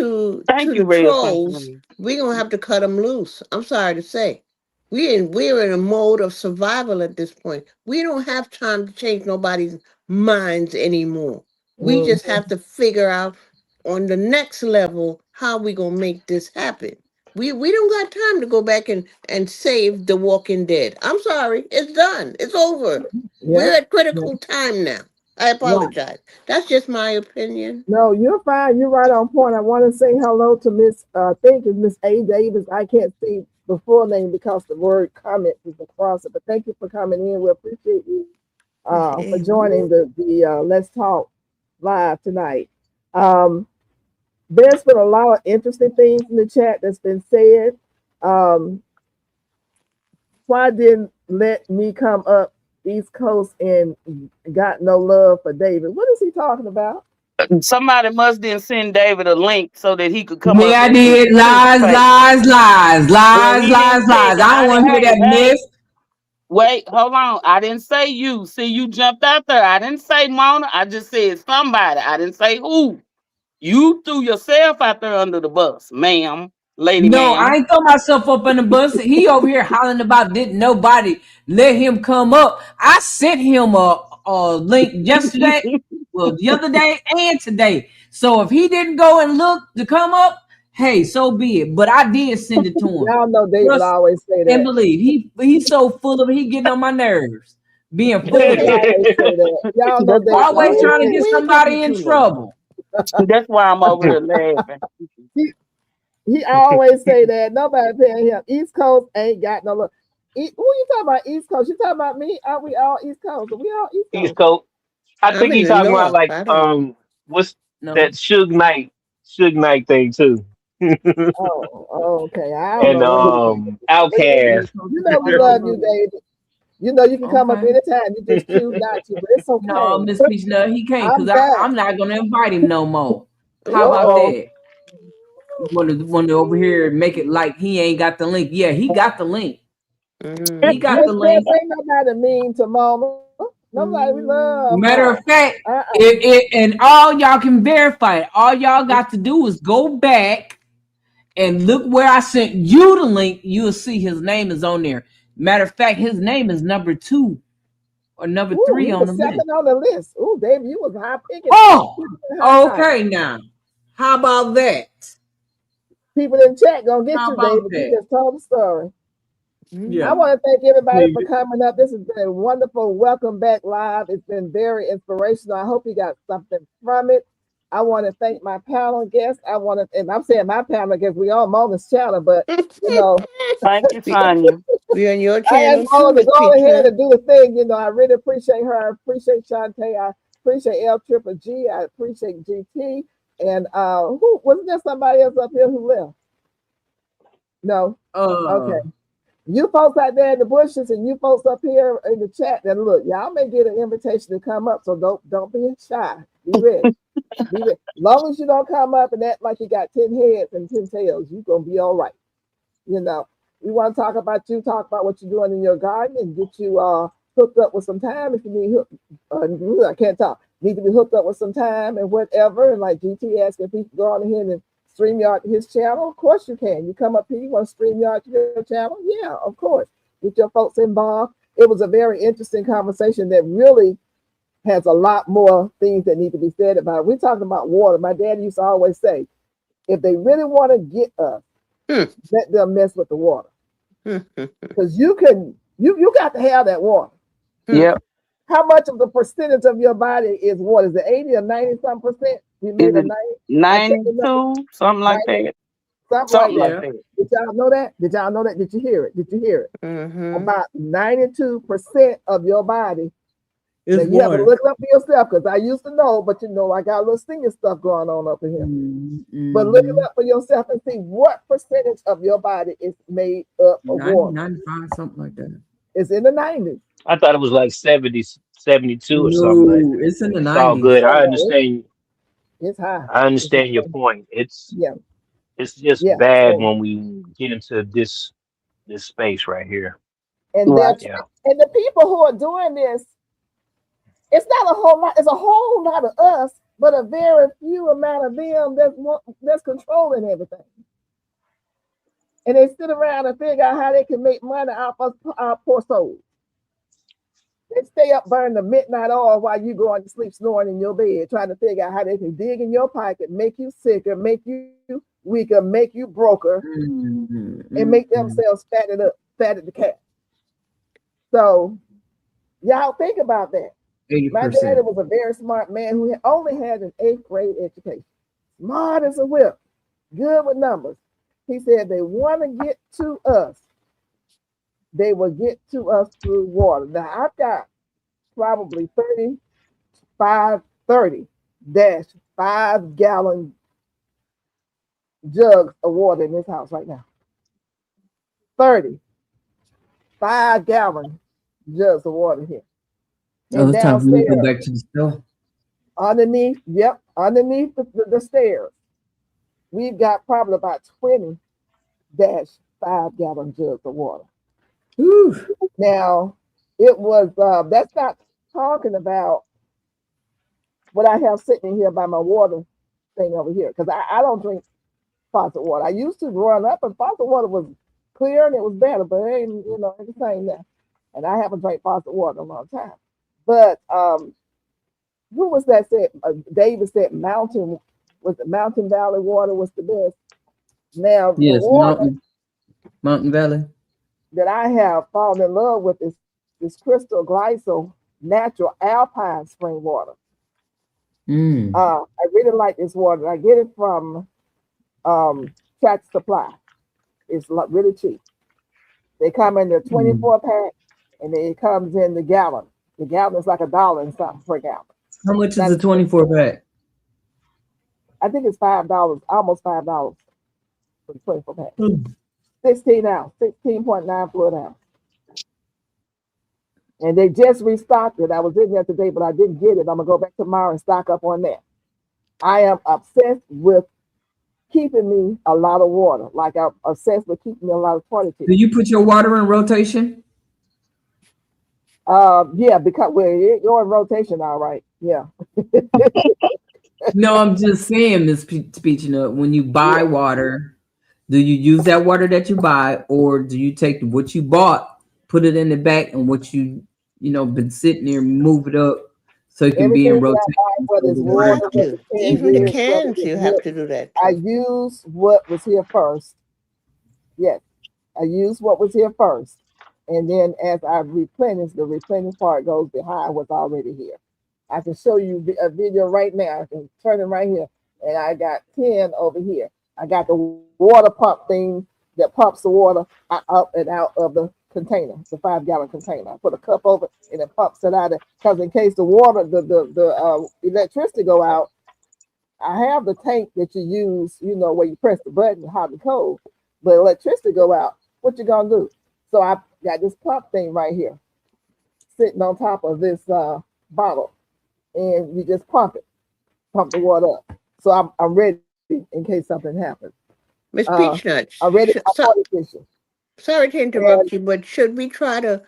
Speaker 4: Thank
Speaker 3: to
Speaker 4: you,
Speaker 3: the
Speaker 4: Red
Speaker 3: trolls,
Speaker 4: Sunshine.
Speaker 3: we're gonna have to cut them loose. I'm sorry to say. We're in a mode of survival at this point. We don't have time to change nobody's minds anymore. We just
Speaker 1: Mm-hmm.
Speaker 3: have to figure out on the next level how we gonna make this happen. We don't got time to go back and save The Walking Dead. I'm sorry, it's done. It's over. We're
Speaker 1: Yeah,
Speaker 3: at
Speaker 1: yeah,
Speaker 3: critical time now. I
Speaker 1: right.
Speaker 3: apologize. That's just my opinion.
Speaker 1: No, you're fine. You're right on point. I want to say hello to Miss, I think it's Miss A. Davis. I can't see the full name because the word comment is across it. But thank you for coming in. We appreciate you for joining the Let's Talk live tonight. Um, there's been a lot of interesting things in the chat that's been said. Um, why didn't let me come up East Coast and got no love for David? What is he talking about?
Speaker 4: Somebody must then send David a link so that he could come
Speaker 2: Me,
Speaker 4: up
Speaker 2: I
Speaker 4: and
Speaker 2: did. Lies,
Speaker 4: participate.
Speaker 2: lies, lies,
Speaker 4: Well,
Speaker 2: lies,
Speaker 4: he
Speaker 2: lies,
Speaker 4: didn't tell
Speaker 2: lies.
Speaker 4: you.
Speaker 2: I don't want to hear that
Speaker 4: Hey,
Speaker 2: mess.
Speaker 4: wait, hold on. I didn't say you. See, you jumped out there. I didn't say Mona. I just said somebody. I didn't say who. You threw yourself out there under the bus, ma'am, lady,
Speaker 2: No, I
Speaker 4: ma'am.
Speaker 2: ain't throw myself up in the bus. He over here hollering about didn't nobody let him come up. I sent him a link yesterday, well, the other day and today. So if he didn't go and look to come up, hey, so be it. But I did send it to him.
Speaker 1: Y'all know David
Speaker 2: Trust
Speaker 1: always say
Speaker 2: and
Speaker 1: that.
Speaker 2: believe. He's so full of it. He getting on my nerves. Being full of
Speaker 1: David
Speaker 2: it.
Speaker 1: always say that. Y'all know
Speaker 4: That's why
Speaker 1: David
Speaker 4: I'm
Speaker 2: Always
Speaker 4: over
Speaker 1: always
Speaker 2: trying to
Speaker 1: say
Speaker 2: get
Speaker 3: We ain't taking
Speaker 2: somebody
Speaker 3: it
Speaker 2: in
Speaker 3: too long.
Speaker 2: trouble.
Speaker 4: That's why I'm over here laughing.
Speaker 1: that. He always say that. Nobody paying him. East Coast ain't got no look. Who you talking about? East Coast? You talking about me? Are we all East Coast? Are we all East
Speaker 5: East
Speaker 1: Coast?
Speaker 5: Coast. I
Speaker 3: I'm
Speaker 5: think
Speaker 3: in
Speaker 5: he's
Speaker 3: the
Speaker 5: talking about
Speaker 3: north.
Speaker 5: like
Speaker 3: I don't.
Speaker 5: what's
Speaker 2: No.
Speaker 5: that Suge Knight thing too.
Speaker 1: Oh, okay. I don't
Speaker 5: And
Speaker 1: know what he talking about.
Speaker 5: Outcast.
Speaker 1: You know we
Speaker 2: I don't
Speaker 1: love you,
Speaker 2: know.
Speaker 1: David. You know you can come up
Speaker 2: Okay.
Speaker 1: anytime. You just choose not to, but it's
Speaker 2: No,
Speaker 1: okay.
Speaker 2: Miss Peach, no, he can't because
Speaker 1: I'm back.
Speaker 2: I'm not gonna invite him no more. How
Speaker 1: Uh
Speaker 2: about
Speaker 1: oh.
Speaker 2: that? You want to over here and make it like he ain't got the link. Yeah, he got the link.
Speaker 3: Mm.
Speaker 2: He got
Speaker 1: Miss
Speaker 2: the
Speaker 1: Prince,
Speaker 2: link.
Speaker 1: ain't nobody mean to Mama. Nobody we love
Speaker 2: Matter of
Speaker 1: Mama.
Speaker 2: fact,
Speaker 1: Uh-uh.
Speaker 2: and all y'all can verify it. All y'all got to do is go back and look where I sent you the link. You'll see his name is on there. Matter of fact, his name is number 2 or number
Speaker 1: Ooh,
Speaker 2: 3
Speaker 1: he
Speaker 2: on
Speaker 1: was
Speaker 2: the list.
Speaker 1: second on the list. Ooh, David, you was high picking.
Speaker 2: Oh,
Speaker 1: High five.
Speaker 2: okay now. How about that?
Speaker 1: People in chat gonna get
Speaker 2: How
Speaker 1: you,
Speaker 2: about
Speaker 1: David. You
Speaker 2: that?
Speaker 1: just told the story. I
Speaker 2: Yeah.
Speaker 3: Mm.
Speaker 1: want to thank everybody for
Speaker 5: David.
Speaker 1: coming up. This has been a wonderful welcome back live. It's been very inspirational. I hope you got something from it. I want to thank my panel guests. And I'm saying my panel guests, we all Mona's channel, but you know,
Speaker 4: Thank you, Sonya.
Speaker 3: We on your
Speaker 1: I asked
Speaker 3: channel too,
Speaker 1: Mona to
Speaker 3: Miss
Speaker 1: go
Speaker 3: Peach
Speaker 1: ahead
Speaker 3: Nut.
Speaker 1: and do the thing. You know, I really appreciate her. I appreciate Shantae. I appreciate L Triple G. I appreciate GT. And who wasn't there somebody else up here who left? No.
Speaker 2: Uh,
Speaker 1: Okay. You folks out there in the bushes and you folks up here in the chat, then look, y'all may get an invitation to come up, so don't be shy. Be ready. Be ready. Long as you don't come up and act like you got 10 heads and 10 tails, you're gonna be all right. You know, we want to talk about you, talk about what you're doing in your garden, and get you hooked up with some time if you need I can't talk. Need to be hooked up with some time and whatever. And like GT asked if he can go on ahead and StreamYard his channel. Of course you can. You come up here, you want to StreamYard your channel? Yeah, of course. Get your folks involved. It was a very interesting conversation that really has a lot more things that need to be said about it. We're talking about water. My dad used to always say, if they really want to get us, let them mess with the water. Because you got to have that water.
Speaker 4: Yep.
Speaker 1: How much of the percentage of your body is water? Is it 80 or 90 some percent? You
Speaker 4: Is
Speaker 1: need a
Speaker 4: it
Speaker 1: 90. I can't remember.
Speaker 4: 92? Something like
Speaker 1: 90,
Speaker 4: that.
Speaker 1: something like
Speaker 4: Something like
Speaker 1: that.
Speaker 2: yeah.
Speaker 4: that.
Speaker 1: Did y'all know that? Did y'all know that? Did you hear it? Did you hear it?
Speaker 3: Mm-hmm.
Speaker 1: About 92% of your body. Now
Speaker 2: It's
Speaker 1: you have to
Speaker 2: water.
Speaker 1: look it up for yourself because I used to know, but you know, I got a little senior stuff going on up in here. But look it up for yourself and see what percentage of your body is made up of
Speaker 2: 90,
Speaker 1: water.
Speaker 2: 95, something like that.
Speaker 1: It's in the 90s.
Speaker 5: I thought it was like 70, 72 or something like
Speaker 2: No,
Speaker 5: that.
Speaker 2: it's in
Speaker 5: But
Speaker 2: the
Speaker 5: it's all
Speaker 2: 90s.
Speaker 5: good.
Speaker 1: Oh no, it's high.
Speaker 5: I
Speaker 1: It's
Speaker 5: understand your
Speaker 1: high.
Speaker 5: point.
Speaker 1: Yeah,
Speaker 5: It's just
Speaker 1: yeah.
Speaker 5: bad
Speaker 1: So
Speaker 5: when we get into this space right here.
Speaker 1: and
Speaker 4: Right.
Speaker 1: that's
Speaker 5: Yeah.
Speaker 1: and the people who are doing this, it's not a whole lot, it's a whole lot of us, but a very few amount of them that's controlling everything. And they sit around and figure out how they can make money off of our poor souls. They stay up burning the midnight oil while you going to sleep snoring in your bed, trying to figure out how they can dig in your pocket, make you sicker, make you we can make you broker
Speaker 2: Mm-hmm.
Speaker 1: and make themselves fatted the cat. So y'all think about that. My daddy
Speaker 2: 80%.
Speaker 1: was a very smart man who only had an 8th grade education. Smart as a whip, good with numbers. He said they want to get to us. They will get to us through water. Now I've got probably 5 gallon jugs of water in this house right now. 5 gallon jugs of water here.
Speaker 2: Oh,
Speaker 1: And
Speaker 2: it's time for me to go
Speaker 1: downstairs,
Speaker 2: back to the store.
Speaker 1: underneath the stairs, we've got probably about 20 5 gallon jugs of water.
Speaker 2: Whew.
Speaker 1: Now, it was, that's not talking about what I have sitting here by my water thing over here, because I don't drink faucet water. I used to growing up, and faucet water was clear and it was better, but it ain't, it's the same now. And I haven't drank faucet water in a long time. But who was that said? David said Mountain Valley water was the best. Now the
Speaker 2: Yes,
Speaker 1: water
Speaker 2: Mountain Valley.
Speaker 1: that I have fallen in love with is this Crystal Glycol natural alpine spring water.
Speaker 2: Mm.
Speaker 1: I really like this water. I get it from Tractor Supply. It's really cheap. They come in the 24 pack, and it comes in the gallon. The gallon is like $1 and something per gallon.
Speaker 2: How much is a 24 pack?
Speaker 1: I think it's $5, almost $5 for the 24 pack. 16 ounce, 16.9 fluid ounce. And they just restocked it. I was in there today, but I didn't get it. I'm gonna go back tomorrow and stock up on that. I am obsessed with keeping me a lot of water. Like I'm obsessed with keeping me a lot of toilet
Speaker 2: Do
Speaker 1: paper.
Speaker 2: you put your water in rotation?
Speaker 1: Yeah, because you're in rotation, all right. Yeah.
Speaker 2: No, I'm just saying, Miss Peachina, when you buy water, do you use that water that you buy, or do you take what you bought, put it in the back, and what been sitting there, move it up so it can be in
Speaker 1: Everything that I buy,
Speaker 2: rotation?
Speaker 1: whether it's
Speaker 3: You
Speaker 1: water,
Speaker 3: have
Speaker 1: whether
Speaker 3: to.
Speaker 1: it's canned
Speaker 3: Even the
Speaker 1: goods, whether
Speaker 3: cans,
Speaker 1: it's
Speaker 3: you have
Speaker 1: milk,
Speaker 3: to do that
Speaker 1: I
Speaker 3: too.
Speaker 1: use what was here first. Yes, I use what was here first. And then as I replenish, the replenish part goes behind what's already here. I can show you a video right now. I can turn it right here. And I got 10 over here. I got the water pump thing that pumps the water up and out of the container, the 5 gallon container. I put a cup over it and it pumps it out. Because in case the water, the electricity go out, I have the tank that you use, where you press the button, hot and cold. But electricity go out, what you gonna do? So I got this pump thing right here, sitting on top of this bottle, and you just pump the water up. So I'm ready in case something happens.
Speaker 3: Miss
Speaker 1: I'm
Speaker 3: Peachnuts,
Speaker 1: ready for water fishing.
Speaker 3: sorry to interrupt you, but should we try to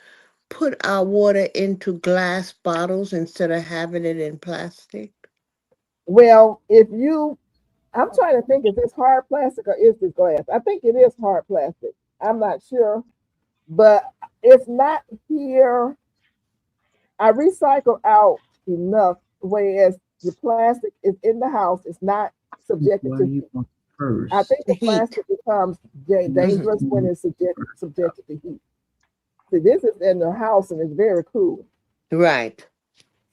Speaker 3: put our water into glass bottles instead of having it in plastic?
Speaker 1: Well, I'm trying to think if it's hard plastic or is this glass. I think it is hard plastic. I'm not sure, but it's not here. I recycle out enough, whereas the plastic is in the house. It's not subjected
Speaker 2: Why
Speaker 1: to
Speaker 2: you
Speaker 1: heat.
Speaker 2: going first?
Speaker 1: I think the
Speaker 3: Heat.
Speaker 1: plastic becomes dangerous when it's subjected to heat. See, this is in the house and it's very cool.
Speaker 3: Right,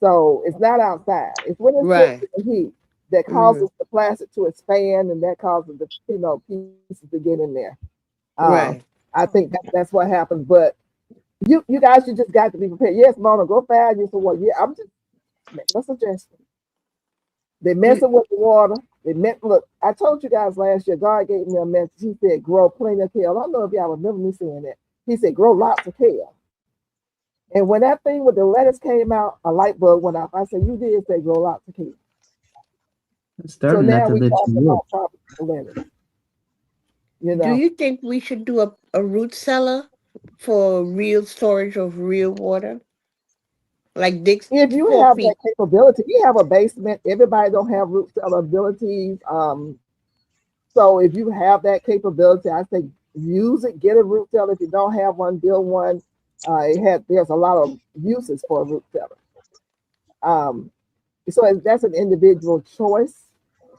Speaker 1: So it's not outside. It's when it's
Speaker 3: right.
Speaker 1: the heat that causes the plastic to expand and that causes the pieces to get in there.
Speaker 3: Right.
Speaker 1: I think that's what happens. But you guys, you just got to be prepared. Yes, Mona, go find you some water. Yeah, I'm just making a suggestion. They messing with the water. Look, I told you guys last year, God gave me a message. He said, grow plenty of kale. I don't know if y'all remember me saying that. He said, grow lots of kale. And when that thing with the lettuce came out, a light bulb went off. I said, you did say grow lots of kale. So now we talk about proper lettuce.
Speaker 3: Do you think we should do a root cellar for real storage of real water? Like dig
Speaker 1: If you
Speaker 3: 4
Speaker 1: have
Speaker 3: feet.
Speaker 1: that capability, we have a basement. Everybody don't have root cellar abilities. So if you have that capability, I say use it. Get a root cellar. If you don't have one, build one. There's a lot of uses for a root cellar. So that's an individual choice.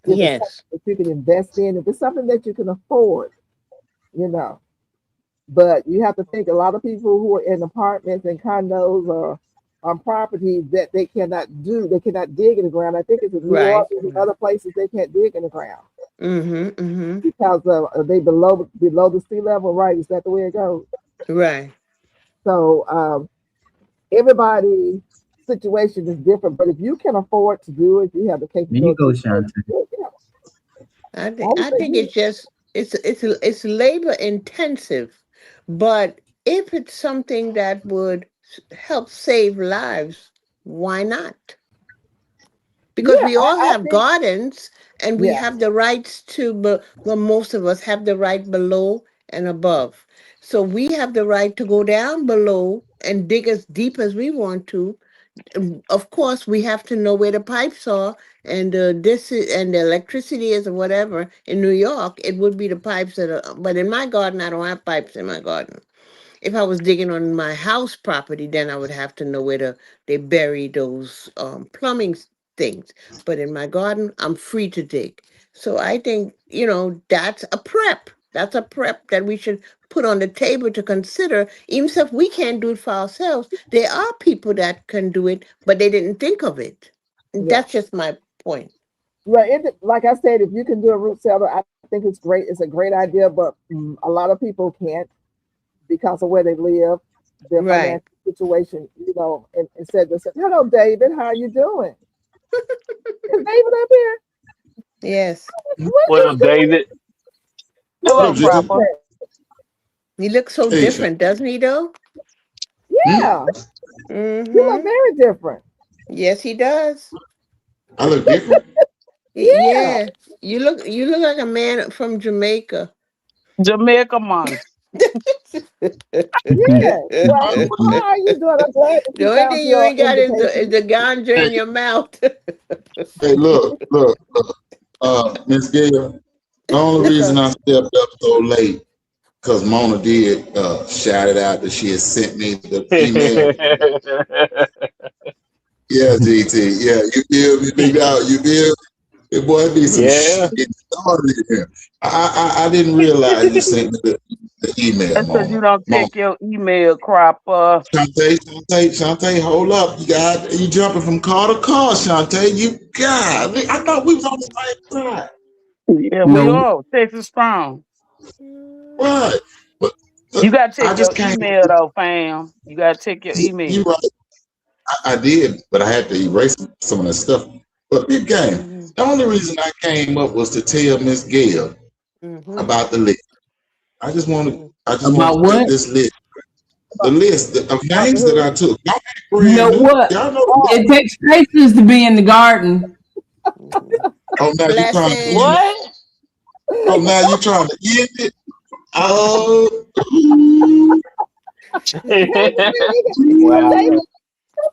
Speaker 1: If it's
Speaker 3: Yes.
Speaker 1: something that you can invest in, if it's something that you can afford, you know. But you have to think a lot of people who are in apartments and condos or on properties that they cannot do, they cannot dig in the ground. I think it's in New
Speaker 3: Right.
Speaker 1: York and other places they can't dig in the ground
Speaker 3: Mm-hmm. Mm-hmm.
Speaker 1: because they below the sea level, right? Is that the way it goes?
Speaker 3: Right.
Speaker 1: So everybody's situation is different, but if you can afford to do it, you have the
Speaker 2: There you
Speaker 1: capability
Speaker 2: go,
Speaker 1: to do
Speaker 2: Shanta.
Speaker 1: it. Yeah,
Speaker 3: I
Speaker 1: I
Speaker 3: think
Speaker 1: would
Speaker 3: I
Speaker 1: say
Speaker 3: think
Speaker 1: you.
Speaker 3: it's just it's labor intensive, but if it's something that would help save lives, why not? Because
Speaker 1: Yeah,
Speaker 3: we all
Speaker 1: I
Speaker 3: have
Speaker 1: think
Speaker 3: gardens and we
Speaker 1: yeah,
Speaker 3: have the rights to well, most of us have the right below and above. So we have the right to go down below and dig as deep as we want to. Of course, we have to know where the pipes are and and the electricity is or whatever. In New York, it would be the pipes that are. But in my garden, I don't have pipes in my garden. If I was digging on my house property, then I would have to know where they bury those plumbing things. But in my garden, I'm free to dig. So I think, that's a prep. That's a prep that we should put on the table to consider. Even if we can't do it for ourselves, there are people that can do it, but they didn't think of it.
Speaker 1: yeah.
Speaker 3: That's just my point.
Speaker 1: Right. Like I said, if you can do a root cellar, I think it's great. It's a great idea, but a lot of people can't because of where they live, their
Speaker 3: Right.
Speaker 1: financial situation, and said they said, "Hello, David, how you doing?" Is David up here?
Speaker 3: Yes.
Speaker 1: What
Speaker 5: What
Speaker 1: is
Speaker 5: up,
Speaker 1: doing?
Speaker 5: David?
Speaker 1: He
Speaker 6: Hello,
Speaker 4: Hello,
Speaker 1: looks
Speaker 6: Jim.
Speaker 4: Cropper.
Speaker 1: different.
Speaker 3: He looks so
Speaker 6: Hey, Sean.
Speaker 3: different, doesn't he, though?
Speaker 6: Hmm?
Speaker 1: Yeah, you look
Speaker 3: Mm-hmm.
Speaker 1: very different.
Speaker 3: Yes, he does.
Speaker 6: I look different.
Speaker 1: Yeah,
Speaker 3: Yeah, you look like a man from Jamaica.
Speaker 4: Jamaica monks.
Speaker 1: yeah. Well,
Speaker 6: Uh,
Speaker 1: how are you doing? I'm glad that
Speaker 3: The
Speaker 1: you
Speaker 3: only
Speaker 1: found
Speaker 3: thing you
Speaker 1: your
Speaker 3: ain't got is
Speaker 1: invitation.
Speaker 3: the ganja
Speaker 6: hey,
Speaker 3: in your mouth.
Speaker 6: hey, look. Miss Gail. The only
Speaker 1: Yes,
Speaker 6: reason
Speaker 1: sir.
Speaker 6: I stepped up so late because Mona did shout it out that she had sent me the email. Yeah, GT. Yeah, you feel me, big dog. You feel it, boy. It be some
Speaker 5: Yeah.
Speaker 6: shit started in here. I didn't realize you sent me the email,
Speaker 4: That's because you
Speaker 6: Mona.
Speaker 4: don't
Speaker 6: Mona.
Speaker 4: check your email, Cropper.
Speaker 6: Shantae, hold up. You jumping from car to car, Shantae. I thought we was on the same side.
Speaker 4: Yeah, we
Speaker 2: No,
Speaker 4: are. Texas Strong.
Speaker 6: What? But
Speaker 4: You gotta
Speaker 6: I
Speaker 4: check your
Speaker 6: just came up
Speaker 4: email
Speaker 6: with,
Speaker 4: though, fam. You gotta check your
Speaker 6: you
Speaker 4: email.
Speaker 6: right. I did, but I had to erase some of that stuff. But big game.
Speaker 3: Hmm.
Speaker 6: The only reason I came up was to tell Miss Gail
Speaker 3: Hmm.
Speaker 6: about the list. I just want
Speaker 2: about
Speaker 6: to put
Speaker 2: what?
Speaker 6: this list, the
Speaker 1: About,
Speaker 6: list of
Speaker 1: about the
Speaker 6: names that I
Speaker 1: who?
Speaker 6: took. Y'all ain't
Speaker 2: You know
Speaker 6: brand new.
Speaker 2: what?
Speaker 6: Y'all know.
Speaker 1: Oh,
Speaker 2: It takes patience to be in the garden.
Speaker 6: Oh, now you trying to end it.
Speaker 3: Blessings.
Speaker 4: What?
Speaker 6: Oh, now you trying to end it. Oh,
Speaker 1: David,
Speaker 5: Wow.
Speaker 1: David,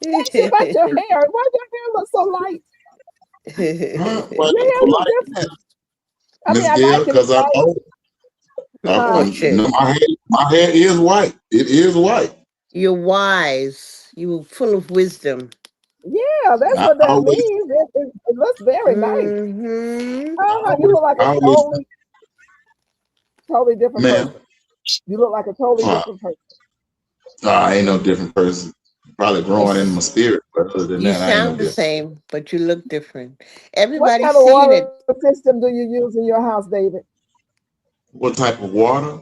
Speaker 1: tell me about your hair. Why your hair look so light?
Speaker 6: huh? Why
Speaker 1: Your
Speaker 6: you
Speaker 1: hair
Speaker 6: so
Speaker 1: look
Speaker 6: light,
Speaker 1: different. I mean,
Speaker 6: Miss
Speaker 1: I
Speaker 6: Gail?
Speaker 1: like it. It's
Speaker 6: Because I'm
Speaker 1: light.
Speaker 6: old.
Speaker 1: Huh?
Speaker 3: Orchard.
Speaker 6: No, my hair is white. It is white.
Speaker 3: You're wise. You're full of wisdom.
Speaker 1: Yeah, that's
Speaker 6: I
Speaker 1: what that
Speaker 6: always,
Speaker 1: means. It looks very nice.
Speaker 3: Hmm.
Speaker 1: Uh-huh. You look like
Speaker 6: I
Speaker 1: a
Speaker 6: always,
Speaker 1: totally different
Speaker 6: man.
Speaker 1: person. You look like a totally
Speaker 6: Uh,
Speaker 1: different person.
Speaker 6: I ain't no different person. Probably growing in my spirit, but other than
Speaker 3: You
Speaker 6: that, I ain't no
Speaker 3: sound the
Speaker 6: different.
Speaker 3: same, but you look different.
Speaker 1: What
Speaker 3: Everybody's
Speaker 1: kind of
Speaker 3: seeing
Speaker 1: water
Speaker 3: it.
Speaker 1: system do you use in your house, David?
Speaker 6: What type of water?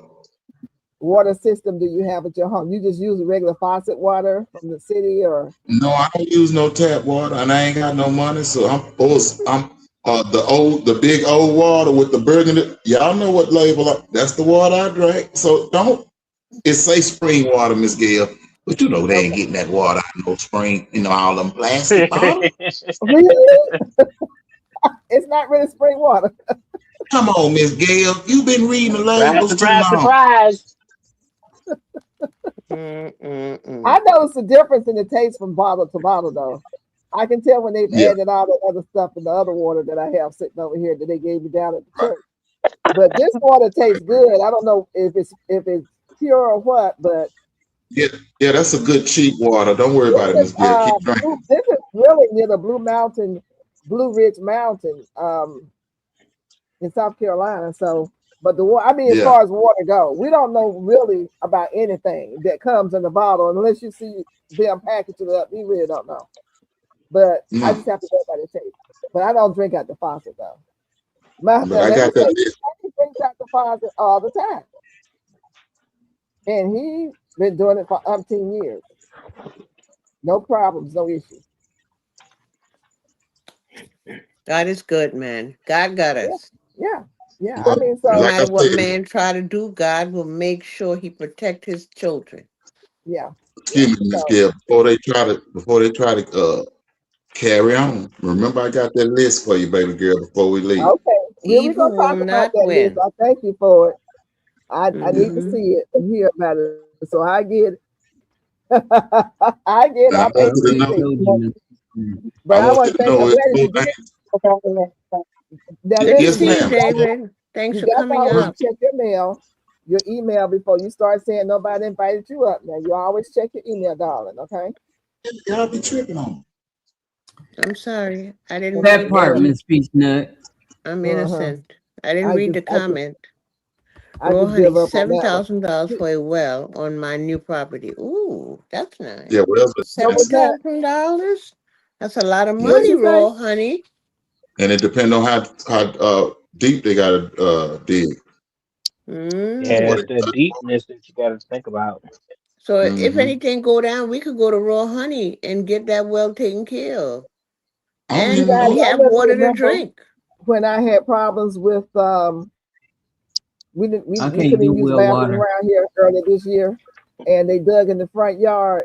Speaker 1: Water system do you have at your home? You just use regular faucet water from the city, or
Speaker 6: No, I don't use no tap water, and I ain't got no money, so I'm the big old water with the burgundy. Y'all know what label? That's the water I drank. So don't. It say spring water, Miss Gail, but you know they ain't
Speaker 1: okay?
Speaker 6: getting that water out of no spring. All them plastic bottles.
Speaker 1: Really? It's not really spring water.
Speaker 6: Come on, Miss Gail. You've been reading the
Speaker 5: Surprise,
Speaker 6: labels too
Speaker 5: surprise,
Speaker 6: long.
Speaker 5: surprise.
Speaker 1: I
Speaker 3: Mm-mm-mm.
Speaker 1: noticed the difference in the taste from bottle to bottle, though. I can tell when they've
Speaker 6: Yeah,
Speaker 1: added all the other stuff in the other water that I have sitting over here that they gave me down at the
Speaker 6: right,
Speaker 1: church. But this water tastes good. I don't know if it's pure or what, but
Speaker 6: yeah, yeah. That's a good cheap water. Don't worry about it,
Speaker 1: this is
Speaker 6: Miss Gail. Keep drinking.
Speaker 1: this is really near the Blue Ridge Mountain. in South Carolina. So, but the water, I mean, as
Speaker 6: Yeah.
Speaker 1: far as water go, we don't know really about anything that comes in the bottle unless you see them package it up. We really don't know. But I
Speaker 6: No.
Speaker 1: just have to go by the taste. But I don't drink out the faucet though. My
Speaker 6: But I
Speaker 1: let me
Speaker 6: got
Speaker 1: say,
Speaker 6: that list.
Speaker 1: he drinks out the faucet all the time, and he's been doing it for umpteen years. No problems, no issues.
Speaker 3: God is good, man. God got
Speaker 1: Yeah,
Speaker 3: us.
Speaker 1: yeah, yeah. I
Speaker 6: But
Speaker 1: mean,
Speaker 3: No
Speaker 1: so
Speaker 6: like I
Speaker 3: matter what
Speaker 6: said,
Speaker 3: man try to do, God will make sure he protect his children.
Speaker 1: yeah, yeah.
Speaker 6: excuse me, Miss
Speaker 1: So
Speaker 6: Gail, before they try to carry on. Remember, I got that list for you, baby girl, before we leave.
Speaker 1: okay, we're
Speaker 3: Evil
Speaker 1: gonna
Speaker 3: will
Speaker 1: talk about
Speaker 3: not
Speaker 1: that list.
Speaker 3: win.
Speaker 1: I thank you for it. I need to
Speaker 3: Hmm
Speaker 1: see it and hear about it. So I get it. I get it.
Speaker 6: And I
Speaker 1: I'm
Speaker 6: want you to
Speaker 2: I
Speaker 6: know,
Speaker 1: ADD.
Speaker 2: told you. Mm.
Speaker 1: But
Speaker 6: I
Speaker 1: I
Speaker 6: want
Speaker 1: want
Speaker 6: you
Speaker 1: to
Speaker 6: to
Speaker 1: thank.
Speaker 6: know
Speaker 1: I'm
Speaker 6: it's
Speaker 1: glad that
Speaker 6: four
Speaker 1: you did.
Speaker 6: things.
Speaker 1: Now
Speaker 3: Good to
Speaker 6: Yes,
Speaker 1: listen,
Speaker 3: see you,
Speaker 6: ma'am.
Speaker 3: David. Thanks
Speaker 1: you
Speaker 3: for
Speaker 1: got to
Speaker 3: coming
Speaker 1: always
Speaker 3: up.
Speaker 1: check your mail, your email before you start saying nobody invited you up. Now you always check your email, darling. Okay.
Speaker 6: Y'all be tripping on.
Speaker 3: I'm sorry. I didn't
Speaker 1: Okay.
Speaker 2: That
Speaker 3: read
Speaker 2: part,
Speaker 1: Good.
Speaker 3: that.
Speaker 2: Miss Peach Nut.
Speaker 3: I'm
Speaker 1: Uh-huh.
Speaker 3: innocent. I didn't
Speaker 1: I
Speaker 3: read
Speaker 1: just,
Speaker 3: the
Speaker 1: I just,
Speaker 3: comment.
Speaker 1: I
Speaker 3: Raw
Speaker 1: just
Speaker 3: honey,
Speaker 1: give up on that one.
Speaker 3: $7,000 for a well on my new property. Ooh, that's nice.
Speaker 6: Yeah, well,
Speaker 1: What was that?
Speaker 3: $7,000? That's a lot of
Speaker 6: yeah,
Speaker 1: What did
Speaker 3: money,
Speaker 1: you say?
Speaker 3: raw honey.
Speaker 6: and it depends on how deep they gotta dig.
Speaker 5: Yeah,
Speaker 3: Mm.
Speaker 5: that's
Speaker 6: What?
Speaker 5: that deepness that you got to think about.
Speaker 3: So if
Speaker 6: Mm-hmm.
Speaker 3: anything go down, we could go to raw honey and get that well taken care of.
Speaker 6: I don't
Speaker 1: You
Speaker 6: even
Speaker 3: And
Speaker 1: guys,
Speaker 6: know.
Speaker 3: we
Speaker 1: I
Speaker 3: have
Speaker 1: never
Speaker 3: water to
Speaker 1: remember
Speaker 3: drink.
Speaker 1: when I had problems with
Speaker 2: I
Speaker 1: we
Speaker 2: can't
Speaker 1: couldn't
Speaker 2: do
Speaker 1: use the
Speaker 2: well
Speaker 1: bathroom
Speaker 2: water.
Speaker 1: around here earlier this year, and they dug in the front yard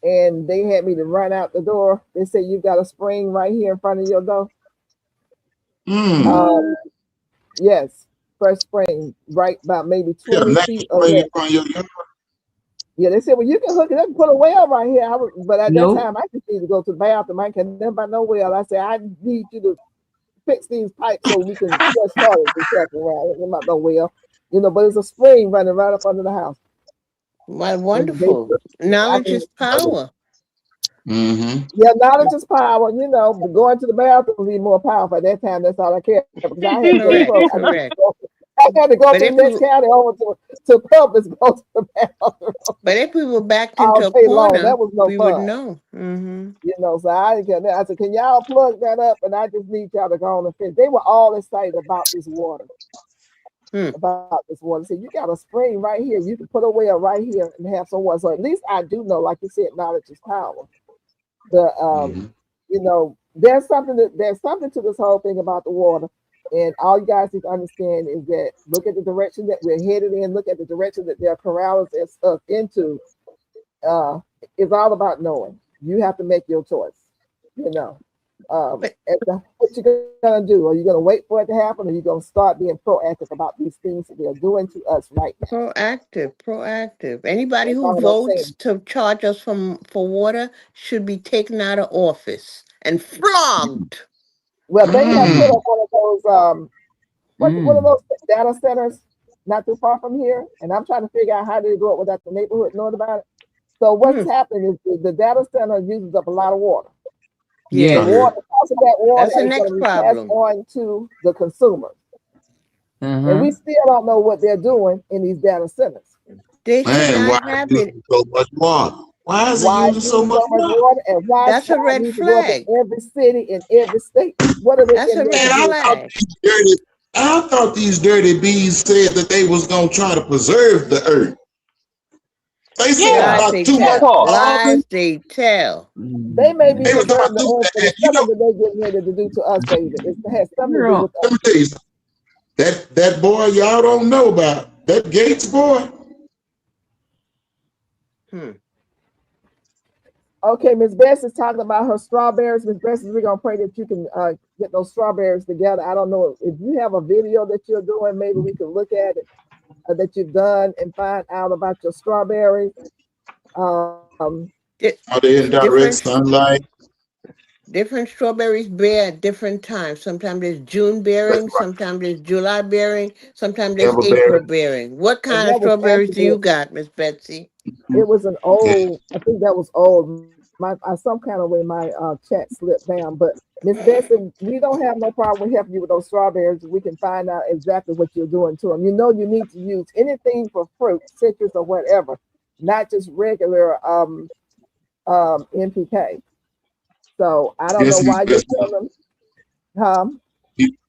Speaker 1: and they had me to run out the door. They said you got a spring right here in front of your door.
Speaker 6: Mm.
Speaker 1: Um, yes, fresh spring, right about maybe
Speaker 6: Yeah,
Speaker 1: 20
Speaker 6: natural
Speaker 1: feet
Speaker 6: spring in
Speaker 1: away.
Speaker 6: front of your yard.
Speaker 1: Yeah, they said, well, you can hook it up and put a well right here. But at that
Speaker 2: Nope.
Speaker 1: time, I just need to go to the bathroom. I can never buy no well. I said, I need you to fix these pipes so we can flush toilets and stuff around. It's not no well, but it's a spring running right up under the house.
Speaker 3: Why,
Speaker 1: And they,
Speaker 3: wonderful.
Speaker 1: I
Speaker 3: Knowledge
Speaker 1: mean,
Speaker 3: is power.
Speaker 6: Mm-hmm.
Speaker 1: yeah, knowledge is power. But going to the bathroom would be more powerful at that time. That's all I care because I had just
Speaker 3: Correct,
Speaker 1: broke.
Speaker 3: correct.
Speaker 1: I had to go
Speaker 3: But
Speaker 1: through
Speaker 3: if
Speaker 1: next
Speaker 3: we
Speaker 1: county over to Publix, go to the bathroom
Speaker 3: but if we were backed
Speaker 1: all
Speaker 3: into a
Speaker 1: day long. That
Speaker 3: corner,
Speaker 1: was no
Speaker 3: we would
Speaker 1: fun.
Speaker 3: know. Hmm
Speaker 1: So I didn't care. I said, can y'all plug that up? And I just need y'all to go on and finish. They were all excited about this water.
Speaker 3: Hmm.
Speaker 1: About this water. So you got a spring right here. You can put a well right here and have some water. So at least I do know, like you said, knowledge is power. The
Speaker 6: Mm-hmm.
Speaker 1: there's something to this whole thing about the water. And all you guys need to understand is that look at the direction that we're headed in, look at the direction that they're corralling us into. It's all about knowing. You have to make your choice, you know.
Speaker 3: But
Speaker 1: What you gonna do? Are you gonna wait for it to happen, or are you gonna start being proactive about these things that they're doing to us right now?
Speaker 3: proactive. Anybody
Speaker 1: That's
Speaker 3: who
Speaker 1: all I'm
Speaker 3: votes
Speaker 1: saying.
Speaker 3: to charge us for water should be taken out of office and flogged.
Speaker 1: Well, they have put
Speaker 6: Mm.
Speaker 1: up one of those one of
Speaker 2: Mm.
Speaker 1: those data centers not too far from here, and I'm trying to figure out how to do it without the neighborhood knowing about it. So what's
Speaker 3: Hmm.
Speaker 1: happening is the data center uses up a lot of water. The
Speaker 3: Yeah,
Speaker 6: Oh,
Speaker 2: Yes.
Speaker 6: yeah.
Speaker 1: water, the cost of that water
Speaker 3: that's the
Speaker 1: is going
Speaker 3: next
Speaker 1: to be passed
Speaker 3: problem.
Speaker 1: on to the consumer, and
Speaker 2: Uh-huh.
Speaker 1: we still don't know what they're doing in these data centers.
Speaker 3: They should
Speaker 6: Man, why
Speaker 3: not
Speaker 6: is
Speaker 3: have
Speaker 6: it
Speaker 3: it.
Speaker 6: using so much water? Why is it
Speaker 1: Why
Speaker 6: using
Speaker 1: it's
Speaker 6: so
Speaker 1: using
Speaker 6: much
Speaker 1: so much
Speaker 6: water?
Speaker 1: water, and why
Speaker 3: That's a
Speaker 1: SWOT
Speaker 3: red
Speaker 1: needs to go up
Speaker 3: flag.
Speaker 1: in every city, in every state? What are they
Speaker 3: That's
Speaker 1: in
Speaker 3: a
Speaker 1: there to
Speaker 3: red
Speaker 6: Man,
Speaker 1: do?
Speaker 3: flag.
Speaker 6: I thought these dirty bees said that they was gonna try to preserve the earth. They said
Speaker 5: Yeah,
Speaker 3: Lies
Speaker 6: about
Speaker 3: they
Speaker 6: too
Speaker 5: that
Speaker 6: much
Speaker 3: tell.
Speaker 5: part.
Speaker 6: farming.
Speaker 3: Lies they tell.
Speaker 1: They may be
Speaker 6: They was
Speaker 2: Mm.
Speaker 6: talking about
Speaker 1: preserving the earth, but
Speaker 6: and
Speaker 1: it's something that they're getting ready to do to us, baby. It has something to do
Speaker 2: Girl.
Speaker 1: with us.
Speaker 6: let me tell you something. That boy y'all don't know about, that Gates boy.
Speaker 3: Hmm.
Speaker 1: Okay, Miss Bess is talking about her strawberries. Miss Bess, we're gonna pray that you can get those strawberries together. I don't know if you have a video that you're doing. Maybe we could look at it that you've done and find out about your strawberries. Um,
Speaker 3: Di-
Speaker 6: Are they in direct
Speaker 3: different
Speaker 6: sunlight?
Speaker 3: different strawberries bear at different times. Sometimes there's June
Speaker 6: That's
Speaker 3: bearing,
Speaker 6: right.
Speaker 3: sometimes there's July bearing, sometimes there's April
Speaker 6: Everberry.
Speaker 3: bearing. What
Speaker 1: and
Speaker 3: kind of
Speaker 1: that was
Speaker 3: strawberries do
Speaker 1: actually
Speaker 3: you got, Miss Betsy?
Speaker 1: it was an
Speaker 6: Yeah.
Speaker 1: old. I think that was old. some kind of way my chat slipped down. But Miss Bessie, we don't have no problem with helping you with those strawberries. We can find out exactly what you're doing to them. You know, you need to use anything for fruit, citrus, or whatever, not just regular NPK. So I don't know why you're telling them.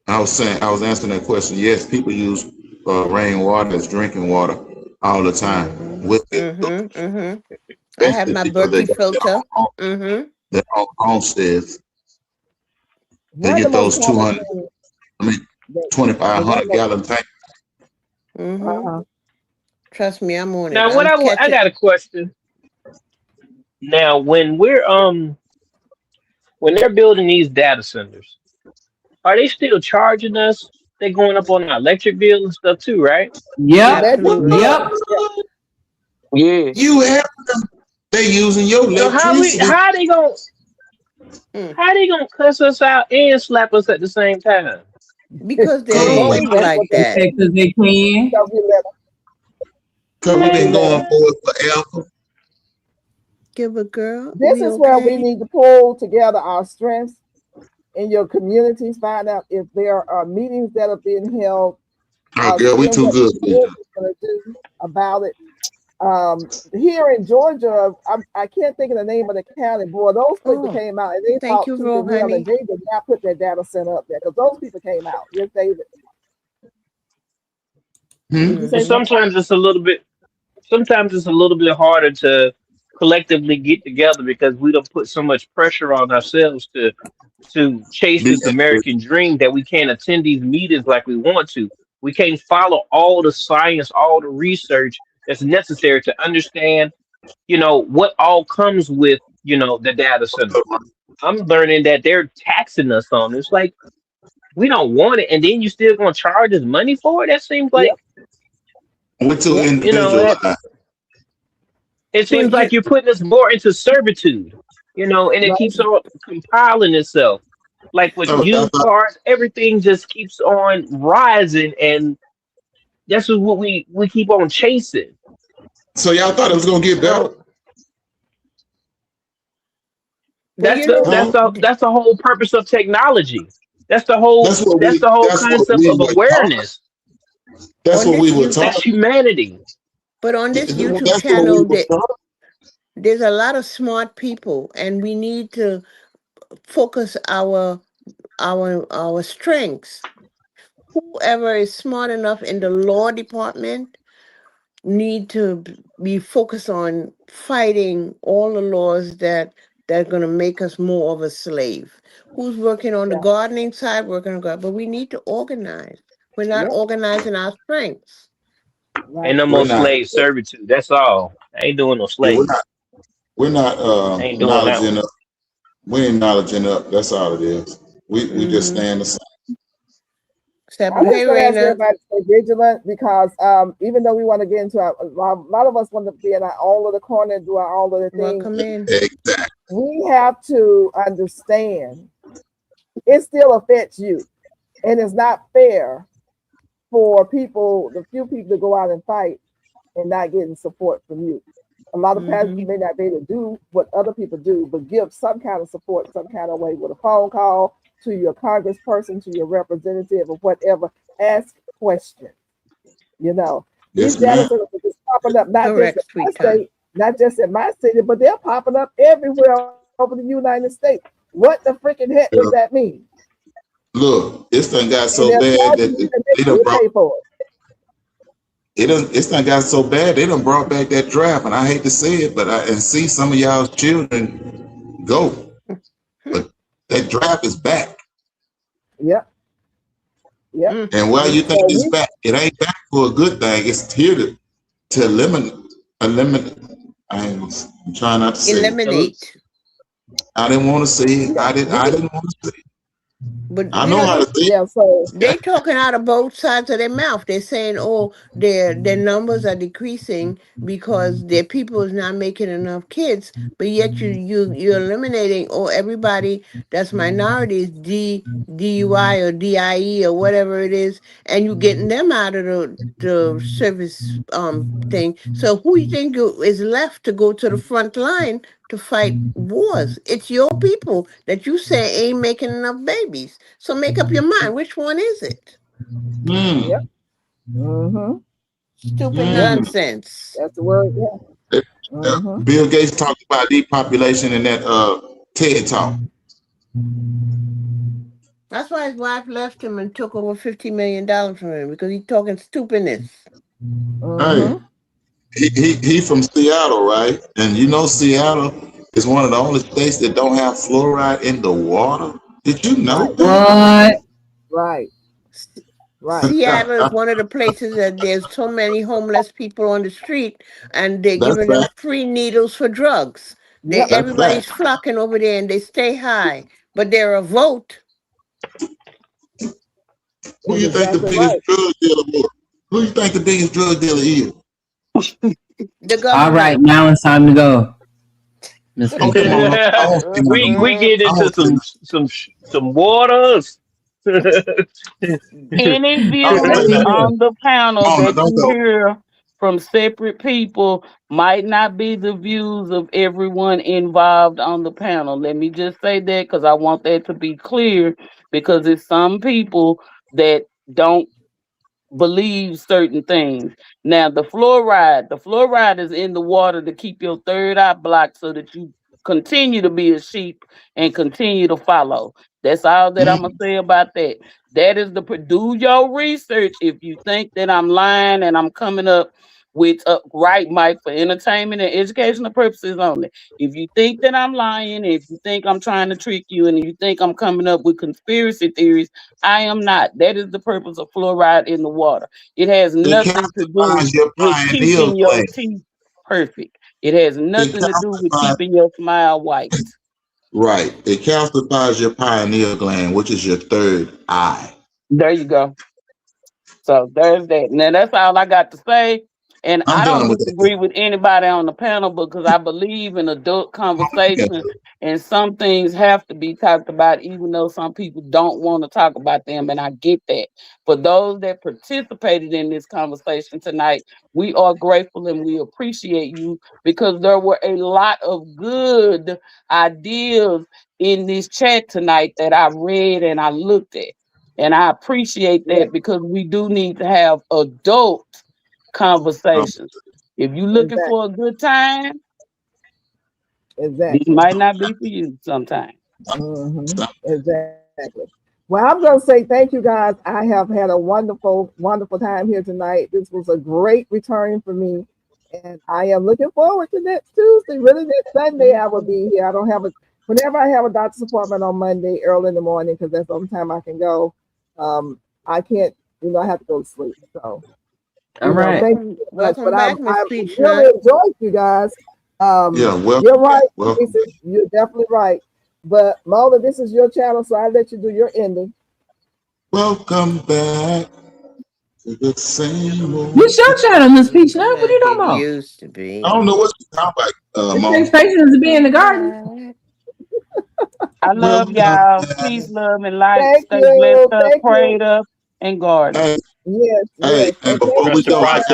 Speaker 6: I was answering that question. Yes, people use rainwater as drinking water all the time with it.
Speaker 3: I have my Berkey filter.
Speaker 6: Their own homesteads. They get those 2,500 gallon tanks.
Speaker 3: Trust me, I'm on it.
Speaker 5: Now, I got a question. Now, when they're building these data centers, are they still charging us? They're going up on our electric bill and stuff too, right?
Speaker 2: Yep.
Speaker 4: Yeah.
Speaker 6: You have them. They using your electricity.
Speaker 5: So how they gonna cuss us out and slap us at the same time?
Speaker 3: Because they're made like that.
Speaker 2: Because they can.
Speaker 6: Because we've been going for it forever.
Speaker 3: Give a girl.
Speaker 1: This is where we need to pull together our strengths in your communities. Find out if there are meetings that are being held.
Speaker 6: Oh, girl, we too good.
Speaker 1: About it. Here in Georgia, I can't think of the name of the county. Boy, those people came out and they talked to the real, and they did not put their data center up there because those people came out. Yes, David.
Speaker 5: And sometimes it's a little bit harder to collectively get together because we don't put so much pressure on ourselves to chase this American dream that we can't attend these meetings like we want to. We can't follow all the science, all the research that's necessary to understand, what all comes with, the data center. I'm learning that they're taxing us on it. It's like, we don't want it, and then you still gonna charge us money for it? That seems like
Speaker 6: we're too individual.
Speaker 5: It seems like you're putting us more into servitude, and it keeps on compiling itself. Like with used cars, everything just keeps on rising, and that's what we keep on chasing.
Speaker 6: So y'all thought it was gonna get better?
Speaker 5: That's the whole purpose of technology. That's the whole concept of awareness.
Speaker 6: That's what we were talking.
Speaker 5: That's humanity.
Speaker 3: But on this YouTube channel, there's a lot of smart people, and we need to focus our strengths. Whoever is smart enough in the law department need to be focused on fighting all the laws that are going to make us more of a slave. Who's working on the gardening side, working on gardening, but we need to organize. We're not organizing our strengths.
Speaker 5: Ain't no more slave servitude. That's all. I ain't doing no slave.
Speaker 6: We're not knowledging up. We ain't knowledging up. That's all it is. We just stand the same.
Speaker 1: I'm just gonna ask everybody to stay vigilant because even though we want to get into a lot of us want to be in our own little corner and do our own little thing.
Speaker 6: Exactly.
Speaker 1: We have to understand it still affects you, and it's not fair for the few people to go out and fight and not getting support from you. A lot of pastors may not be able to do what other people do, but give some kind of support, some kind of way with a phone call to your congressperson, to your representative, or whatever. Ask questions. These data centers are just popping up, not just in my city, but they're popping up everywhere over the United States. What the freaking heck does that mean?
Speaker 6: Look, this thing got so bad that it's not got so bad they done brought back that draft, and I hate to say it, but I see some of y'all's children go. But that draft is back.
Speaker 1: Yep.
Speaker 6: And while you think it's back, it ain't back for a good thing. It's here to eliminate. I'm trying not to say
Speaker 3: eliminate.
Speaker 6: I didn't want to say it. I didn't want to say it.
Speaker 3: But
Speaker 6: I know how to think.
Speaker 1: Yeah, so
Speaker 3: they're talking out of both sides of their mouth. They're saying, their numbers are decreasing because their people is not making enough kids. But yet you're eliminating everybody that's minorities, DUI or DIE or whatever it is, and you're getting them out of the service thing. So who you think is left to go to the front line to to fight wars. It's your people that you say ain't making enough babies. So make up your mind. Which one is it?
Speaker 6: Mm.
Speaker 1: Yep. Mm-hmm.
Speaker 3: Stupid
Speaker 6: Mm.
Speaker 3: nonsense.
Speaker 1: That's the word. Yeah. Mm-hmm.
Speaker 6: Bill Gates talked about depopulation in that TED talk.
Speaker 3: That's why his wife left him and took over $50 million from him, because he's talking stupidness.
Speaker 1: Mm-hmm.
Speaker 6: Hey, he from Seattle, right? And you know Seattle is one of the only states that don't have fluoride in the water. Did you know that?
Speaker 2: What?
Speaker 1: Right. Right.
Speaker 3: Seattle is one of the places that there's so many homeless people on the street, and they're
Speaker 6: That's
Speaker 3: giving them
Speaker 6: fact.
Speaker 3: free needles for drugs.
Speaker 1: Yep.
Speaker 6: That's
Speaker 3: Everybody's
Speaker 6: fact.
Speaker 3: flocking over there, and they stay high, but they're a vote.
Speaker 6: Who you think the
Speaker 1: Exactly
Speaker 6: biggest
Speaker 1: right.
Speaker 6: drug dealer was? Who you think the biggest drug dealer is?
Speaker 3: The
Speaker 2: All
Speaker 3: government.
Speaker 2: right, now it's time to go. Miss
Speaker 6: Okay,
Speaker 2: Pinky.
Speaker 6: Mama. I want to see my
Speaker 5: We get
Speaker 6: I
Speaker 5: into
Speaker 6: want to
Speaker 5: some waters.
Speaker 3: Oh,
Speaker 4: Any
Speaker 6: wait
Speaker 4: views
Speaker 6: a minute.
Speaker 4: on the panel
Speaker 6: Mama,
Speaker 4: that
Speaker 6: don't
Speaker 4: you
Speaker 6: go.
Speaker 4: hear from separate people might not be the views of everyone involved on the panel. Let me just say that, because I want that to be clear, because it's some people that don't believe certain things. Now, the fluoride is in the water to keep your third eye blocked so that you continue to be a sheep and continue to follow. That's all that I'm gonna say about that. That is do your research. If you think that I'm lying and I'm coming up with right, Mike, for entertainment and educational purposes only. If you think that I'm lying, if you think I'm trying to trick you, and you think I'm coming up with conspiracy theories, I am not. That is the purpose of fluoride in the water. It has
Speaker 6: It
Speaker 4: nothing to do
Speaker 6: calcifies your
Speaker 4: with
Speaker 6: pineal
Speaker 4: keeping your
Speaker 6: gland.
Speaker 4: teeth perfect. It has
Speaker 6: It
Speaker 4: nothing to do with
Speaker 6: calcifies,
Speaker 4: keeping your smile white.
Speaker 6: right. It calcifies your pineal gland, which is your third eye.
Speaker 4: There you go. So there's that. Now that's all I got to say. And
Speaker 6: I'm
Speaker 4: I don't
Speaker 6: done with that.
Speaker 4: disagree with anybody on the panel, because I believe in adult conversation, and some things have to be talked about, even though some people don't want to talk about them. And I get that. For those that participated in this conversation tonight, we are grateful and we appreciate you, because there were a lot of good ideas in this chat tonight that I read and I looked at. And I appreciate
Speaker 1: Yeah.
Speaker 4: that, because we do need to have adult conversations. If you're looking
Speaker 1: Exactly.
Speaker 4: for a good time, this
Speaker 1: Exactly.
Speaker 4: might not be for you sometimes.
Speaker 1: Mm-hmm. Exactly. Well, I'm going to say thank you guys. I have had a wonderful, wonderful time here tonight. This was a great return for me. And I am looking forward to next Tuesday. Really, next Sunday, I will be here. I don't have whenever I have a doctor's appointment on Monday early in the morning, because that's the only time I can go. I can't, I have to go to sleep. So,
Speaker 2: All right.
Speaker 1: thank you so much.
Speaker 3: Welcome
Speaker 1: But
Speaker 3: back,
Speaker 1: I
Speaker 3: Miss Peach
Speaker 1: really
Speaker 3: Nut.
Speaker 1: enjoyed you guys.
Speaker 6: Yeah, well,
Speaker 1: You're right.
Speaker 6: well,
Speaker 1: Lisa, you're definitely right. But Mola, this is your channel, so I'll let you do your ending.
Speaker 6: welcome back to the same old.
Speaker 2: What's your channel, Miss Peach Nut? What are you talking
Speaker 3: It
Speaker 2: about?
Speaker 3: used to be.
Speaker 6: I don't know what you're talking about,
Speaker 2: It
Speaker 6: Mom.
Speaker 2: takes patience to be in the garden.
Speaker 4: I love
Speaker 6: Welcome
Speaker 4: y'all.
Speaker 6: back.
Speaker 4: Peace, love, and light.
Speaker 1: Thank
Speaker 4: Stay
Speaker 1: you.
Speaker 4: blessed up,
Speaker 1: Thank you.
Speaker 4: prayed up, and guarded.
Speaker 6: Hey,
Speaker 1: Yes,
Speaker 6: hey,
Speaker 1: yes.
Speaker 6: and
Speaker 1: And
Speaker 6: before
Speaker 1: thank
Speaker 6: we
Speaker 5: Trust the
Speaker 1: you so
Speaker 6: go, I
Speaker 1: much.
Speaker 5: process.